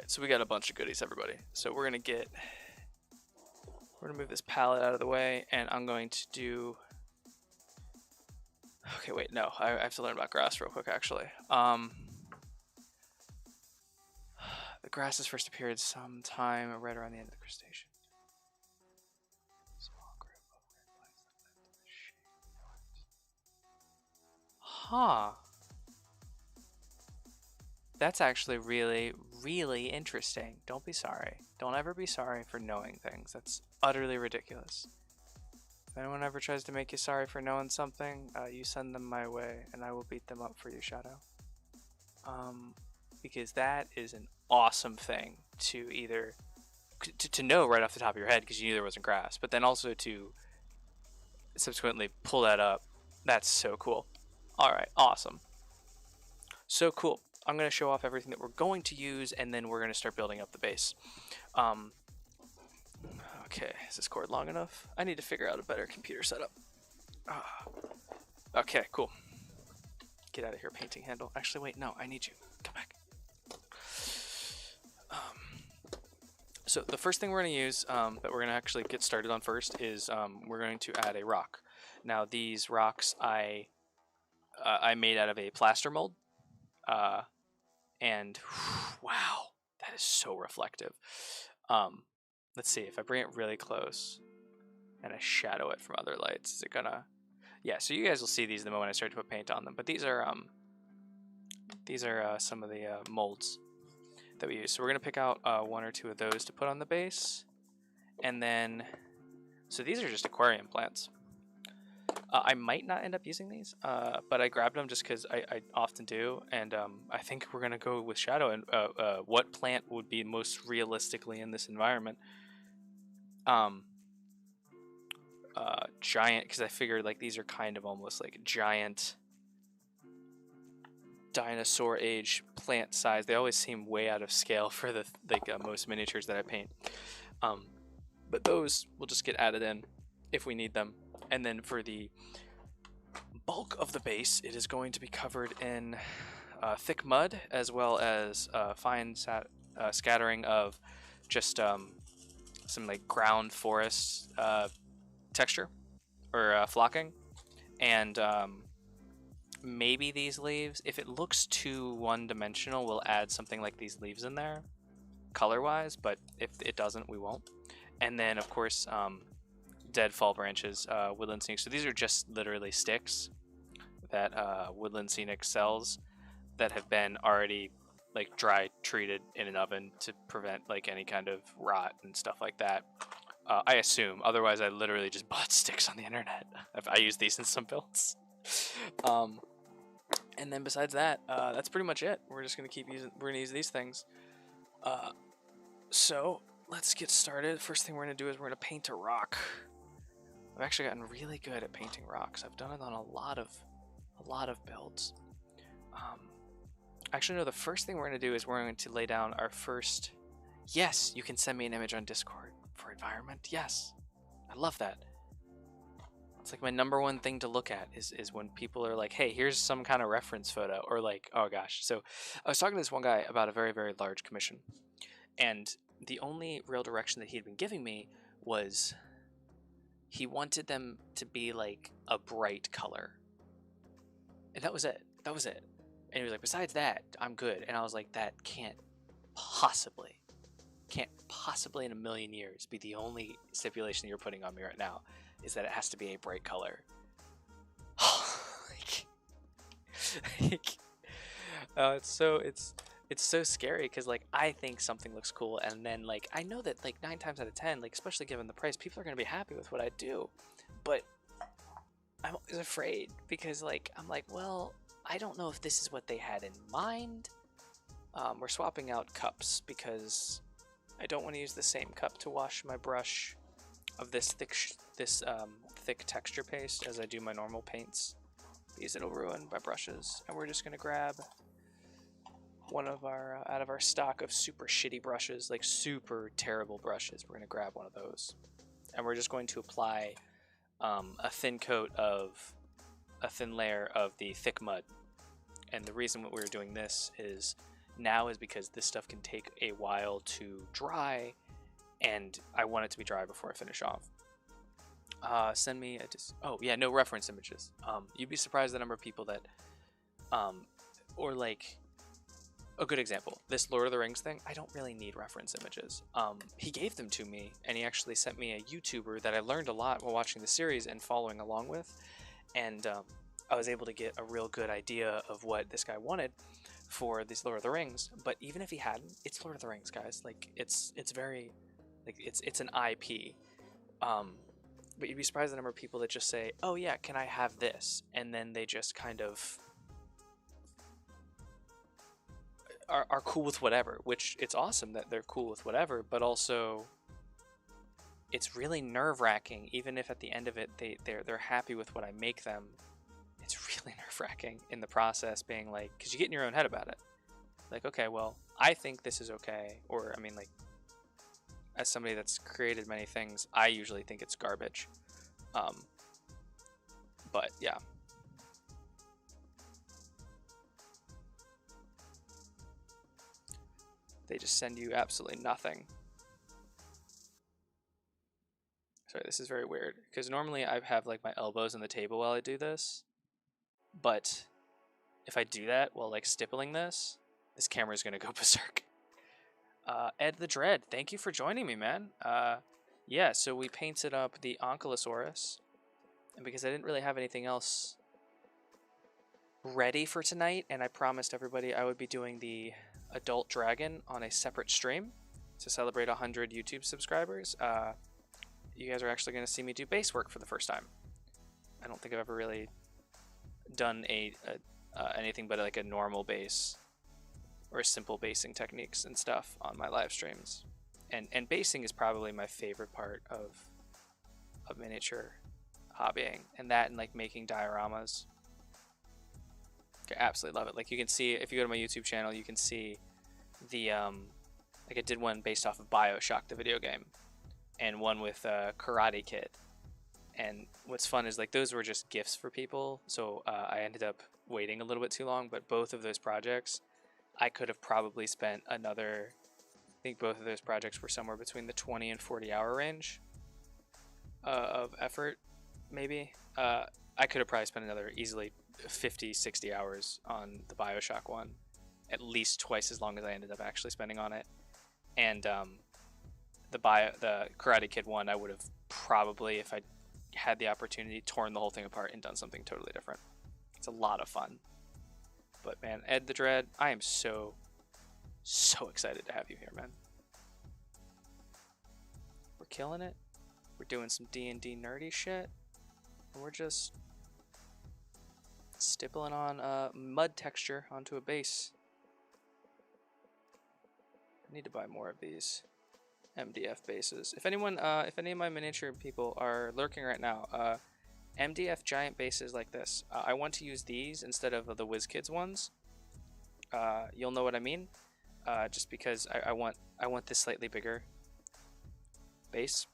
so we got a bunch of goodies, everybody. So we're gonna move this palette out of the way, and I'm going to do. Okay, wait, no, I have to learn about grass real quick, actually. The grasses first appeared sometime right around the end of the crustacean. Huh. That's actually really, really interesting. Don't be sorry. Don't ever be sorry for knowing things. That's utterly ridiculous. If anyone ever tries to make you sorry for knowing something, you send them my way, and I will beat them up for you, Shadow. Because that is an awesome thing to either to know right off the top of your head because you knew there wasn't grass, but then also to subsequently pull that up. That's so cool. All right, awesome. So cool. I'm going to show off everything that we're going to use, and then we're going to start building up the base. Okay, is this cord long enough? I need to figure out a better computer setup. Okay, cool. Get out of here, painting handle. Actually, wait, no, I need you. Come back. So the first thing we're going to use, that we're going to actually get started on first, is we're going to add a rock. Now, these rocks I made out of a plaster mold. And wow, that is so reflective. Let's see if I bring it really close and I shadow it from other lights. Is it gonna? Yeah. So you guys will see these the moment I start to put paint on them. But these are some of the molds that we use. So we're gonna pick out one or two of those to put on the base, and then so these are just aquarium plants. I might not end up using these, but I grabbed them just because I often do, and I think we're gonna go with Shadow and what plant would be most realistically in this environment. Giant, because I figured like these are kind of almost like giant dinosaur age plant size. They always seem way out of scale for the most miniatures that I paint. But those will just get added in if we need them. And then for the bulk of the base, it is going to be covered in thick mud, as well as fine scattering of just some like ground forest texture or flocking, and maybe these leaves. If it looks too one-dimensional, we'll add something like these leaves in there color-wise, but if it doesn't, we won't. And then of course dead fall branches, woodland scenic. So these are just literally sticks that woodland scenic sells that have been already like dry treated in an oven to prevent like any kind of rot and stuff like that. I assume. Otherwise, I literally just bought sticks on the internet. I use these in some builds. And then besides that, that's pretty much it. We're just gonna keep using. We're gonna use these things. So let's get started. First thing we're gonna do is we're gonna paint a rock. I've actually gotten really good at painting rocks. I've done it on a lot of builds. Actually, no. The first thing we're gonna do is we're going to lay down our first. Yes, you can send me an image on Discord for environment. Yes, I love that. It's like my #1 thing to look at is when people are like, hey, here's some kind of reference photo, or like, oh gosh. So I was talking to this one guy about a very, very large commission, and the only real direction that he had been giving me was he wanted them to be like a bright color. And that was it. That was it. And he was like, besides that, I'm good. And I was like, that can't possibly in a million years be the only stipulation that you're putting on me right now, is that it has to be a bright color. It's so scary because like I think something looks cool, and then like I know that like 9 times out of 10, like especially given the price, people are gonna be happy with what I do, but I'm always afraid because like I'm like, well, I don't know if this is what they had in mind. We're swapping out cups because I don't want to use the same cup to wash my brush of this thick texture paste as I do my normal paints, because it'll ruin my brushes. And we're just gonna grab one of our out of our stock of super shitty brushes, like super terrible brushes. We're gonna grab one of those, and we're just going to apply a thin layer of the thick mud. And the reason we're doing this is now is because this stuff can take a while to dry, and I want it to be dry before I finish off. Send me oh yeah, no reference images. You'd be surprised the number of people that, or like, a good example, this Lord of the Rings thing, I don't really need reference images. He gave them to me, and he actually sent me a YouTuber that I learned a lot while watching the series and following along with, and I was able to get a real good idea of what this guy wanted for this Lord of the Rings. But even if he hadn't, it's Lord of the Rings, guys. Like, it's very, like, it's an IP. But you'd be surprised the number of people that just say, oh yeah, can I have this? And then they just kind of are cool with whatever, which it's awesome that they're cool with whatever, but also it's really nerve-wracking, even if at the end of it they're happy with what I make them. It's really nerve-wracking in the process, being like, because you get in your own head about it. Like, okay, well, I think this is okay, or I mean, like, as somebody that's created many things, I usually think it's garbage. But yeah. They just send you absolutely nothing. Sorry, this is very weird, because normally I have like my elbows on the table while I do this, but if I do that while like stippling this camera is gonna go berserk. Ed the Dread, thank you for joining me, man. Yeah, so we painted up the Ankylosaurus, and because I didn't really have anything else ready for tonight, and I promised everybody I would be doing the adult dragon on a separate stream to celebrate 100 YouTube subscribers, you guys are actually going to see me do base work for the first time. I don't think I've ever really done anything but like a normal base or simple basing techniques and stuff on my live streams. And basing is probably my favorite part of miniature hobbying, and that and like making dioramas. I absolutely love it. Like, you can see, if you go to my YouTube channel, you can see the like I did one based off of BioShock, the video game, and one with Karate Kid. And what's fun is, like, those were just gifts for people, so I ended up waiting a little bit too long. But both of those projects, I could have probably spent another, I think both of those projects were somewhere between the 20 and 40 hour range of effort, maybe. I could have probably spent another easily 50, 60 hours on the BioShock one, at least twice as long as I ended up actually spending on it. And the Karate Kid one, I would have probably, if I had the opportunity, torn the whole thing apart and done something totally different. It's a lot of fun. But man, Ed the Dread, I am so excited to have you here, man. We're killing it. We're doing some D&D nerdy shit. And we're just stippling on mud texture onto a base. I need to buy more of these MDF bases. If anyone, if any of my miniature people are lurking right now, MDF giant bases like this, I want to use these instead of the WizKids ones. You'll know what I mean. Just because I want this slightly bigger base,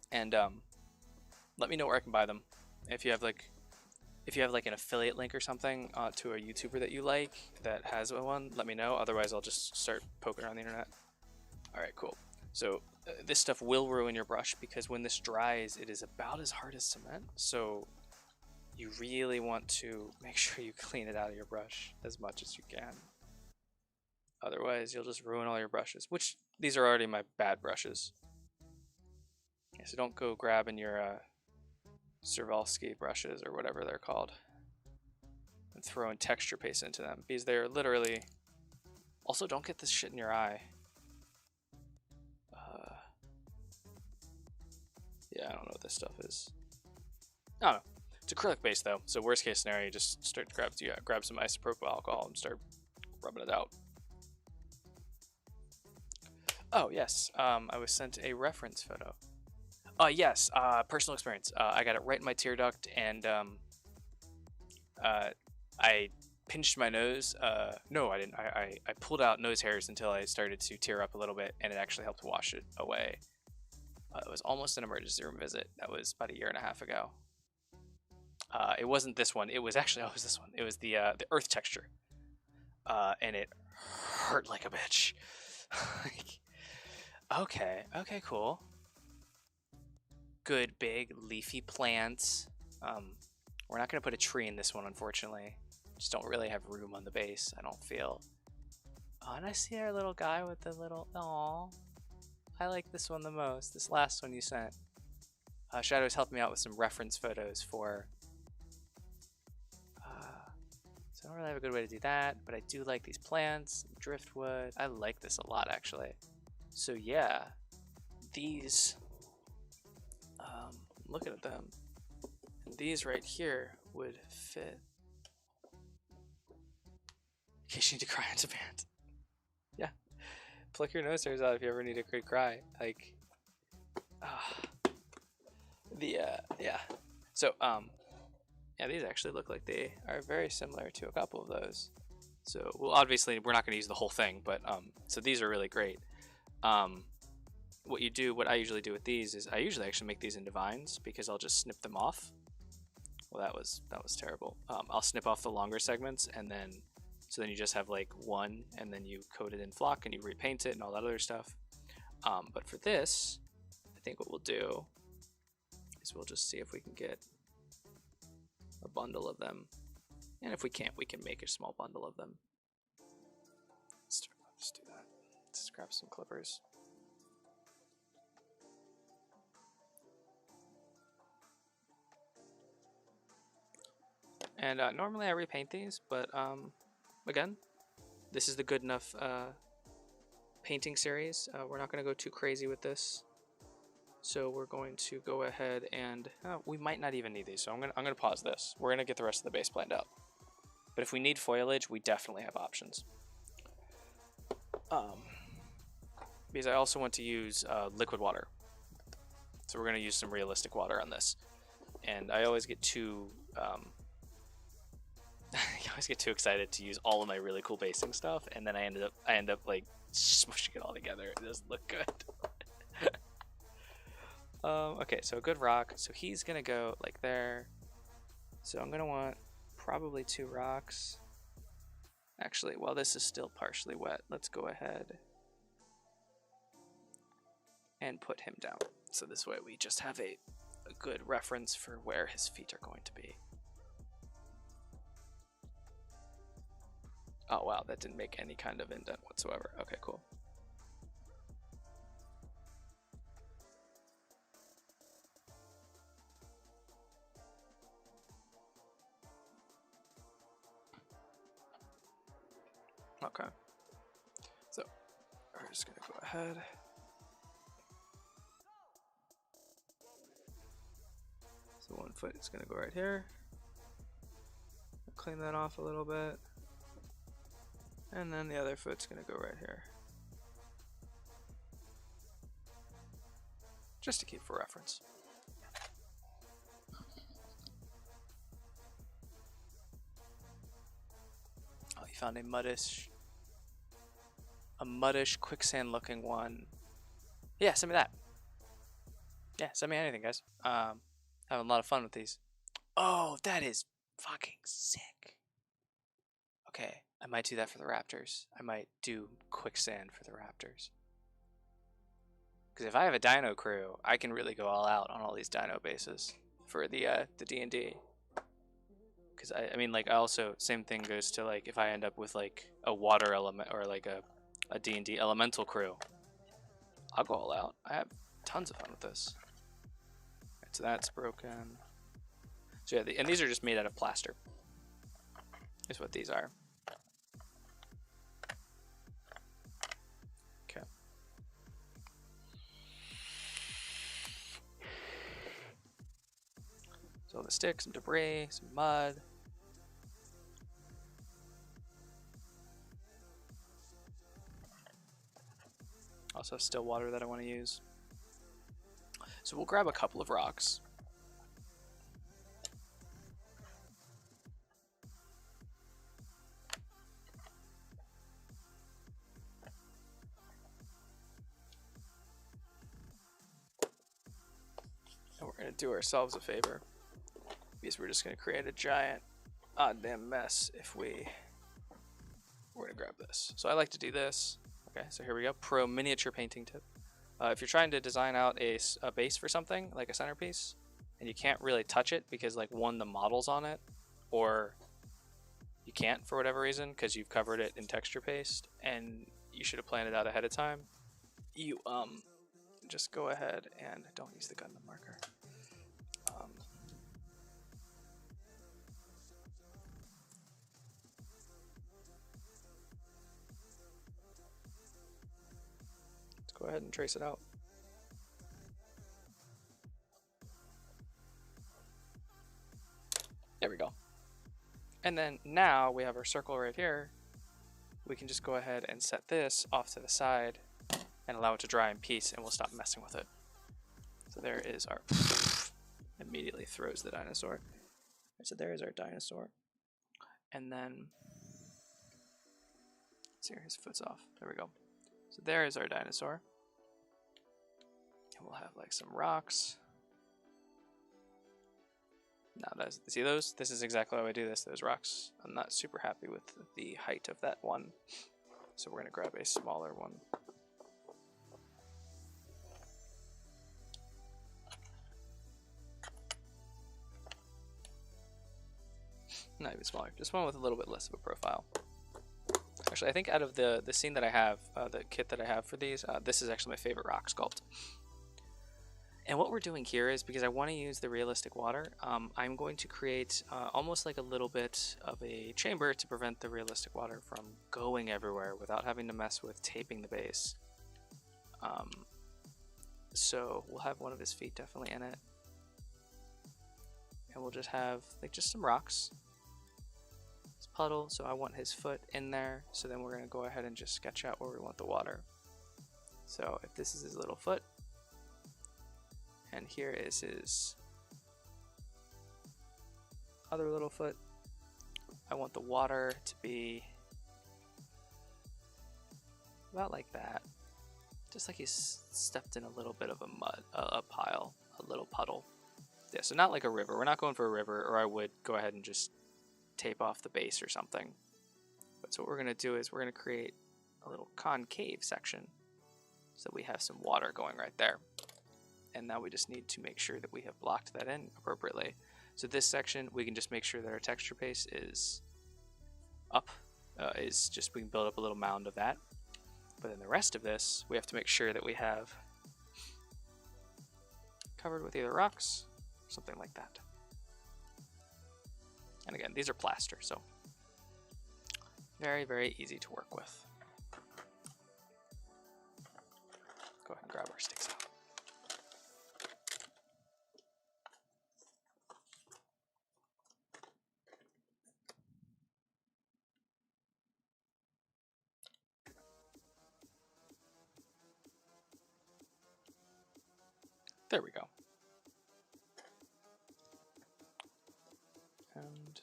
and let me know where I can buy them. If you have like an affiliate link or something to a YouTuber that you like that has one, let me know. Otherwise, I'll just start poking around the internet. All right, cool. So this stuff will ruin your brush, because when this dries, it is about as hard as cement. So you really want to make sure you clean it out of your brush as much as you can. Otherwise, you'll just ruin all your brushes, which these are already my bad brushes. Yeah, so don't go grabbing your Servalsky brushes or whatever they're called and throwing texture paste into them, because they're literally... Also, don't get this shit in your eye. Yeah, I don't know what this stuff is. I don't know. It's acrylic base though, so worst case scenario, you just start to grab some isopropyl alcohol and start rubbing it out. Oh yes, I was sent a reference photo. Yes, personal experience. I got it right in my tear duct, and I pinched my nose. No, I didn't. I pulled out nose hairs until I started to tear up a little bit, and it actually helped wash it away. It was almost an emergency room visit. That was about 1.5 years ago. It wasn't this one. It was actually, oh, it was this one. It was the earth texture. And it hurt like a bitch. Okay, okay, cool. Good big leafy plants. We're not gonna put a tree in this one, unfortunately. Just don't really have room on the base, I don't feel. Oh, and I see our little guy with the little, aww. I like this one the most, this last one you sent. Shadow's helped me out with some reference photos for, so I don't really have a good way to do that, but I do like these plants, driftwood. I like this a lot, actually. So yeah, these, looking at them, and these right here would fit. In case you need to cry on demand. Yeah, pluck your nose hairs out if you ever need a quick cry. Like, yeah. So, yeah, these actually look like they are very similar to a couple of those. So, well, obviously we're not going to use the whole thing, but so these are really great. What I usually do with these is I usually actually make these into vines because I'll just snip them off. Well, that was terrible. I'll snip off the longer segments, and then so then you just have like one, and then you coat it in flock and you repaint it and all that other stuff. But for this, I think what we'll do is we'll just see if we can get a bundle of them, and if we can't, we can make a small bundle of them. Let's do that. Let's grab some clippers. And normally I repaint these, but again, this is the good enough painting series. We're not going to go too crazy with this, so we're going to go ahead and we might not even need these. So I'm gonna pause this. We're gonna get the rest of the base planned out. But if we need foliage, we definitely have options. Because I also want to use liquid water, so we're gonna use some realistic water on this. And I always get too I always get too excited to use all of my really cool basing stuff, and then I end up like smushing it all together. It doesn't look good. Okay, so a good rock. So he's gonna go like there. So I'm gonna want probably 2 rocks. Actually, while this is still partially wet, let's go ahead and put him down. So this way we just have a good reference for where his feet are going to be. Oh wow, that didn't make any kind of indent whatsoever. Okay, cool. Okay, so we're just gonna go ahead. So 1 foot is gonna go right here. Clean that off a little bit. And then the other foot's gonna go right here. Just to keep for reference. Oh, you found a muddish quicksand looking one. Yeah, send me that. Yeah, send me anything, guys. Having a lot of fun with these. Oh, that is fucking sick. Okay, I might do that for the raptors. I might do quicksand for the raptors. Because if I have a dino crew, I can really go all out on all these dino bases for the D&D. Because I mean, like, I also, same thing goes to like if I end up with like a water element or like a D&D elemental crew, I'll go all out. I have tons of fun with this. Right, so that's broken. So yeah, and these are just made out of plaster. Is what these are. Okay. So the sticks, some debris, some mud. Also still water that I want to use. So we'll grab a couple of rocks. And we're going to do ourselves a favor, because we're just going to create a giant goddamn mess if we we're gonna grab this. So I like to do this. Okay, so here we go. Pro miniature painting tip. If you're trying to design out a base for something, like a centerpiece, and you can't really touch it because like one, the model's on it, or you can't for whatever reason because you've covered it in texture paste and you should have planned it out ahead of time, you just go ahead and don't use the Gundam marker. Let's go ahead and trace it out. There we go. And then now we have our circle right here. We can just go ahead and set this off to the side and allow it to dry in peace, and we'll stop messing with it. So there is our immediately throws the dinosaur. So there is our dinosaur. And then let's see, his foot's off. There we go. So there is our dinosaur. And we'll have like some rocks. Now that's, see those? This is exactly how I do this, those rocks. I'm not super happy with the height of that one. So we're gonna grab a smaller one. Not even smaller, just one with a little bit less of a profile. Actually, I think out of the scene that I have, the kit that I have for these, this is actually my favorite rock sculpt. And what we're doing here is, because I want to use the realistic water, I'm going to create almost like a little bit of a chamber to prevent the realistic water from going everywhere without having to mess with taping the base. So we'll have one of his feet definitely in it. And we'll just have like just some rocks. This puddle, so I want his foot in there. So then we're going to go ahead and just sketch out where we want the water. So if this is his little foot, and here is his other little foot, I want the water to be about like that. Just like he's stepped in a little bit of a mud, a pile, a little puddle. Yeah, so not like a river. We're not going for a river, or I would go ahead and just tape off the base or something. But so what we're going to do is we're going to create a little concave section so we have some water going right there. And now we just need to make sure that we have blocked that in appropriately. So this section, we can just make sure that our texture paste is up, we can build up a little mound of that. But then the rest of this, we have to make sure that we have covered with either rocks, something like that. And again, these are plaster, so very, very easy to work with. Go ahead and grab our sticks out. There we go. And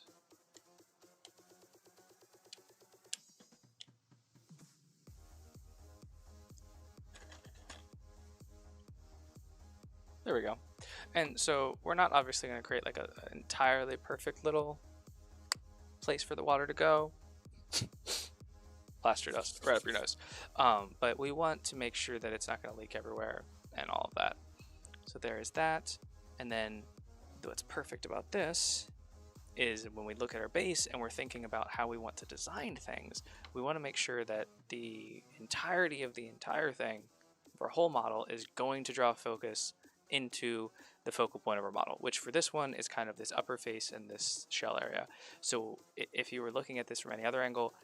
there we go. And so we're not obviously going to create like an entirely perfect little place for the water to go. Plaster dust right up your nose. But we want to make sure that it's not going to leak everywhere and all of that. So there is that. And then what's perfect about this is when we look at our base and we're thinking about how we want to design things, we want to make sure that the entirety of the entire thing, of our whole model, is going to draw focus into the focal point of our model, which for this one is kind of this upper face and this shell area. So if you were looking at this from any other angle,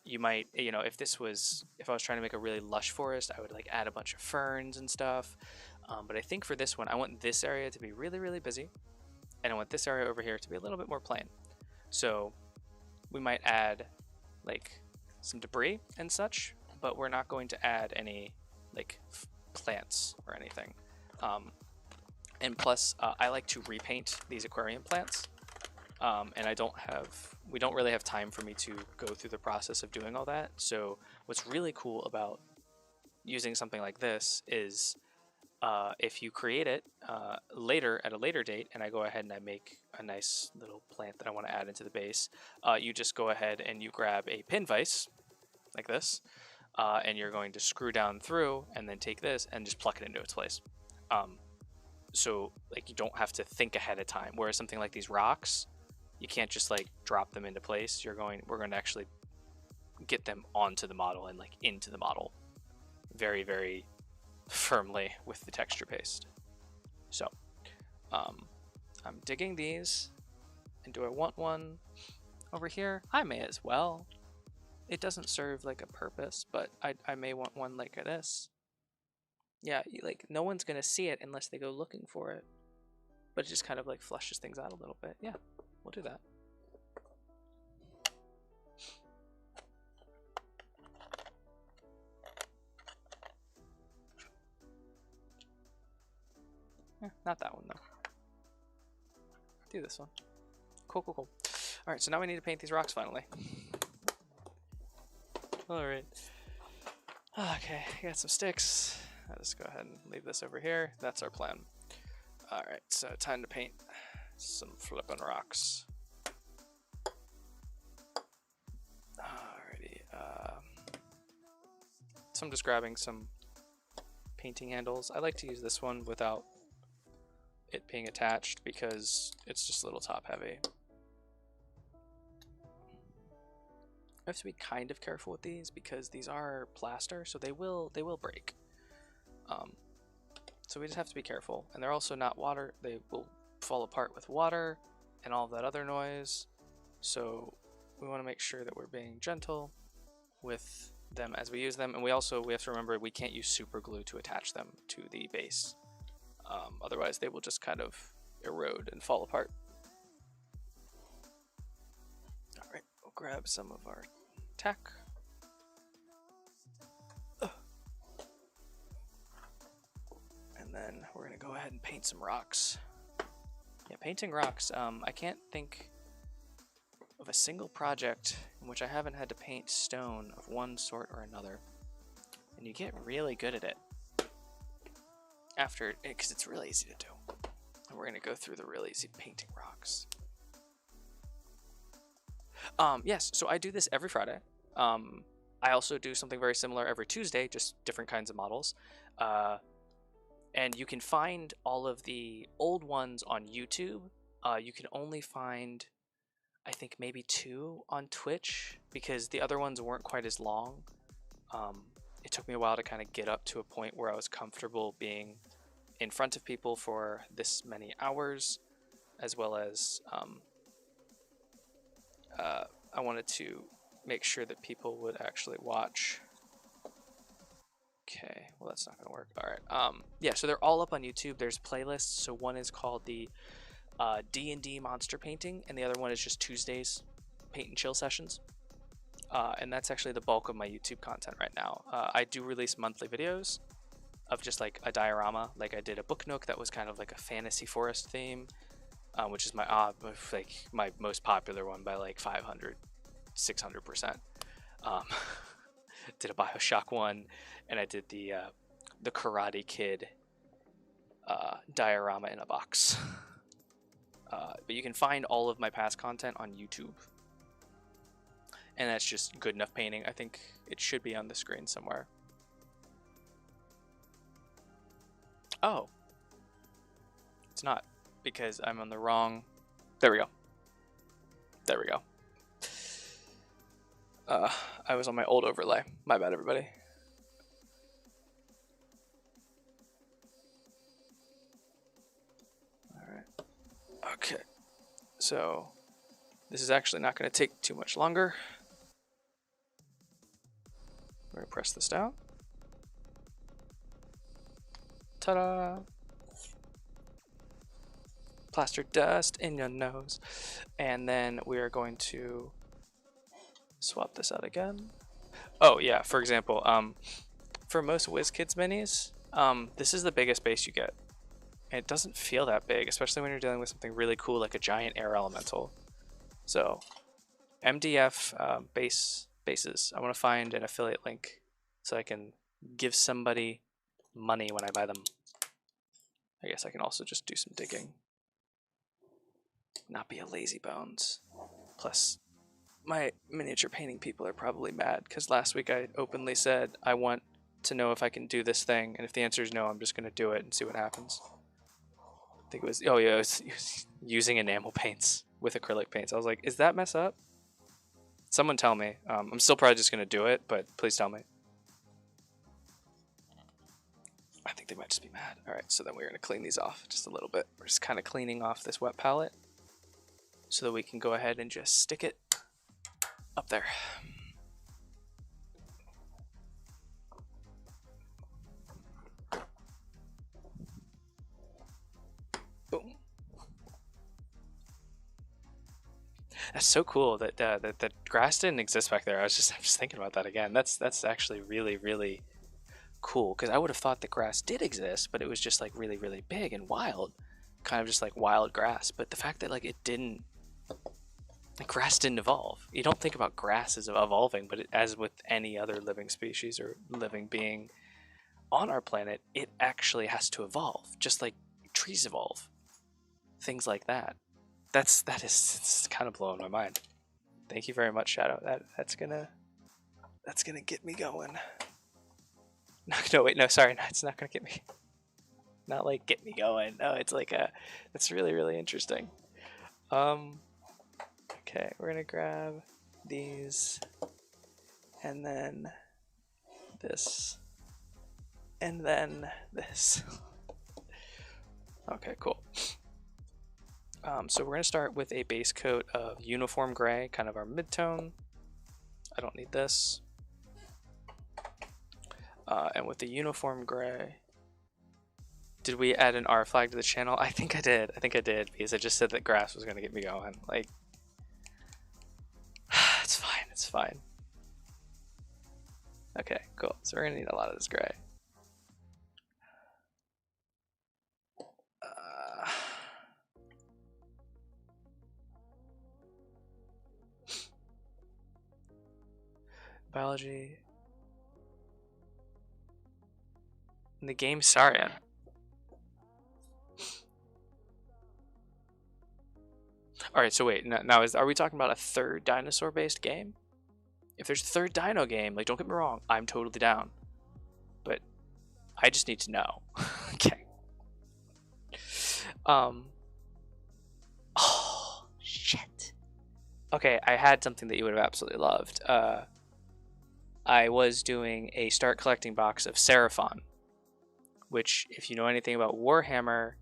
you might, if I was trying to make a really lush forest, I would like add a bunch of ferns and stuff. But I think for this one, I want this area to be really, really busy. And I want this area over here to be a little bit more plain. So we might add like some debris and such, but we're not going to add any like plants or anything. And plus, I like to repaint these aquarium plants. And we don't really have time for me to go through the process of doing all that. So what's really cool about using something like this is if you create it later at a later date, and I go ahead and I make a nice little plant that I want to add into the base, you just go ahead and you grab a pin vise like this, and you're going to screw down through and then take this and just pluck it into its place. So like you don't have to think ahead of time. Whereas something like these rocks, you can't just like drop them into place. We're going to actually get them onto the model and like into the model very, very firmly with the texture paste. So I'm digging these, and do I want one over here? I may as well. It doesn't serve like a purpose, but I may want one like this. Yeah, like no one's gonna see it unless they go looking for it, but it just kind of like flushes things out a little bit. Yeah, we'll do that. Not that one though. Do this one. Cool, cool, cool. All right, so now we need to paint these rocks finally. All right. Okay, I got some sticks. I'll just go ahead and leave this over here. That's our plan. All right, so time to paint some flippin' rocks. Alrighty. So I'm just grabbing some painting handles. I like to use this one without it being attached because it's just a little top heavy. I have to be kind of careful with these because these are plaster, so they will break. So we just have to be careful, and they're also not water. They will fall apart with water and all of that other noise. So we want to make sure that we're being gentle with them as we use them, and we have to remember we can't use super glue to attach them to the base. Otherwise, they will just kind of erode and fall apart. All right, we'll grab some of our tack. And then we're gonna go ahead and paint some rocks. Yeah, painting rocks, I can't think of a single project in which I haven't had to paint stone of one sort or another. And you get really good at it after, because it's really easy to do. And we're gonna go through the really easy painting rocks. Yes, so I do this every Friday. I also do something very similar every Tuesday, just different kinds of models. And you can find all of the old ones on YouTube. You can only find, I think, maybe 2 on Twitch because the other ones weren't quite as long. It took me a while to kind of get up to a point where I was comfortable being in front of people for this many hours, as well as I wanted to make sure that people would actually watch. Okay, well that's not gonna work. All right. Yeah, so they're all up on YouTube. There's playlists. So one is called the D&D monster painting, and the other one is just Tuesdays paint and chill sessions. And that's actually the bulk of my YouTube content right now. I do release monthly videos of just like a diorama. Like I did a book nook that was kind of like a fantasy forest theme, which is my most popular one by like 500, 600%. Did a Bioshock one, and I did the Karate Kid diorama in a box. But you can find all of my past content on YouTube. And that's just good enough painting. I think it should be on the screen somewhere. Oh. It's not, because I'm on the wrong... There we go. There we go. I was on my old overlay. My bad, everybody. Alright. Okay. So, this is actually not going to take too much longer. We're going to press this down. Ta-da! Plaster dust in your nose. And then we are going to swap this out again. Oh yeah, for example, for most WizKids minis, this is the biggest base you get. And it doesn't feel that big, especially when you're dealing with something really cool like a giant air elemental. So, MDF bases. I want to find an affiliate link so I can give somebody money when I buy them. I guess I can also just do some digging. Not be a lazy bones. Plus, my miniature painting people are probably mad because last week I openly said I want to know if I can do this thing, and if the answer is no, I'm just going to do it and see what happens. I think it was, oh yeah, it was using enamel paints with acrylic paints. I was like, is that mess up? Someone tell me. I'm still probably just going to do it, but please tell me. I think they might just be mad. All right, so then we're going to clean these off just a little bit. We're just kind of cleaning off this wet palette so that we can go ahead and just stick it up there. Boom. That's so cool that that grass didn't exist back there. I'm just thinking about that again. That's actually really, really cool, because I would have thought the grass did exist, but it was just like really, really big and wild, kind of just like wild grass. But the fact that like it didn't, like grass didn't evolve. You don't think about grass as evolving, but as with any other living species or living being on our planet, it actually has to evolve, just like trees evolve. Things like that. That is, it's kind of blowing my mind. Thank you very much, Shadow. That's gonna get me going. No, wait, no, sorry, no, it's not gonna get me. Not like get me going. No, it's like that's really, really interesting. Okay, we're gonna grab these, and then this, and then this. Okay, cool. So we're gonna start with a base coat of uniform gray, kind of our mid-tone. I don't need this. And with the uniform gray, did we add an R flag to the channel? I think I did. I think I did, because I just said that grass was gonna get me going. Like, it's fine. It's fine. Okay, cool. So we're gonna need a lot of this gray. Biology. In the game Saurian. Alright, so wait, now are we talking about a third dinosaur-based game? If there's a third dino game, like, don't get me wrong, I'm totally down. But I just need to know. Okay. Oh, shit. Okay, I had something that you would have absolutely loved. I was doing a start collecting box of Seraphon, which, if you know anything about Warhammer,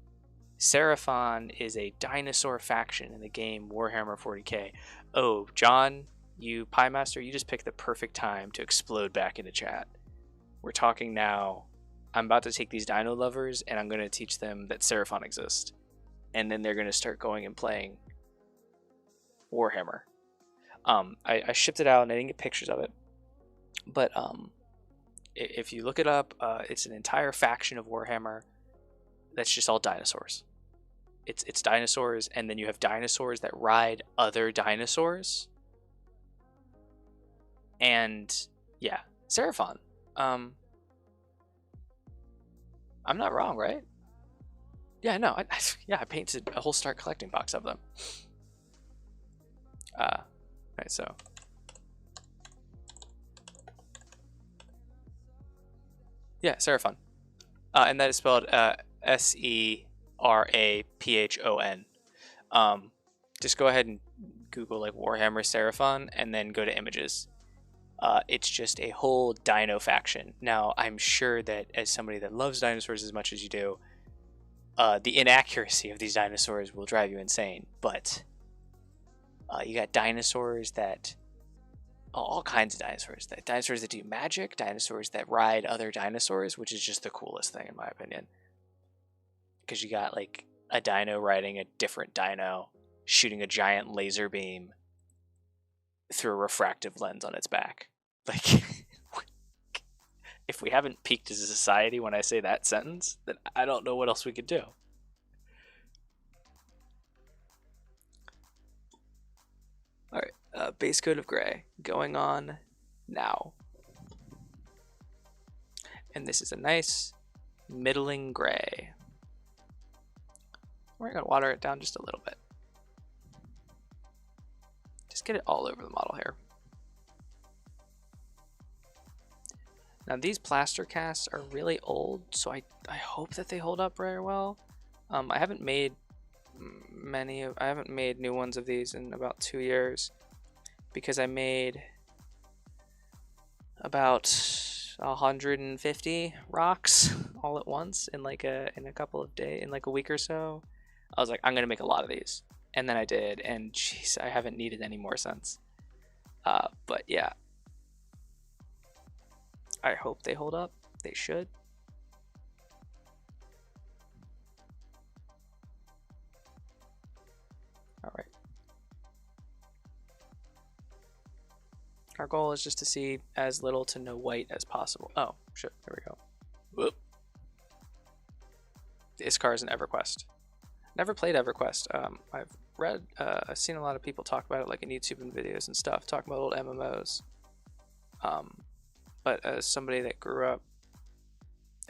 Seraphon is a dinosaur faction in the game Warhammer 40k. Oh, John, you Pie Master, you just picked the perfect time to explode back into chat. We're talking now. I'm about to take these dino lovers and I'm going to teach them that Seraphon exists. And then they're going to start going and playing Warhammer. I shipped it out and I didn't get pictures of it. But if you look it up, it's an entire faction of Warhammer that's just all dinosaurs. It's dinosaurs, and then you have dinosaurs that ride other dinosaurs. And yeah, Seraphon. I'm not wrong, right? Yeah, no, I painted a whole start collecting box of them. Right, so. Yeah, Seraphon. And that is spelled Seraphon. Just go ahead and Google like Warhammer Seraphon and then go to images. It's just a whole dino faction. Now, I'm sure that as somebody that loves dinosaurs as much as you do, the inaccuracy of these dinosaurs will drive you insane. But you got dinosaurs that... all kinds of dinosaurs. Dinosaurs that do magic, dinosaurs that ride other dinosaurs, which is just the coolest thing in my opinion. Because you got like a dino riding a different dino, shooting a giant laser beam through a refractive lens on its back. Like, if we haven't peaked as a society when I say that sentence, then I don't know what else we could do. Alright. Base coat of gray going on now, and this is a nice middling gray. We're gonna water it down just a little bit. Just get it all over the model here. Now these plaster casts are really old, so I hope that they hold up very well. I haven't made new ones of these in about 2 years, because I made about 150 rocks all at once in like a couple of days, in like a week or so. I was like, I'm gonna make a lot of these, and then I did, and jeez, I haven't needed any more since. But yeah, I hope they hold up. They should. All right. Our goal is just to see as little to no white as possible. Oh, shit, there we go. Whoop. The Iskar is an EverQuest. Never played EverQuest. I've seen a lot of people talk about it, like in YouTube and videos and stuff, talking about old MMOs. But as somebody that grew up,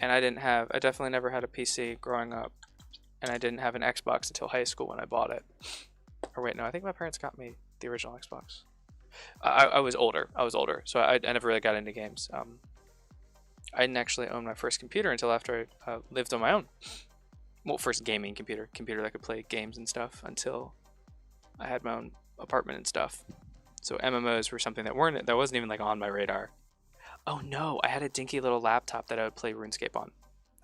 and I definitely never had a PC growing up, and I didn't have an Xbox until high school when I bought it. Or wait, no, I think my parents got me the original Xbox. I was older, so I never really got into games. I didn't actually own my first computer until after I lived on my own. Well, first gaming computer that could play games and stuff, until I had my own apartment and stuff. So MMOs were something that wasn't even like on my radar. Oh no, I had a dinky little laptop that I would play RuneScape on.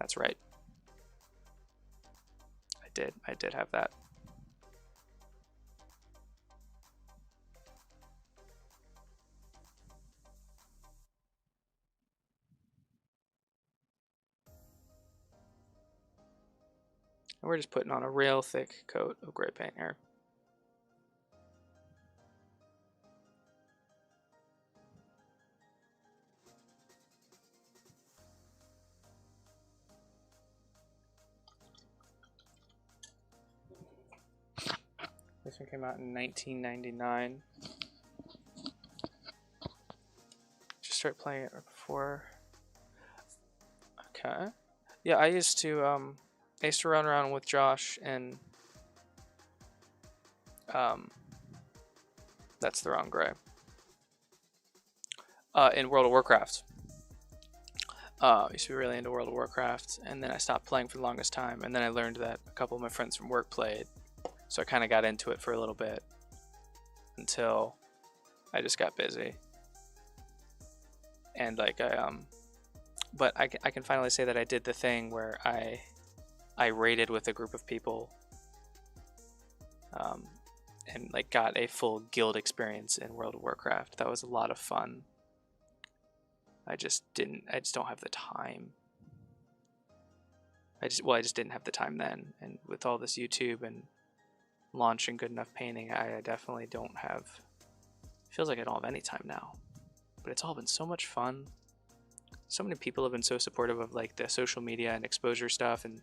That's right. I did have that. And we're just putting on a real thick coat of gray paint here. This one came out in 1999. Just started playing it right before. Okay. Yeah, I used to run around with Josh and that's the wrong gray. In World of Warcraft. I used to be really into World of Warcraft, and then I stopped playing for the longest time, and then I learned that a couple of my friends from work played, so I kind of got into it for a little bit until I just got busy. And like but I can finally say that I did the thing where I raided with a group of people, and like got a full guild experience in World of Warcraft. That was a lot of fun. I just don't have the time. I just didn't have the time then, and with all this YouTube and launching Good Enough Painting, I definitely don't have. Feels like I don't have any time now, but it's all been so much fun. So many people have been so supportive of like the social media and exposure stuff and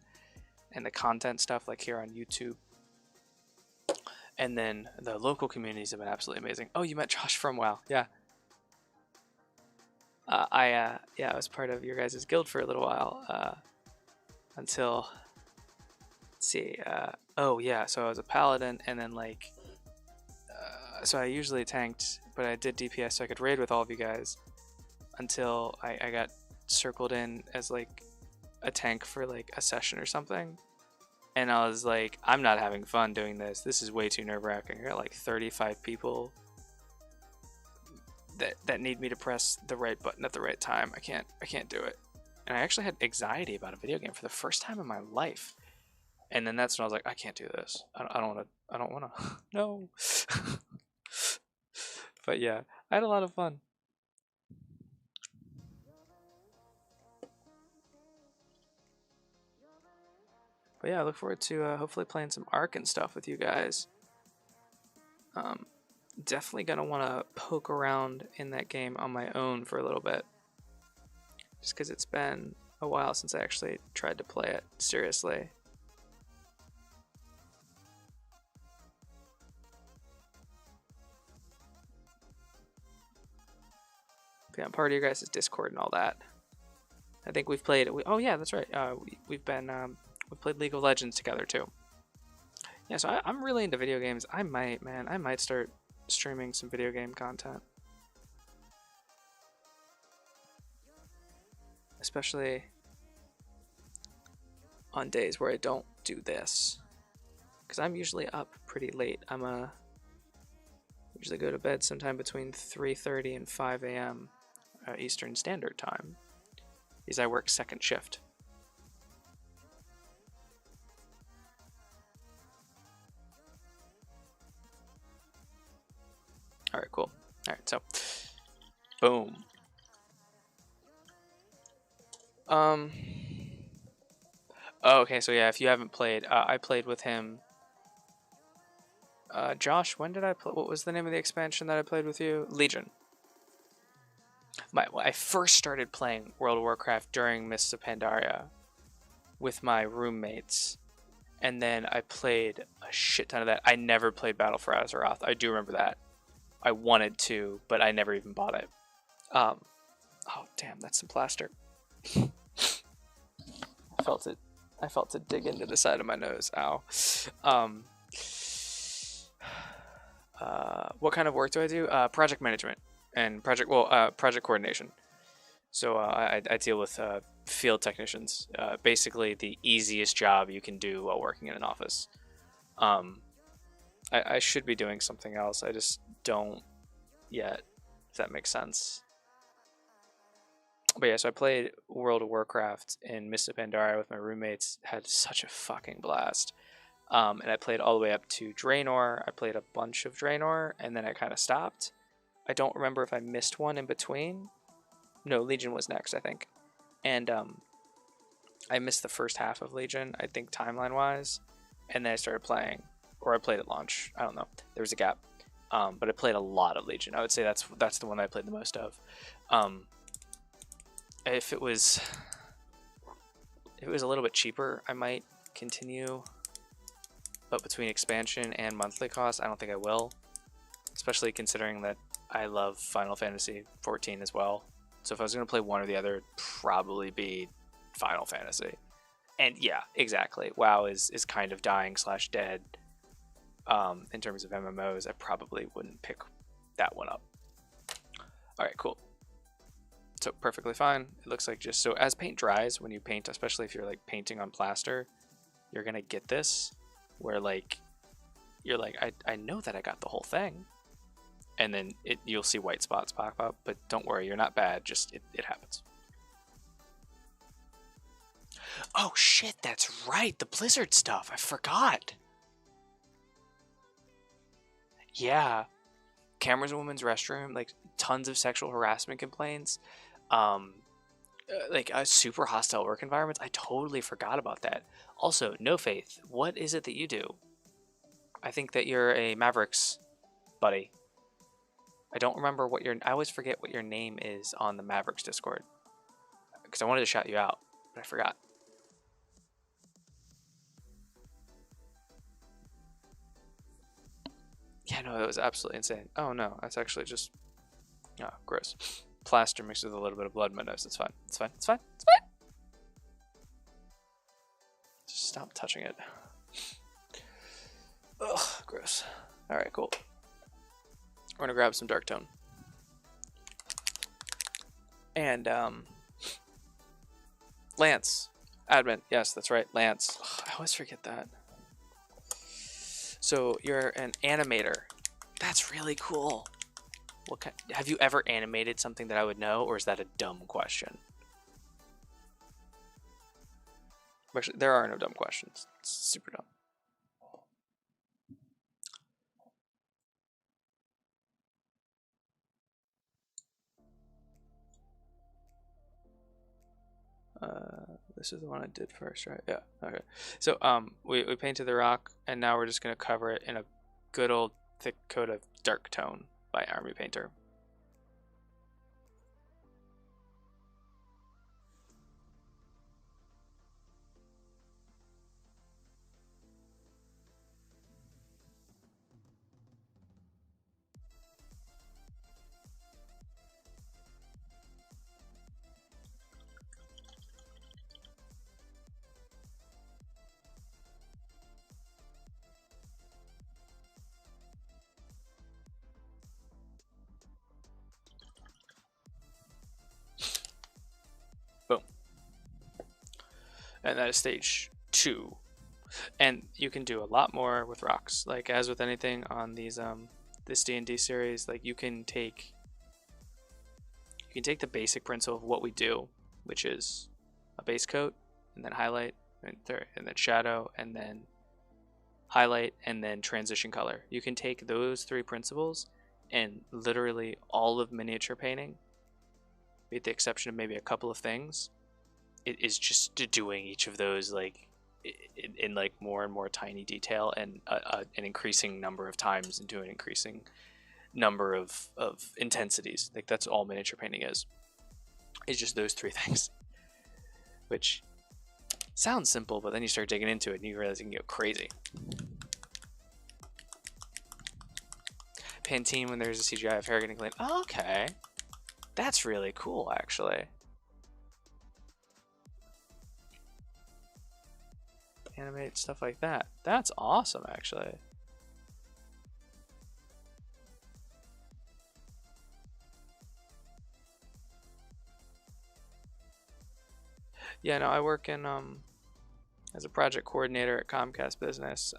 the content stuff, like here on YouTube. And then the local communities have been absolutely amazing. Oh, you met Josh from WoW, yeah. I was part of your guys' guild for a little while, until, let's see, oh yeah, so I was a paladin, and then like, so I usually tanked, but I did DPS so I could raid with all of you guys, until I got circled in as like a tank for like a session or something, and I was like, I'm not having fun doing this. This is way too nerve-wracking. I got like 35 people that need me to press the right button at the right time. I can't do it. And I actually had anxiety about a video game for the first time in my life. And then that's when I was like, I can't do this. I don't want to. No. But yeah, I had a lot of fun. But yeah, I look forward to hopefully playing some Ark and stuff with you guys. Definitely gonna want to poke around in that game on my own for a little bit, just because it's been a while since I actually tried to play it seriously. But yeah, I'm part of your guys' Discord and all that. I think we've played. Oh yeah, that's right. We've played League of Legends together too. Yeah, so I'm really into video games. I might start streaming some video game content. Especially on days where I don't do this. Because I'm usually up pretty late. Usually go to bed sometime between 3:30 and 5 a.m. Eastern Standard Time. Because I work second shift. Alright, cool. Alright, so boom. Oh, okay, so yeah, if you haven't played, I played with him. Josh, when did I play? What was the name of the expansion that I played with you? Legion. I first started playing World of Warcraft during Mists of Pandaria with my roommates, and then I played a shit ton of that. I never played Battle for Azeroth. I do remember that. I wanted to, but I never even bought it. Oh damn, that's some plaster. I felt it. I felt it dig into the side of my nose. Ow. What kind of work do I do? Project management and project coordination. So I deal with field technicians. Basically, the easiest job you can do while working in an office. I should be doing something else. I just don't yet, if that makes sense. But yeah, so I played World of Warcraft in Mists of Pandaria with my roommates. Had such a fucking blast. And I played all the way up to Draenor. I played a bunch of Draenor, and then I kind of stopped. I don't remember if I missed one in between. No, Legion was next, I think. And I missed the first half of Legion, I think timeline-wise. And then I started playing, or I played at launch. I don't know. There was a gap. But I played a lot of Legion. I would say that's the one that I played the most of. If it was a little bit cheaper, I might continue. But between expansion and monthly costs, I don't think I will. Especially considering that I love Final Fantasy 14 as well. So if I was going to play one or the other, it'd probably be Final Fantasy. And yeah, exactly. WoW is kind of dying / dead. In terms of MMOs, I probably wouldn't pick that one up. Alright, cool. So perfectly fine. It looks like just so as paint dries, when you paint, especially if you're like painting on plaster, you're gonna get this where like you're like, I know that I got the whole thing. And then you'll see white spots pop up, but don't worry, you're not bad, just it happens. Oh shit, that's right, the Blizzard stuff. I forgot. Yeah. Cameras in women's restroom, like tons of sexual harassment complaints. Like super hostile work environments. I totally forgot about that. Also, No Faith, what is it that you do? I think that you're a Mavericks buddy. I don't remember what I always forget what your name is on the Mavericks Discord. Because I wanted to shout you out, but I forgot. Yeah, no, it was absolutely insane. Oh no, that's actually just... Oh, gross. Plaster mixed with a little bit of blood in my nose. It's fine. It's fine. It's fine. It's fine. Just stop touching it. Ugh, gross. Alright, cool. We're gonna grab some dark tone. And, Lance. Admin. Yes, that's right. Lance. Ugh, I always forget that. So, you're an animator. That's really cool. What kind, have you ever animated something that I would know, or is that a dumb question? Actually, there are no dumb questions. It's super dumb. This is the one I did first, right? Yeah. Okay. So we painted the rock, and now we're just gonna cover it in a good old thick coat of dark tone by Army Painter. and that is stage 2. And you can do a lot more with rocks. Like as with anything on these this D&D series, like you can take the basic principle of what we do, which is a base coat, and then highlight, and then shadow, and then highlight, and then transition color. You can take those 3 principles and literally all of miniature painting, with the exception of maybe a couple of things, it is just doing each of those like in like more and more tiny detail, and an increasing number of times into an increasing number of intensities. Like that's all miniature painting is. It's just those 3 things, which sounds simple, but then you start digging into it and you realize you can go crazy. Pantene, when there's a CGI of hair getting clean. Oh, okay, that's really cool, actually. Animate stuff like that. That's awesome, actually. Yeah, no, I work in as a project coordinator at Comcast Business,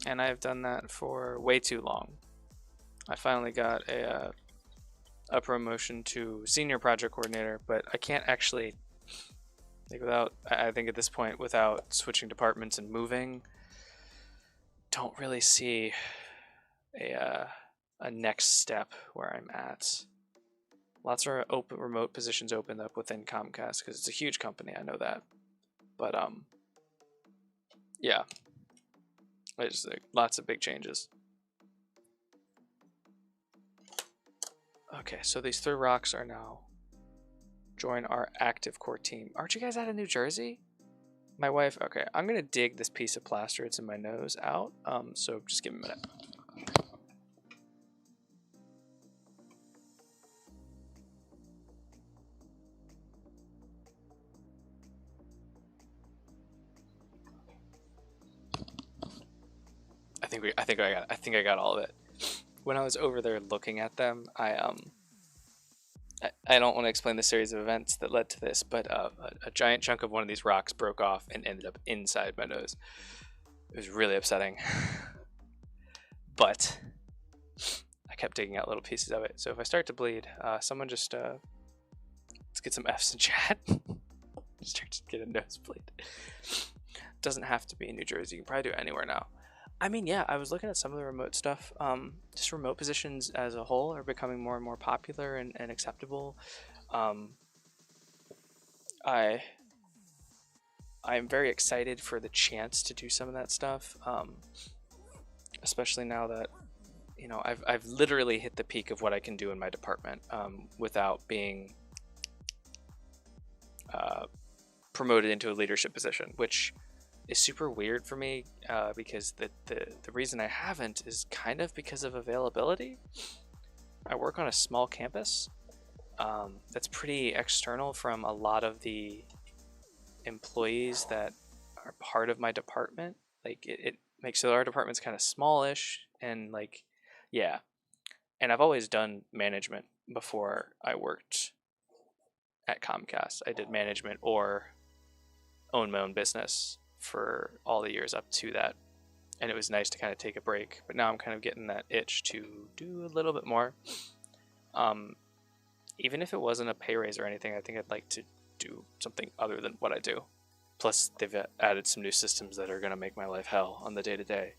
and I've done that for way too long. I finally got a promotion to senior project coordinator, but I can't actually, like, I think at this point, without switching departments and moving, don't really see a next step where I'm at. Lots of remote positions opened up within Comcast because it's a huge company. I know that, but yeah, it's like lots of big changes. Okay, so these 3 rocks are now join our active core team. Aren't you guys out of New Jersey? My wife. Okay, I'm gonna dig this piece of plaster. It's in my nose out. So just give me a minute. I think I got all of it. When I was over there looking at them, I don't want to explain the series of events that led to this, but a giant chunk of one of these rocks broke off and ended up inside my nose. It was really upsetting. But I kept digging out little pieces of it. So if I start to bleed, someone just let's get some F's in chat. Start to get a nosebleed. Doesn't have to be in New Jersey. You can probably do it anywhere now. I mean, yeah, I was looking at some of the remote stuff. Just remote positions as a whole are becoming more and more popular and acceptable. I'm very excited for the chance to do some of that stuff, especially now that, you know, I've literally hit the peak of what I can do in my department without being promoted into a leadership position, which is super weird for me because the reason I haven't is kind of because of availability. I work on a small campus that's pretty external from a lot of the employees that are part of my department. Like it makes our department's kind of smallish, and like, yeah. And I've always done management before I worked at Comcast. I did management or own my own business for all the years up to that, and it was nice to kind of take a break, but now I'm kind of getting that itch to do a little bit more. Even if it wasn't a pay raise or anything, I think I'd like to do something other than what I do. Plus they've added some new systems that are going to make my life hell on the day-to-day.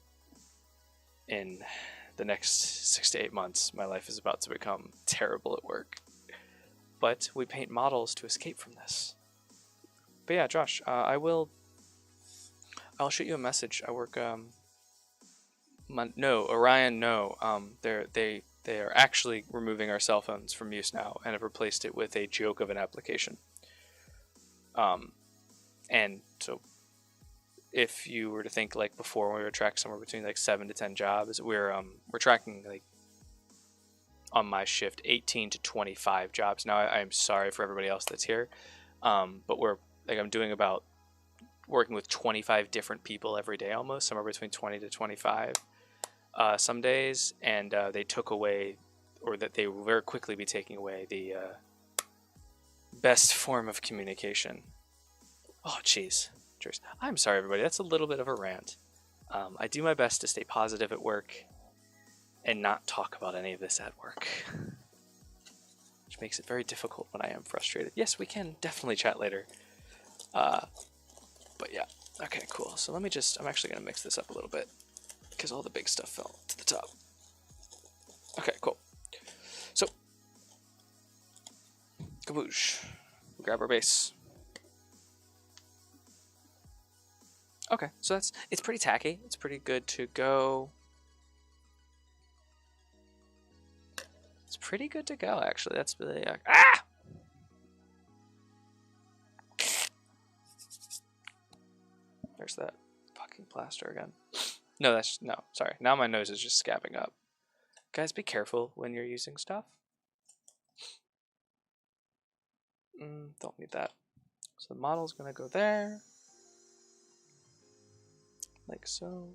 In the next 6 to 8 months, my life is about to become terrible at work, but we paint models to escape from this. But yeah, Josh, I'll shoot you a message. I work no, Orion, no. They are actually removing our cell phones from use now and have replaced it with a joke of an application. And so if you were to think like before, when we were tracking somewhere between like 7 to 10 jobs, we're tracking like on my shift 18 to 25 jobs. Now I'm sorry for everybody else that's here, but I'm doing about working with 25 different people every day, almost somewhere between 20 to 25 some days, and they took away, or that they will very quickly be taking away, the best form of communication, Oh, jeez. I'm sorry, everybody. That's a little bit of a rant. I do my best to stay positive at work and not talk about any of this at work, which makes it very difficult when I am frustrated. Yes, we can definitely chat later. But yeah. Okay, cool. So let me just... I'm actually going to mix this up a little bit because all the big stuff fell to the top. Okay, cool. So, kaboosh. Grab our base. Okay, so it's pretty tacky. It's pretty good to go. It's pretty good to go, actually. That's really... ah! There's that fucking plaster again. No, no, sorry. Now my nose is just scabbing up. Guys, be careful when you're using stuff. Don't need that. So the model's gonna go there. Like so.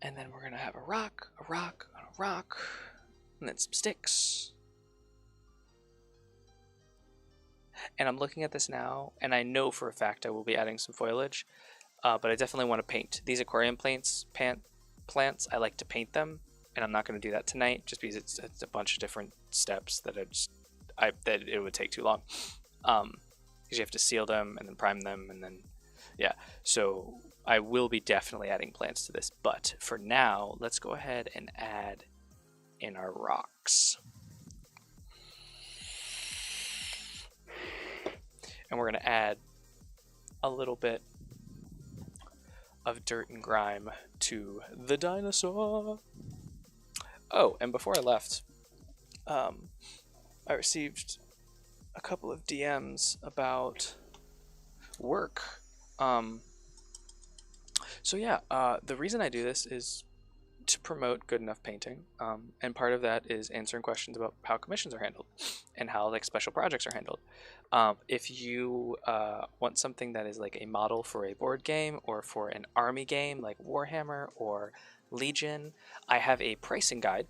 And then we're gonna have a rock, a rock, a rock, and then some sticks. And I'm looking at this now, and I know for a fact I will be adding some foliage, but I definitely want to paint. These aquarium plants, I like to paint them, and I'm not going to do that tonight, just because it's a bunch of different steps that that it would take too long. Because you have to seal them, and then prime them, and then, yeah. So I will be definitely adding plants to this, but for now, let's go ahead and add in our rocks. And we're going to add a little bit of dirt and grime to the dinosaur. Oh, and before I left, I received a couple of DMs about work. So yeah, the reason I do this is to promote good enough painting, and part of that is answering questions about how commissions are handled and how like special projects are handled. If you want something that is like a model for a board game or for an army game like Warhammer or Legion, I have a pricing guide.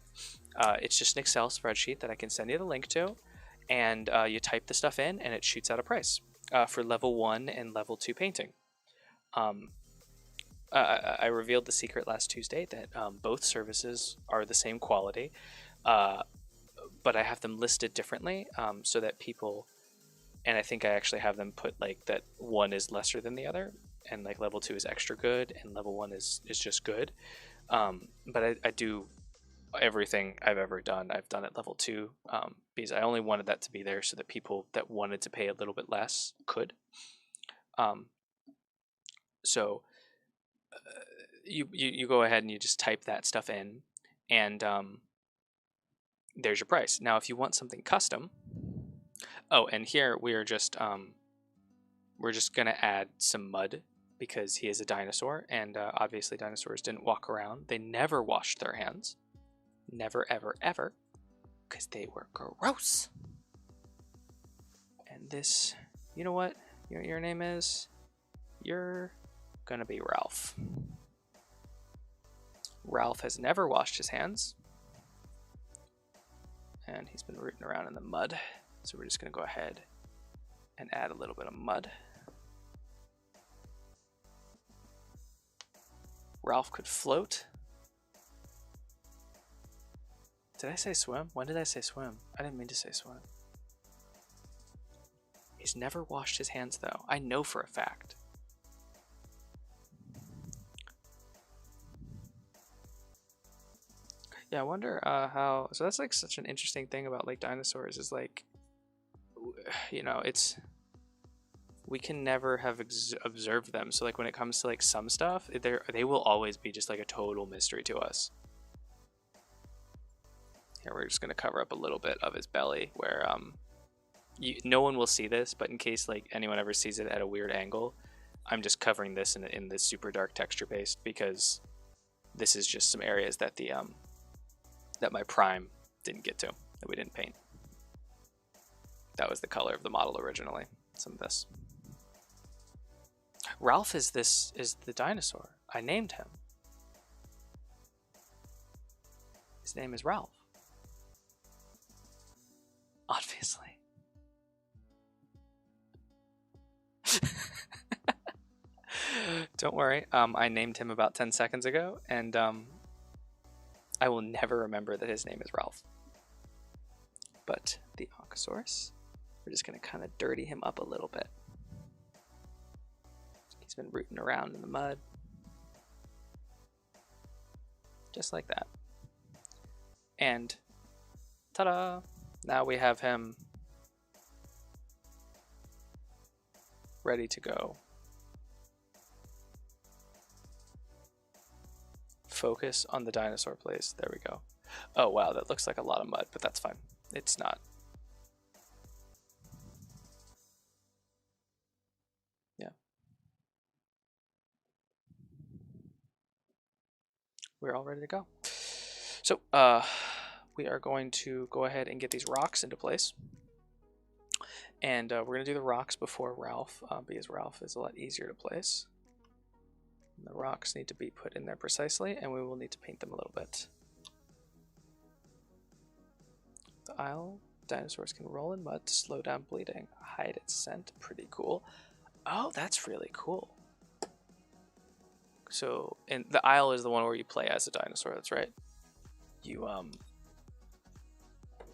It's just an Excel spreadsheet that I can send you the link to, and you type the stuff in and it shoots out a price for level 1 and level 2 painting. I revealed the secret last Tuesday that both services are the same quality, but I have them listed differently so that people, and I think I actually have them put like that one is lesser than the other, and like level 2 is extra good, and level 1 is just good. But I do everything I've ever done, I've done at level 2 because I only wanted that to be there so that people that wanted to pay a little bit less could. So you go ahead and you just type that stuff in, and there's your price. Now, if you want something custom, oh, and here we're just gonna add some mud because he is a dinosaur, and obviously dinosaurs didn't walk around. They never washed their hands, never, ever, ever, because they were gross. And this, you know what your name is? You're gonna be Ralph. Ralph has never washed his hands, and he's been rooting around in the mud, so we're just going to go ahead and add a little bit of mud. Ralph could float. Did I say swim? When did I say swim? I didn't mean to say swim. He's never washed his hands, though. I know for a fact. Yeah, I wonder how... So that's like such an interesting thing about like dinosaurs is like, you know, it's... We can never have observed them. So like when it comes to like some stuff, they will always be just like a total mystery to us. Here we're just going to cover up a little bit of his belly where no one will see this, but in case like anyone ever sees it at a weird angle, I'm just covering this in this super dark texture paste because this is just some areas that the that my prime didn't get to, that we didn't paint. That was the color of the model originally. Some of this. Ralph is the dinosaur. I named him. His name is Ralph. Obviously. Don't worry. I named him about 10 seconds ago, and I will never remember that his name is Ralph. But the Ankylosaurus, we're just going to kind of dirty him up a little bit. He's been rooting around in the mud. Just like that. And ta-da! Now we have him ready to go. Focus on the dinosaur place. There we go. Oh wow, that looks like a lot of mud, but that's fine. It's not. Yeah. We're all ready to go. So we are going to go ahead and get these rocks into place. And we're going to do the rocks before Ralph, because Ralph is a lot easier to place. And the rocks need to be put in there precisely, and we will need to paint them a little bit. The aisle, dinosaurs can roll in mud to slow down bleeding, hide its scent. Pretty cool. Oh, that's really cool. So, and the aisle is the one where you play as a dinosaur. That's right.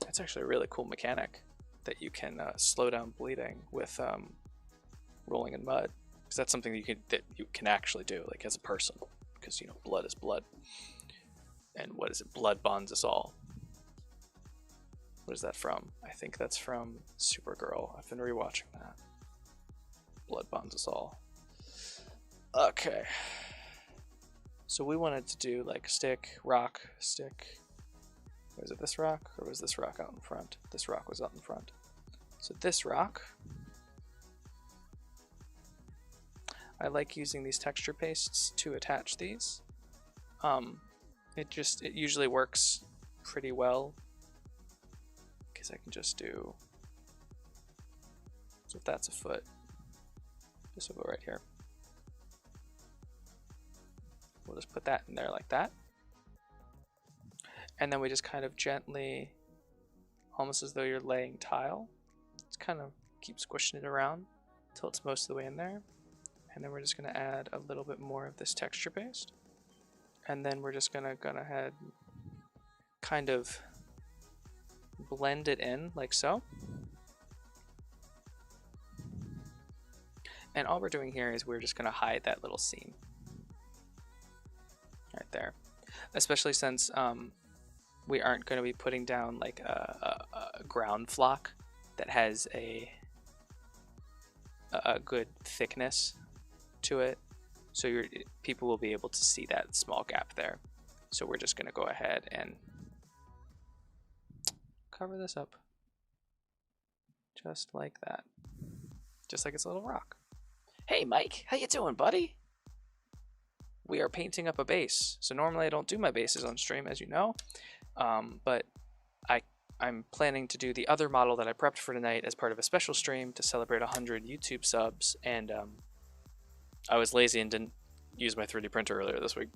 That's actually a really cool mechanic that you can slow down bleeding with rolling in mud. Because that's something that you can actually do, like as a person. Because you know, blood is blood. And what is it? Blood bonds us all. What is that from? I think that's from Supergirl. I've been rewatching that. Blood bonds us all. Okay. So we wanted to do like stick, rock, stick. Was it this rock, or was this rock out in front? This rock was out in front. So this rock, I like using these texture pastes to attach these. It usually works pretty well because I can just do. So if that's a foot, this will go right here. We'll just put that in there like that. And then we just kind of gently, almost as though you're laying tile, just kind of keep squishing it around until it's most of the way in there. And then we're just going to add a little bit more of this texture paste. And then we're just going to go ahead, kind of blend it in like so. And all we're doing here is we're just going to hide that little seam. Right there. Especially since we aren't going to be putting down like a ground flock that has a good thickness to it, so people will be able to see that small gap there. So we're just going to go ahead and cover this up just like that, just like it's a little rock. Hey Mike, how you doing, buddy? We are painting up a base. So normally I don't do my bases on stream, as you know, but I'm planning to do the other model that I prepped for tonight as part of a special stream to celebrate 100 YouTube subs, and I was lazy and didn't use my 3D printer earlier this week.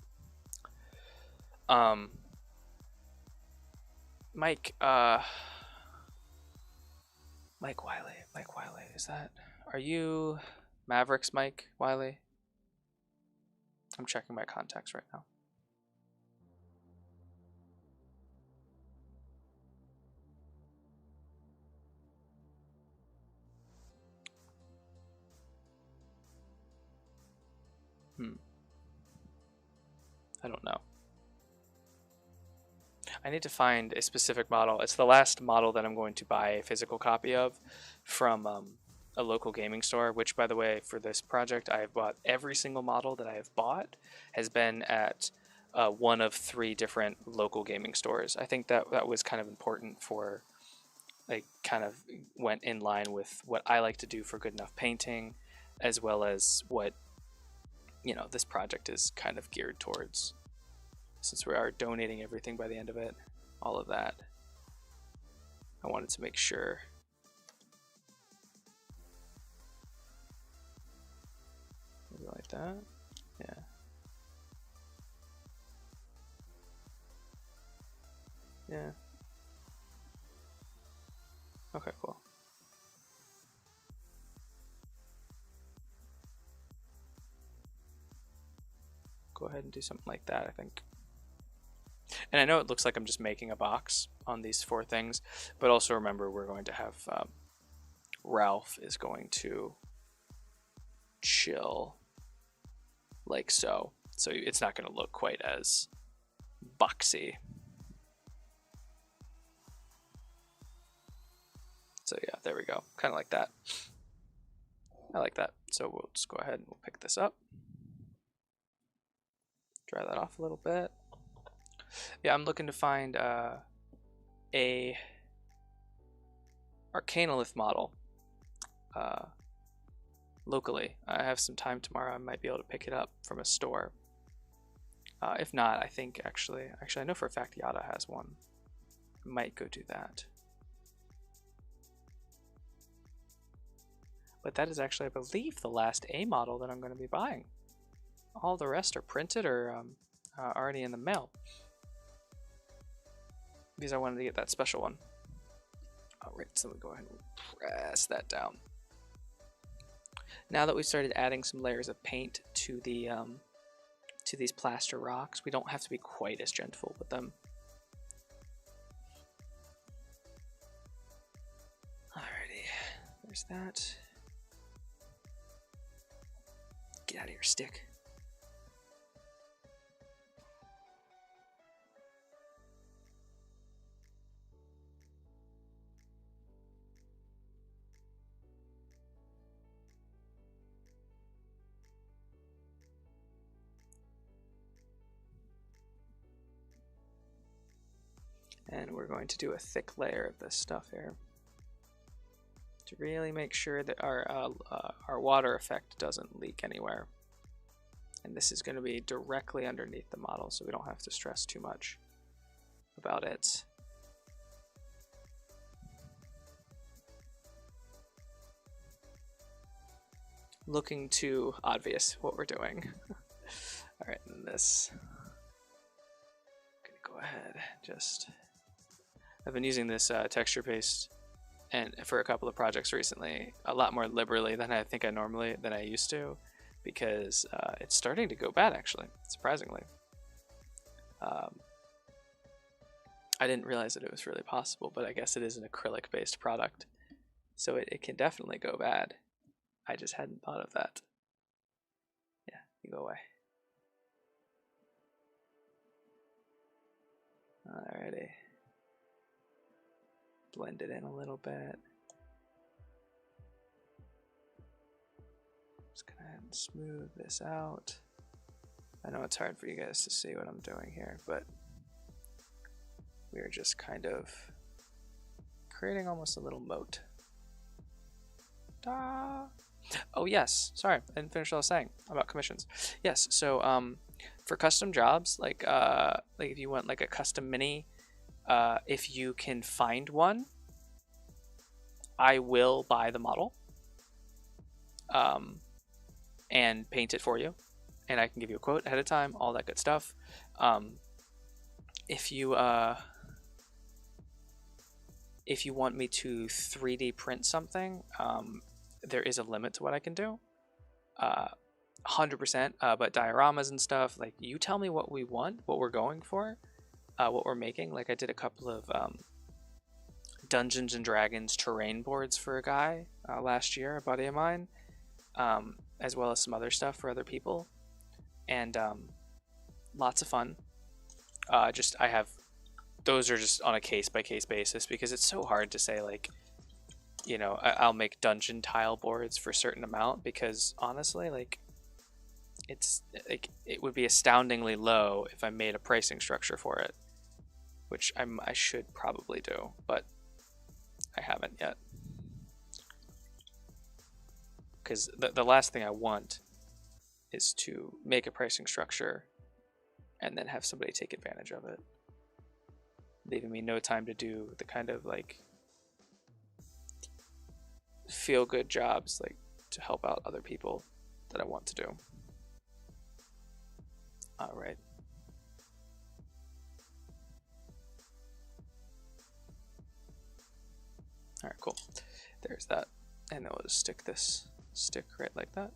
Mike Wiley, is that, are you Mavericks Mike Wiley? I'm checking my contacts right now. I don't know. I need to find a specific model. It's the last model that I'm going to buy a physical copy of from a local gaming store, which, by the way, for this project, I have bought every single model that I have bought has been at one of 3 different local gaming stores. I think that was kind of important for, like, kind of went in line with what I like to do for good enough painting, as well as what, you know, this project is kind of geared towards. Since we are donating everything by the end of it, all of that, I wanted to make sure. Maybe like that. Yeah. Yeah. Okay, cool. go ahead and do something like that, I think. And I know it looks like I'm just making a box on these 4 things, but also remember we're going to have Ralph is going to chill like so. So it's not going to look quite as boxy. So yeah, there we go. Kind of like that. I like that. So we'll just go ahead and we'll pick this up. Dry that off a little bit. Yeah, I'm looking to find a Arcanolith model locally. I have some time tomorrow. I might be able to pick it up from a store. If not, I think actually I know for a fact Yada has one. I might go do that. But that is actually, I believe, the last A model that I'm going to be buying. All the rest are printed or already in the mail. Because I wanted to get that special one. Alright, so we go ahead and press that down. Now that we've started adding some layers of paint to the to these plaster rocks, we don't have to be quite as gentle with them. Alrighty, there's that. Get out of your stick. And we're going to do a thick layer of this stuff here to really make sure that our water effect doesn't leak anywhere. And this is going to be directly underneath the model, so we don't have to stress too much about it. Looking too obvious what we're doing. All right, and this. I'm gonna go ahead, just. I've been using this texture paste and for a couple of projects recently, a lot more liberally than I think than I used to, because it's starting to go bad actually, surprisingly. I didn't realize that it was really possible, but I guess it is an acrylic based product, so it can definitely go bad. I just hadn't thought of that. Yeah, you go away. Alrighty. Blend it in a little bit. Just go ahead and smooth this out. I know it's hard for you guys to see what I'm doing here, but we are just kind of creating almost a little moat. Da! Oh yes, sorry, I didn't finish what I was saying about commissions. Yes, so for custom jobs, like if you want like a custom mini, if you can find one, I will buy the model and paint it for you, and I can give you a quote ahead of time, all that good stuff. If you want me to 3D print something, there is a limit to what I can do. 100%, but dioramas and stuff, like you tell me what we want, what we're going for, what we're making. Like I did a couple of Dungeons and Dragons terrain boards for a guy last year, a buddy of mine, as well as some other stuff for other people, and lots of fun. Those are just on a case-by-case basis, because it's so hard to say, like, you know, I'll make dungeon tile boards for a certain amount, because honestly, like, it's like it would be astoundingly low if I made a pricing structure for it, which I should probably do, but I haven't yet, because the last thing I want is to make a pricing structure and then have somebody take advantage of it, leaving me no time to do the kind of like feel good jobs, like to help out other people that I want to do. All right. All right, cool. There's that. And then we'll just stick this stick right like that.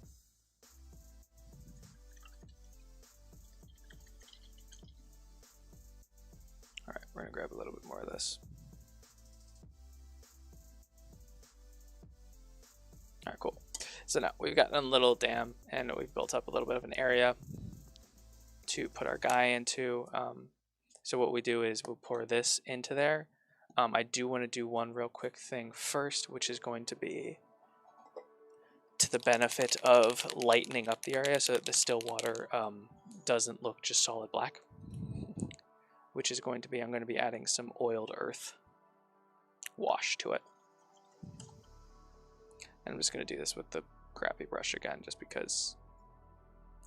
we're gonna grab a little bit more of this. All right, cool. So now we've got a little dam, and we've built up a little bit of an area to put our guy into. So what we do is we'll pour this into there. I do want to do one real quick thing first, which is going to be to the benefit of lightening up the area so that the still water doesn't look just solid black, which is going to be, I'm going to be adding some oiled earth wash to it. And I'm just going to do this with the crappy brush again, just because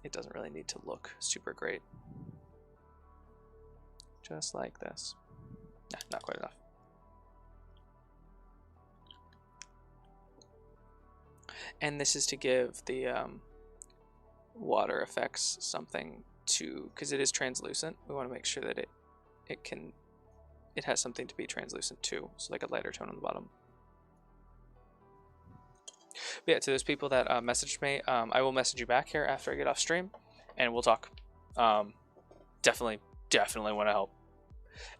it doesn't really need to look super great. Just like this. Nah, not quite enough. And this is to give the water effects something to, because it is translucent, we want to make sure that it has something to be translucent too, so like a lighter tone on the bottom. But yeah, to those people that messaged me, I will message you back here after I get off stream, and we'll talk. Definitely want to help.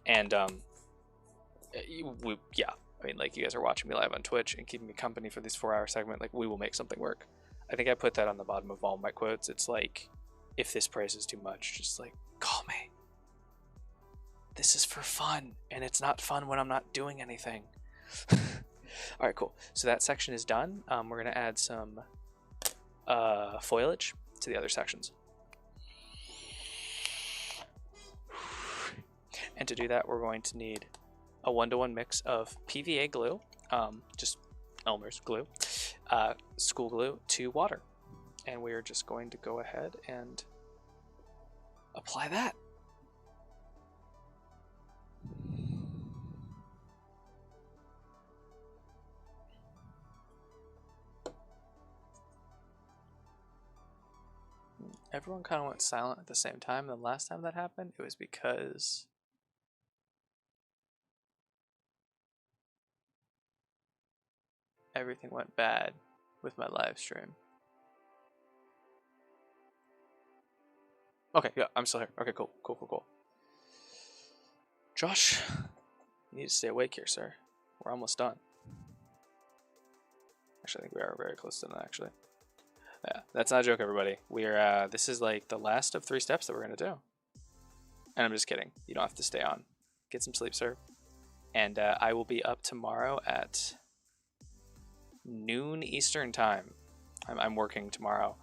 And yeah, I mean, like, you guys are watching me live on Twitch and keeping me company for this 4-hour segment. Like, we will make something work. I think I put that on the bottom of all my quotes. It's like, if this price is too much, just like, call me. This is for fun, and it's not fun when I'm not doing anything. All right, cool. So that section is done. We're going to add some foliage to the other sections. And to do that, we're going to need a 1-to-1 mix of PVA glue, just Elmer's glue, school glue, to water. And we are just going to go ahead and apply that. Everyone kind of went silent at the same time. The last time that happened, it was because everything went bad with my live stream. Okay, yeah, I'm still here. Okay, cool. Josh, you need to stay awake here, sir. We're almost done. Actually, I think we are very close to done, actually. Yeah, that's not a joke, everybody. We're this is like the last of 3 steps that we're gonna do. And I'm just kidding. You don't have to stay on. Get some sleep, sir. And I will be up tomorrow at noon Eastern time. I'm working tomorrow.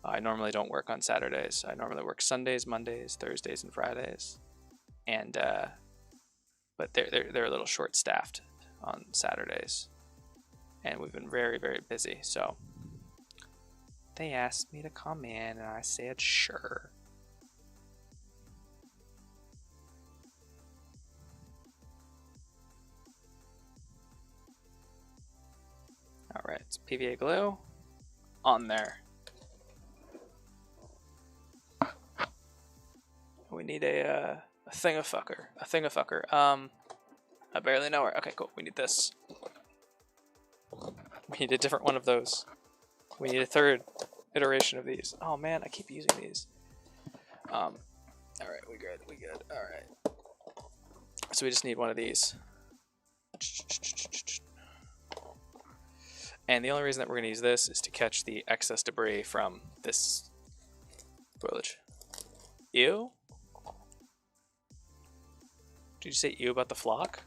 I normally don't work on Saturdays. I normally work Sundays, Mondays, Thursdays, and Fridays. And but they're a little short-staffed on Saturdays, and we've been very, very busy. So they asked me to come in, and I said sure. All right, it's PVA glue on there. We need a thingafucker. I barely know her. Okay, cool. We need this. We need a different one of those. We need a 3rd iteration of these. Oh man, I keep using these. All right, we good. All right. So we just need one of these. And the only reason that we're going to use this is to catch the excess debris from this foliage. Ew? Did you say ew about the flock?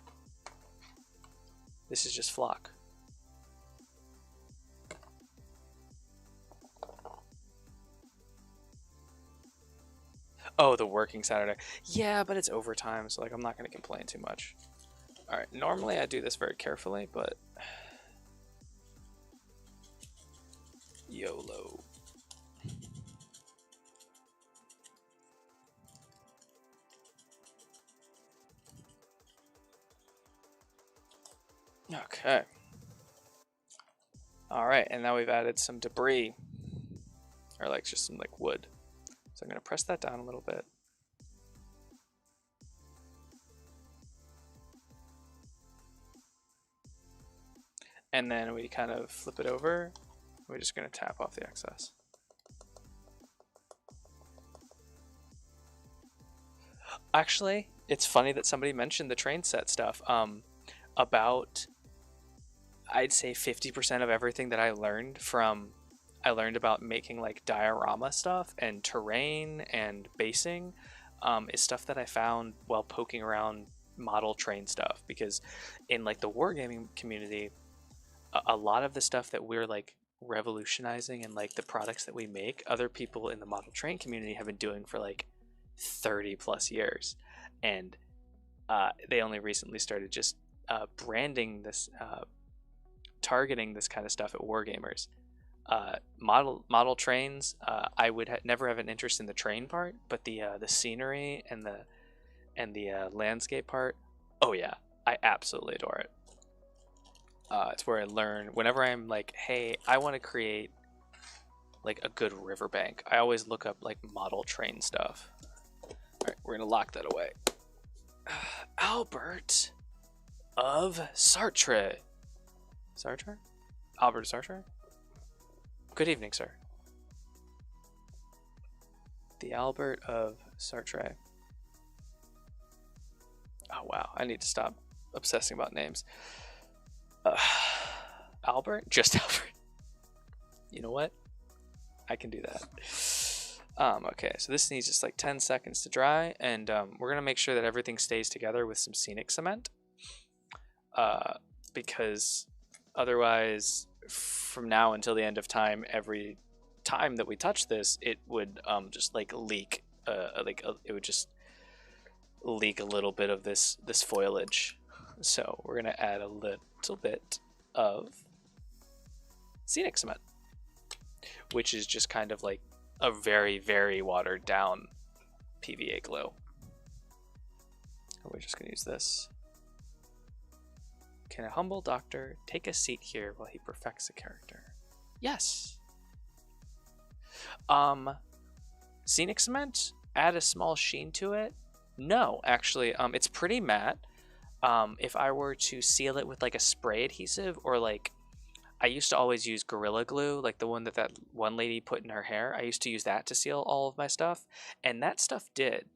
This is just flock. Oh, the working Saturday. Yeah, but it's overtime, so like I'm not going to complain too much. All right, normally I do this very carefully, but YOLO. Okay. All right, and now we've added some debris, or like just some like wood. So I'm going to press that down a little bit. And then we kind of flip it over. We're just going to tap off the excess. Actually, It's funny that somebody mentioned the train set stuff. About I'd say 50% of everything that I learned about making like diorama stuff and terrain and basing is stuff that I found while poking around model train stuff, because in like the wargaming community, a lot of the stuff that we're like revolutionizing and like the products that we make, other people in the model train community have been doing for like 30 plus years, and they only recently started just branding this, targeting this kind of stuff at wargamers. Model trains, I would never have an interest in the train part, but the scenery and the landscape part, oh yeah, I absolutely adore it. It's where I learn whenever I'm like, hey, I want to create like a good riverbank. I always look up like model train stuff. All right, we're gonna lock that away. Albert of Sartre. Sartre? Albert of Sartre? Good evening, sir. The Albert of Sartre. Oh wow, I need to stop obsessing about names. Albert? Just Albert. You know what? I can do that. Okay, so this needs just like 10 seconds to dry, and we're gonna make sure that everything stays together with some scenic cement, because otherwise, from now until the end of time, every time that we touch this, it would just like leak, it would just leak a little bit of this foliage. So we're gonna add a little bit of scenic cement, which is just kind of like a very, very watered down PVA glue. We're just gonna use this. Can a humble doctor take a seat here while he perfects a character? Yes. Scenic cement, add a small sheen to it? No, actually, it's pretty matte. If I were to seal it with like a spray adhesive, or like, I used to always use Gorilla Glue, like the one that one lady put in her hair. I used to use that to seal all of my stuff, and that stuff did.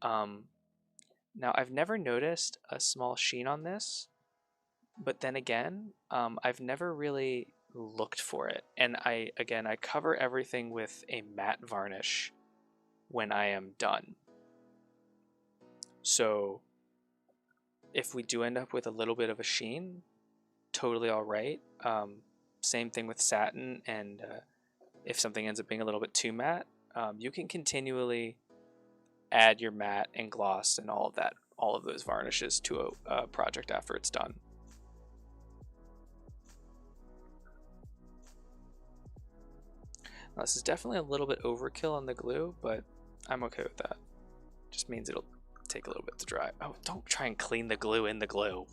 Now, I've never noticed a small sheen on this, but then again, I've never really looked for it. And I cover everything with a matte varnish when I am done. So if we do end up with a little bit of a sheen, totally all right. Same thing with satin, and if something ends up being a little bit too matte, you can continually add your matte and gloss and all of those varnishes to a project after it's done. Now, this is definitely a little bit overkill on the glue, but I'm okay with that. Just means it'll take a little bit to dry. Oh, don't try and clean the glue in the glue.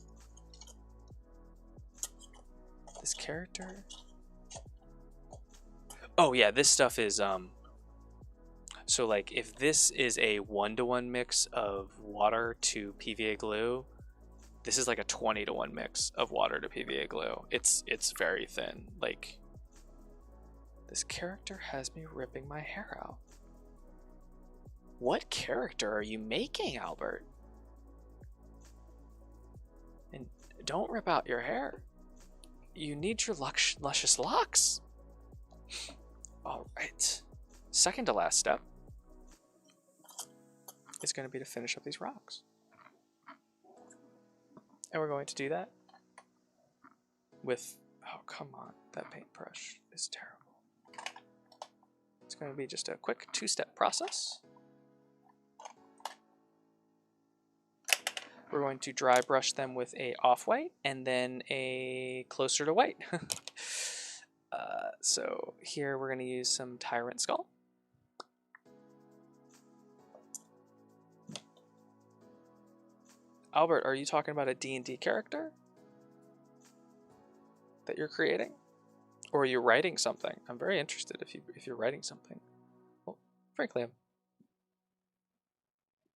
This character. Oh yeah, this stuff is so like if this is a 1-to-1 mix of water to PVA glue, this is like a 20-to-1 mix of water to PVA glue. It's very thin. Like, this character has me ripping my hair out. What character are you making, Albert? And don't rip out your hair. You need your luscious locks. All right. Second to last step is going to be to finish up these rocks. And we're going to do that with, oh, come on, that paintbrush is terrible. It's going to be just a quick 2-step process. We're going to dry brush them with a off-white and then a closer to white. So here we're going to use some Tyrant Skull. Albert, are you talking about a D&D character that you're creating? Or are you writing something? I'm very interested if you're writing something. Well, frankly, I'm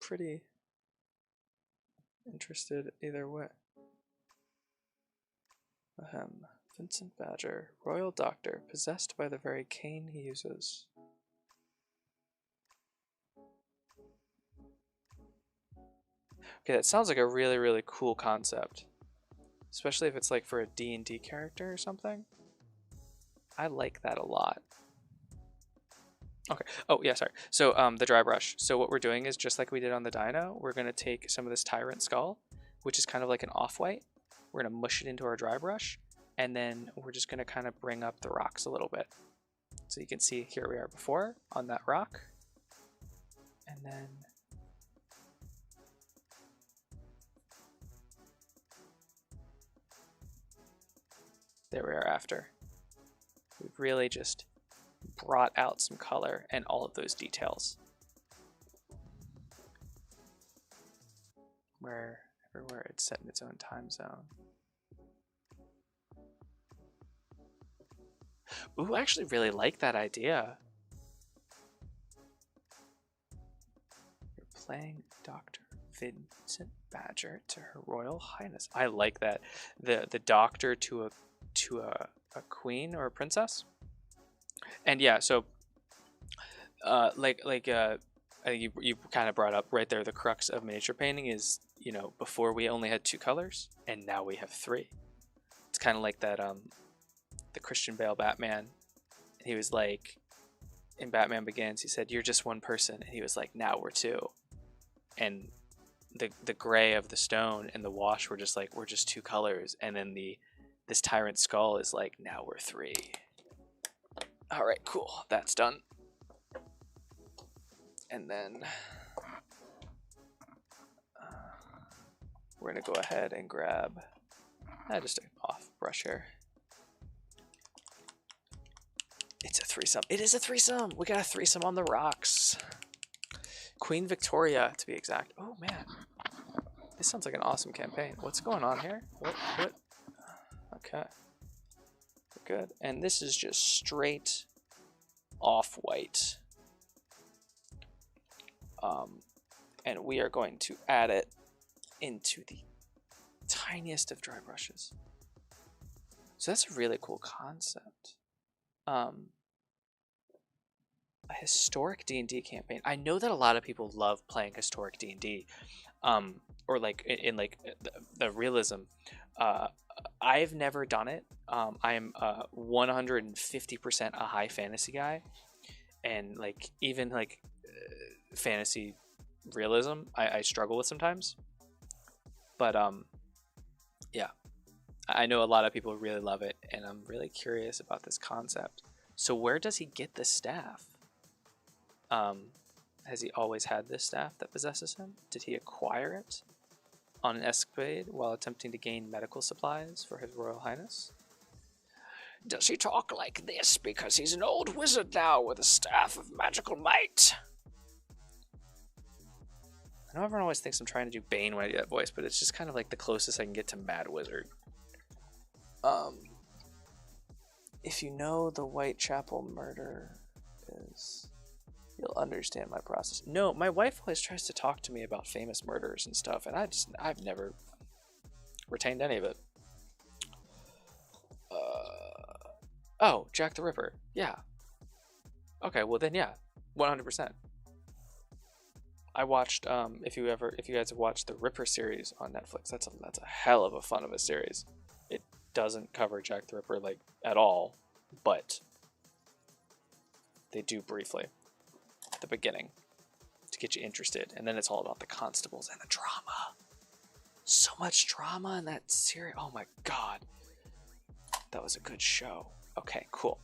pretty interested either way. Ahem. Vincent Badger, Royal Doctor, possessed by the very cane he uses. Okay, that sounds like a really, really cool concept. Especially if it's like for a D&D character or something. I like that a lot. Okay. Oh, yeah, sorry. So the dry brush. So what we're doing is just like we did on the dino, we're going to take some of this tyrant skull, which is kind of like an off-white. We're going to mush it into our dry brush, and then we're just going to kind of bring up the rocks a little bit. So you can see here we are before on that rock. And then there we are after. We've really just brought out some color and all of those details. Where everywhere it's set in its own time zone. Ooh, I actually really like that idea. You're playing Dr. Vincent Badger to Her Royal Highness. I like that. The doctor to a queen or a princess. And yeah, so I think you kind of brought up right there, the crux of miniature painting is, you know, before we only had 2 colors and now we have 3. It's kind of like that the Christian Bale Batman. He was like, in Batman Begins, he said, "You're just one person," and he was like, "Now we're 2." And the gray of the stone and the wash were just like, we're just 2 colors, and then this tyrant skull is like, now we're 3. All right, cool, that's done. And then we're gonna go ahead and grab just an off brush here. It's a threesome. It is a threesome. We got a threesome on the rocks. Queen Victoria, to be exact. Oh man, this sounds like an awesome campaign. What's going on here? What? Okay, we're good. And this is just straight off-white. And we are going to add it into the tiniest of dry brushes. So that's a really cool concept. A historic D&D campaign. I know that a lot of people love playing historic D&D, or like in like the realism. I've never done it. I'm 150% a high fantasy guy, and like even like fantasy realism I struggle with sometimes. But yeah, I know a lot of people really love it, and I'm really curious about this concept. So where does he get the staff? Has he always had this staff that possesses him? Did he acquire it on an escapade while attempting to gain medical supplies for His Royal Highness? Does he talk like this because he's an old wizard now with a staff of magical might? I know everyone always thinks I'm trying to do Bane when I do that voice, but it's just kind of like the closest I can get to Mad Wizard. If you know the Whitechapel murder is, you'll understand my process. No, my wife always tries to talk to me about famous murders and stuff, and I've never retained any of it. Oh, Jack the Ripper. Yeah. Okay, well then yeah, 100%. I watched if you guys have watched the Ripper series on Netflix, that's a hell of a fun of a series. It doesn't cover Jack the Ripper like at all, but they do briefly at the beginning to get you interested, and then it's all about the constables and the drama. So much drama in that series. Oh my god, that was a good show. Okay, cool.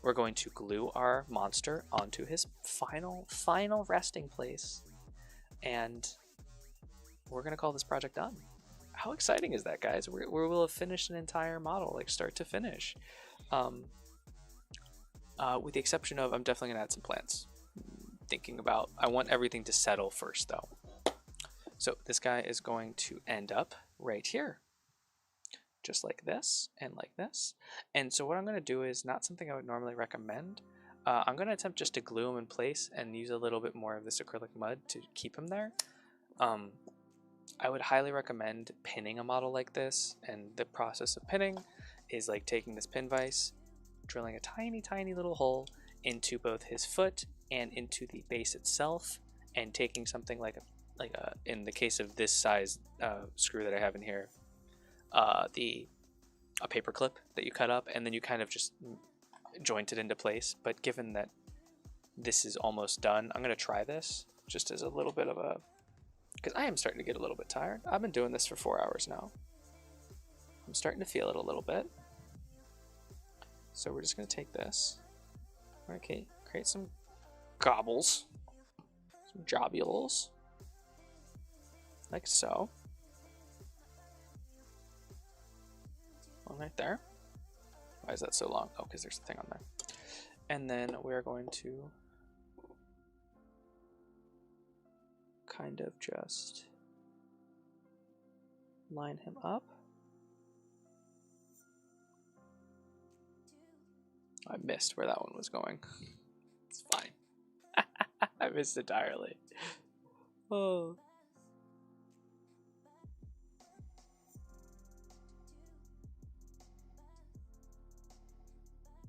We're going to glue our monster onto his final resting place, and we're gonna call this project done. How exciting is that, guys? We will have finished an entire model, like start to finish. With the exception of, I'm definitely gonna add some plants. Thinking about, I want everything to settle first though. So this guy is going to end up right here, just like this and like this. And so what I'm going to do is not something I would normally recommend. I'm going to attempt just to glue him in place and use a little bit more of this acrylic mud to keep him there. I would highly recommend pinning a model like this, and the process of pinning is like taking this pin vise, drilling a tiny little hole into both his foot and into the base itself, and taking something like like in the case of this size screw that I have in here, a paper clip that you cut up and then you kind of just joint it into place. But given that this is almost done, I'm gonna try this just as a little bit of a, because I am starting to get a little bit tired. I've been doing this for 4 hours now. I'm starting to feel it a little bit. So we're just gonna take this. Okay, create some gobbles, some jobules, like so. One right there. Why is that so long? Oh, because there's a thing on there. And then we're going to kind of just line him up. I missed where that one was going. It's fine. I missed entirely. Oh.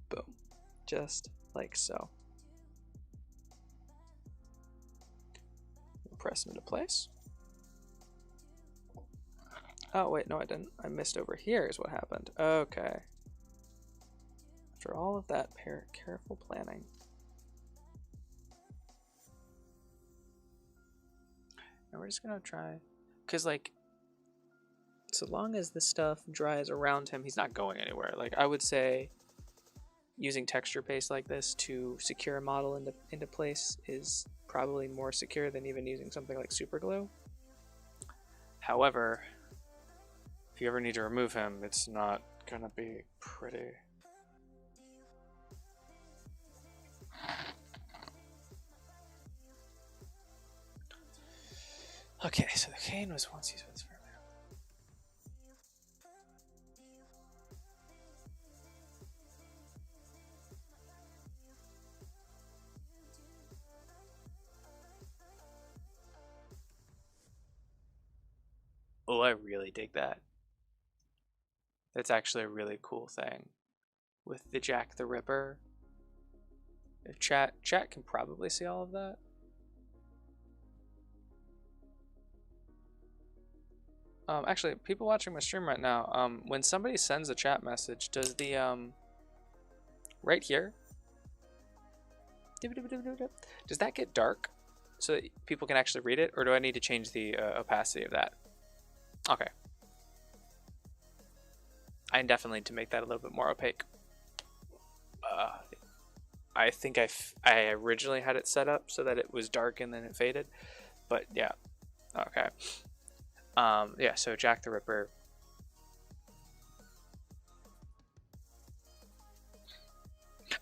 Boom. Just like so. Press him into place. Oh, wait, no, I didn't. I missed over here is what happened. Okay. After all of that careful planning. And we're just gonna try, because like, so long as the stuff dries around him, he's not going anywhere. Like, I would say using texture paste like this to secure a model into place is probably more secure than even using something like super glue. However, if you ever need to remove him, it's not gonna be pretty. Okay, so the cane was once used for this. Oh, I really dig that. That's actually a really cool thing with the Jack the Ripper. If chat can probably see all of that. Actually, people watching my stream right now, when somebody sends a chat message, does the right here, does that get dark so that people can actually read it, or do I need to change the opacity of that? Okay. I definitely need to make that a little bit more opaque. I think I originally had it set up so that it was dark and then it faded, but yeah. Okay. Yeah, so Jack the Ripper.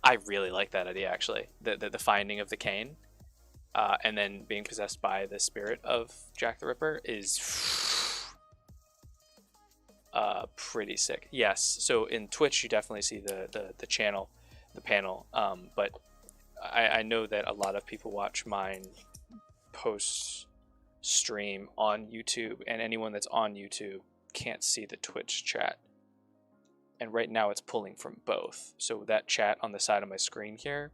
I really like that idea, actually. The finding of the cane, and then being possessed by the spirit of Jack the Ripper is pretty sick. Yes, so in Twitch you definitely see the channel, the panel, but I know that a lot of people watch mine post stream on YouTube, and anyone that's on YouTube can't see the Twitch chat. And right now it's pulling from both. So that chat on the side of my screen here,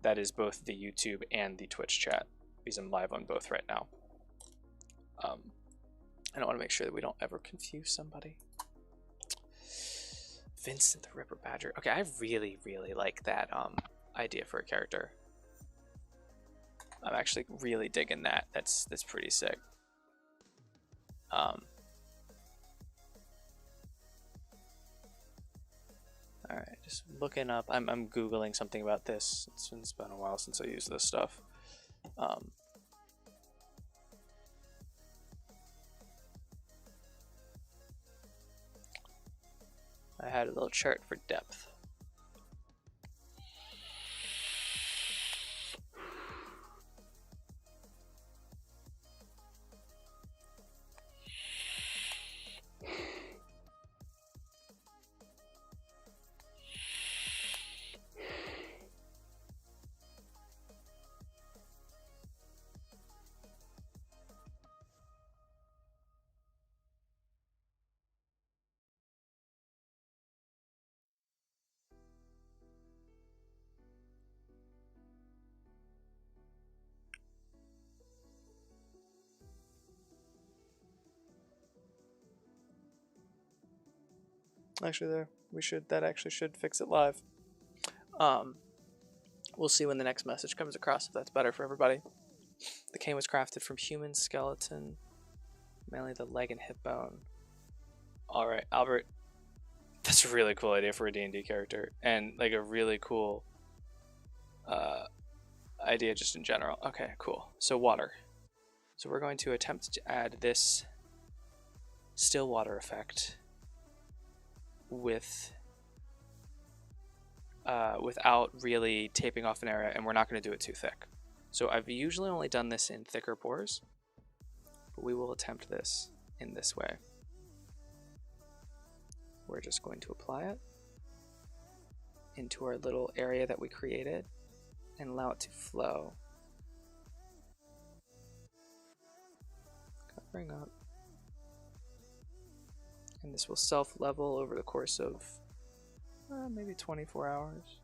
that is both the YouTube and the Twitch chat, because I'm live on both right now. I want to make sure that we don't ever confuse somebody. Vincent the Ripper Badger. Okay, I really like that idea for a character. I'm actually really digging that. That's pretty sick. Alright, just looking up. I'm Googling something about this. It's been a while since I used this stuff. I had a little chart for depth. Actually, there that actually should fix it live. We'll see when the next message comes across if that's better for everybody. The cane was crafted from human skeleton, mainly the leg and hip bone. All right, Albert. That's a really cool idea for a D&D character, and like a really cool idea just in general. Okay, cool. So water. So we're going to attempt to add this still water effect with without really taping off an area, and we're not going to do it too thick. So I've usually only done this in thicker pores, but we will attempt this in this way. We're just going to apply it into our little area that we created and allow it to flow. Covering up. And this will self-level over the course of maybe 24 hours.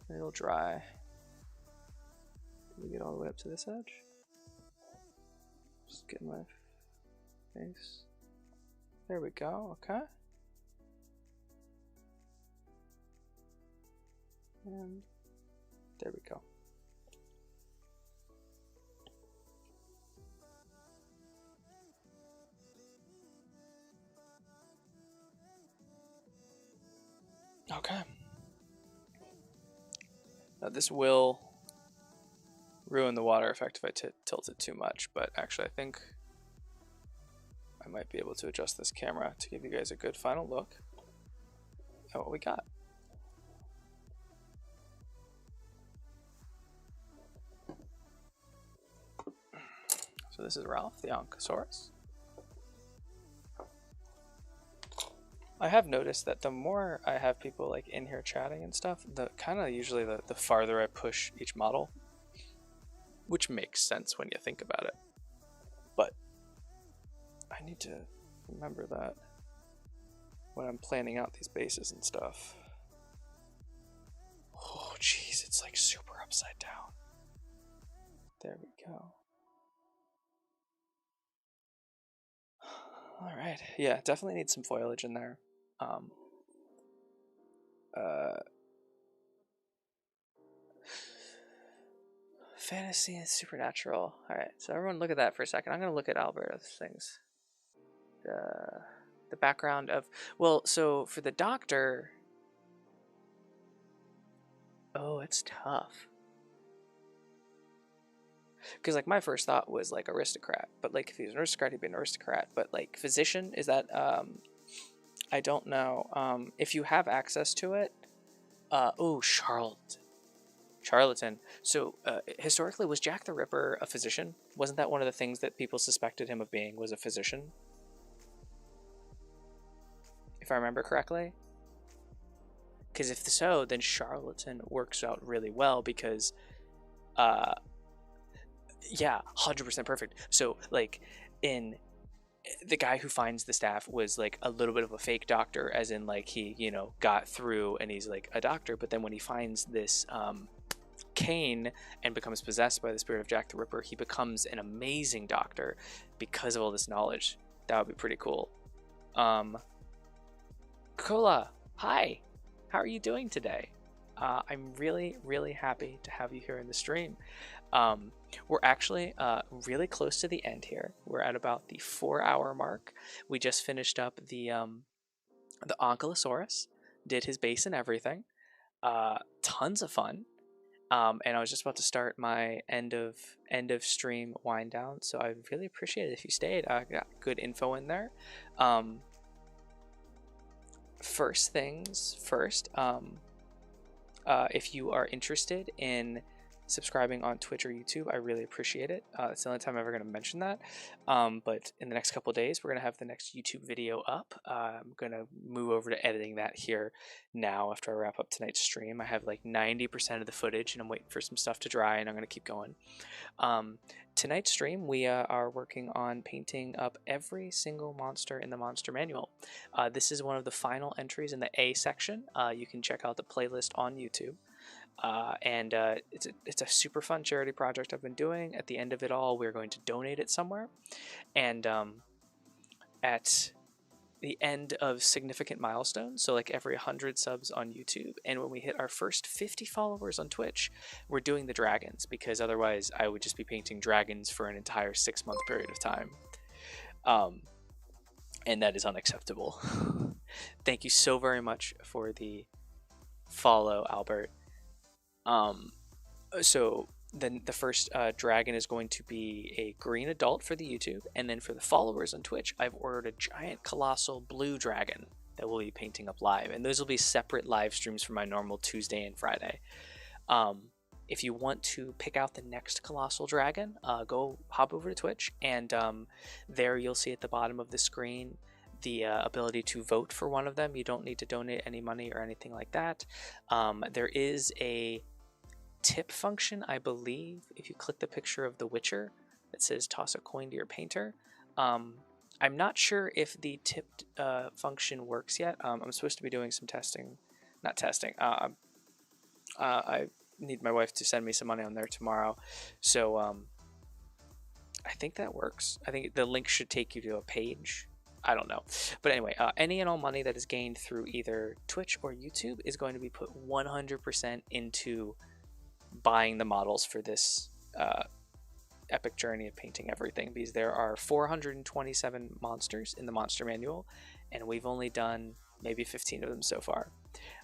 And it'll dry. Did we get all the way up to this edge? Just get my face. There we go, okay. And there we go. Okay. Now this will ruin the water effect if I tilt it too much, but actually I think I might be able to adjust this camera to give you guys a good final look at what we got. So this is Ralph the Ankylosaurus. I have noticed that the more I have people like in here chatting and stuff, the kind of usually the farther I push each model, which makes sense when you think about it. But I need to remember that when I'm planning out these bases and stuff. Oh jeez, it's like super upside down. There we go. All right, yeah, definitely need some foliage in there. Fantasy and supernatural. All right, so everyone look at that for a second. I'm gonna look at Alberto's things. The background of, well, so for the doctor, oh, it's tough. Because like my first thought was like aristocrat, but like if he's an aristocrat, he'd be an aristocrat. But like physician, is that I don't know. If you have access to it, oh, charlatan. So historically, was Jack the Ripper a physician? Wasn't that one of the things that people suspected him of being, was a physician? If I remember correctly. Because if so, then charlatan works out really well because yeah, 100% perfect. So like in the guy who finds the staff was like a little bit of a fake doctor, as in like he, you know, got through and he's like a doctor, but then when he finds this cane and becomes possessed by the spirit of Jack the Ripper, he becomes an amazing doctor because of all this knowledge. That would be pretty cool. Cola, hi, how are you doing today? I'm really happy to have you here in the stream. We're actually really close to the end here. We're at about the 4-hour mark. We just finished up the Ankylosaurus, did his base and everything. Tons of fun. And I was just about to start my end of stream wind down, so I really appreciate it if you stayed. I got good info in there. First things first, if you are interested in subscribing on Twitch or YouTube, I really appreciate it. It's the only time I'm ever going to mention that. But in the next couple of days, we're going to have the next YouTube video up. I'm going to move over to editing that here now after I wrap up tonight's stream. I have like 90% of the footage and I'm waiting for some stuff to dry, and I'm going to keep going. Tonight's stream, we are working on painting up every single monster in the monster manual. This is one of the final entries in the A section. You can check out the playlist on YouTube. And it's a super fun charity project I've been doing. At the end of it all, we're going to donate it somewhere. And the end of significant milestones. So like every 100 subs on YouTube, and when we hit our first 50 followers on Twitch, we're doing the dragons, because otherwise I would just be painting dragons for an entire 6-month period of time. And that is unacceptable. Thank you so very much for the follow, Albert. So then the first dragon is going to be a green adult for the YouTube, and then for the followers on Twitch, I've ordered a giant colossal blue dragon that we'll be painting up live, and those will be separate live streams from my normal Tuesday and Friday. If you want to pick out the next colossal dragon, go hop over to Twitch, and there you'll see at the bottom of the screen the ability to vote for one of them. You don't need to donate any money or anything like that. There is a tip function, I believe, if you click the picture of the Witcher that says toss a coin to your painter. I'm not sure if the tip function works yet. I'm supposed to be doing some testing. Not testing. I need my wife to send me some money on there tomorrow. So I think that works. I think the link should take you to a page. I don't know. But anyway, any and all money that is gained through either Twitch or YouTube is going to be put 100% into buying the models for this epic journey of painting everything, because there are 427 monsters in the monster manual, and we've only done maybe 15 of them so far.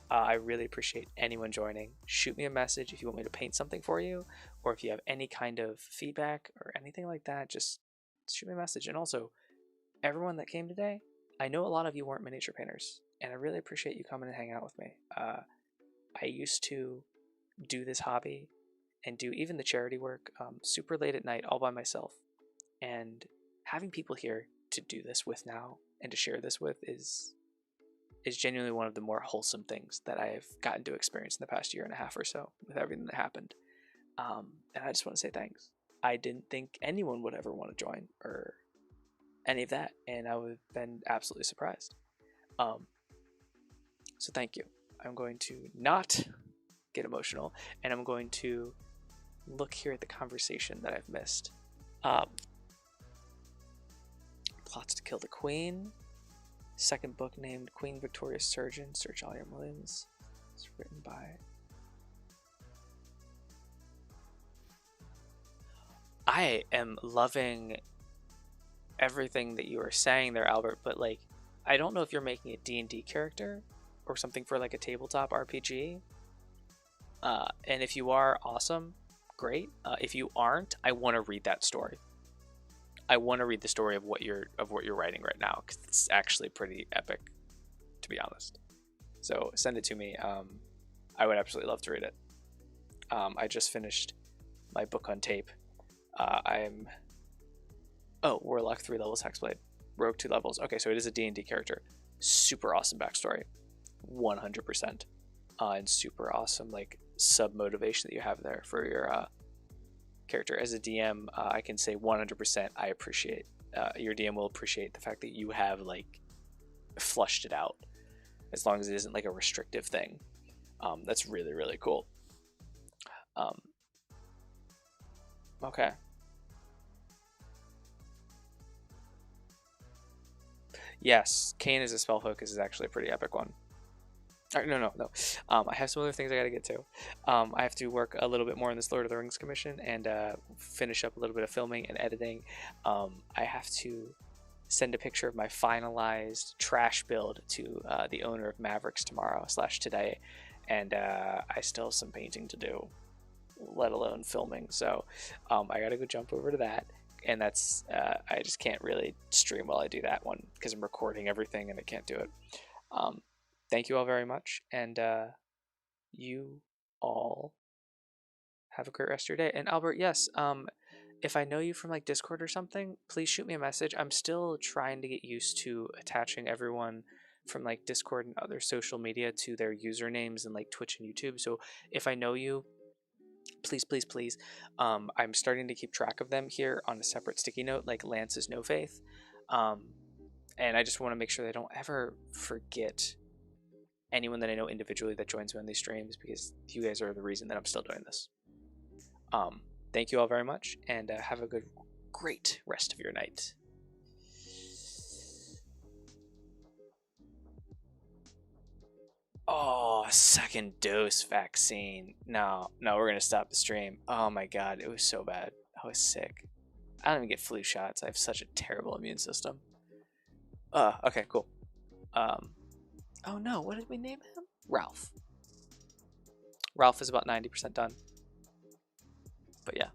I really appreciate anyone joining. Shoot me a message if you want me to paint something for you, or if you have any kind of feedback or anything like that, just shoot me a message. And also, everyone that came today, I know a lot of you weren't miniature painters, and I really appreciate you coming and hanging out with me. I used to do this hobby and do even the charity work super late at night all by myself, and having people here to do this with now and to share this with is genuinely one of the more wholesome things that I've gotten to experience in the past year and a half or so with everything that happened. And I just want to say thanks. I didn't think anyone would ever want to join or any of that, and I would have been absolutely surprised. So thank you. I'm going to not get emotional, and I'm going to look here at the conversation that I've missed. Plots to kill the queen. Second book named Queen Victoria's Surgeon, Sir John Williams. It's written by... I am loving everything that you are saying there, Albert, but like, I don't know if you're making a D&D character or something for like a tabletop RPG. And if you are, awesome, great. If you aren't, I want to read that story. I want to read the story of what you're writing right now, because it's actually pretty epic, to be honest. So send it to me. I would absolutely love to read it. I just finished my book on tape. Warlock 3 levels, Hexblade, Rogue 2 levels. Okay, so it is a D&D character. Super awesome backstory, 100%, and super awesome like sub motivation that you have there for your character. As a DM, I can say 100% I appreciate, your DM will appreciate the fact that you have like flushed it out, as long as it isn't like a restrictive thing. That's really, really cool. Okay. Yes, Kane as a spell focus is actually a pretty epic one. No. I have some other things I gotta get to. I have to work a little bit more on this Lord of the Rings commission and finish up a little bit of filming and editing. I have to send a picture of my finalized trash build to the owner of Mavericks tomorrow/today, and I still have some painting to do, let alone filming. So I gotta go jump over to that, and that's I just can't really stream while I do that one because I'm recording everything and I can't do it. Thank you all very much, and you all have a great rest of your day. And Albert, yes, if I know you from like Discord or something, please shoot me a message. I'm still trying to get used to attaching everyone from like Discord and other social media to their usernames and like Twitch and YouTube. So if I know you, please, I'm starting to keep track of them here on a separate sticky note, like Lance's No Faith. And I just want to make sure they don't ever forget anyone that I know individually that joins me on these streams, because you guys are the reason that I'm still doing this. Thank you all very much, and have a great rest of your night. a second dose vaccine. No, we're gonna stop the stream. Oh my god, it was so bad. I was sick. I don't even get flu shots. I have such a terrible immune system. Okay, cool. Oh no, what did we name him? Ralph. Ralph is about 90% done. But yeah.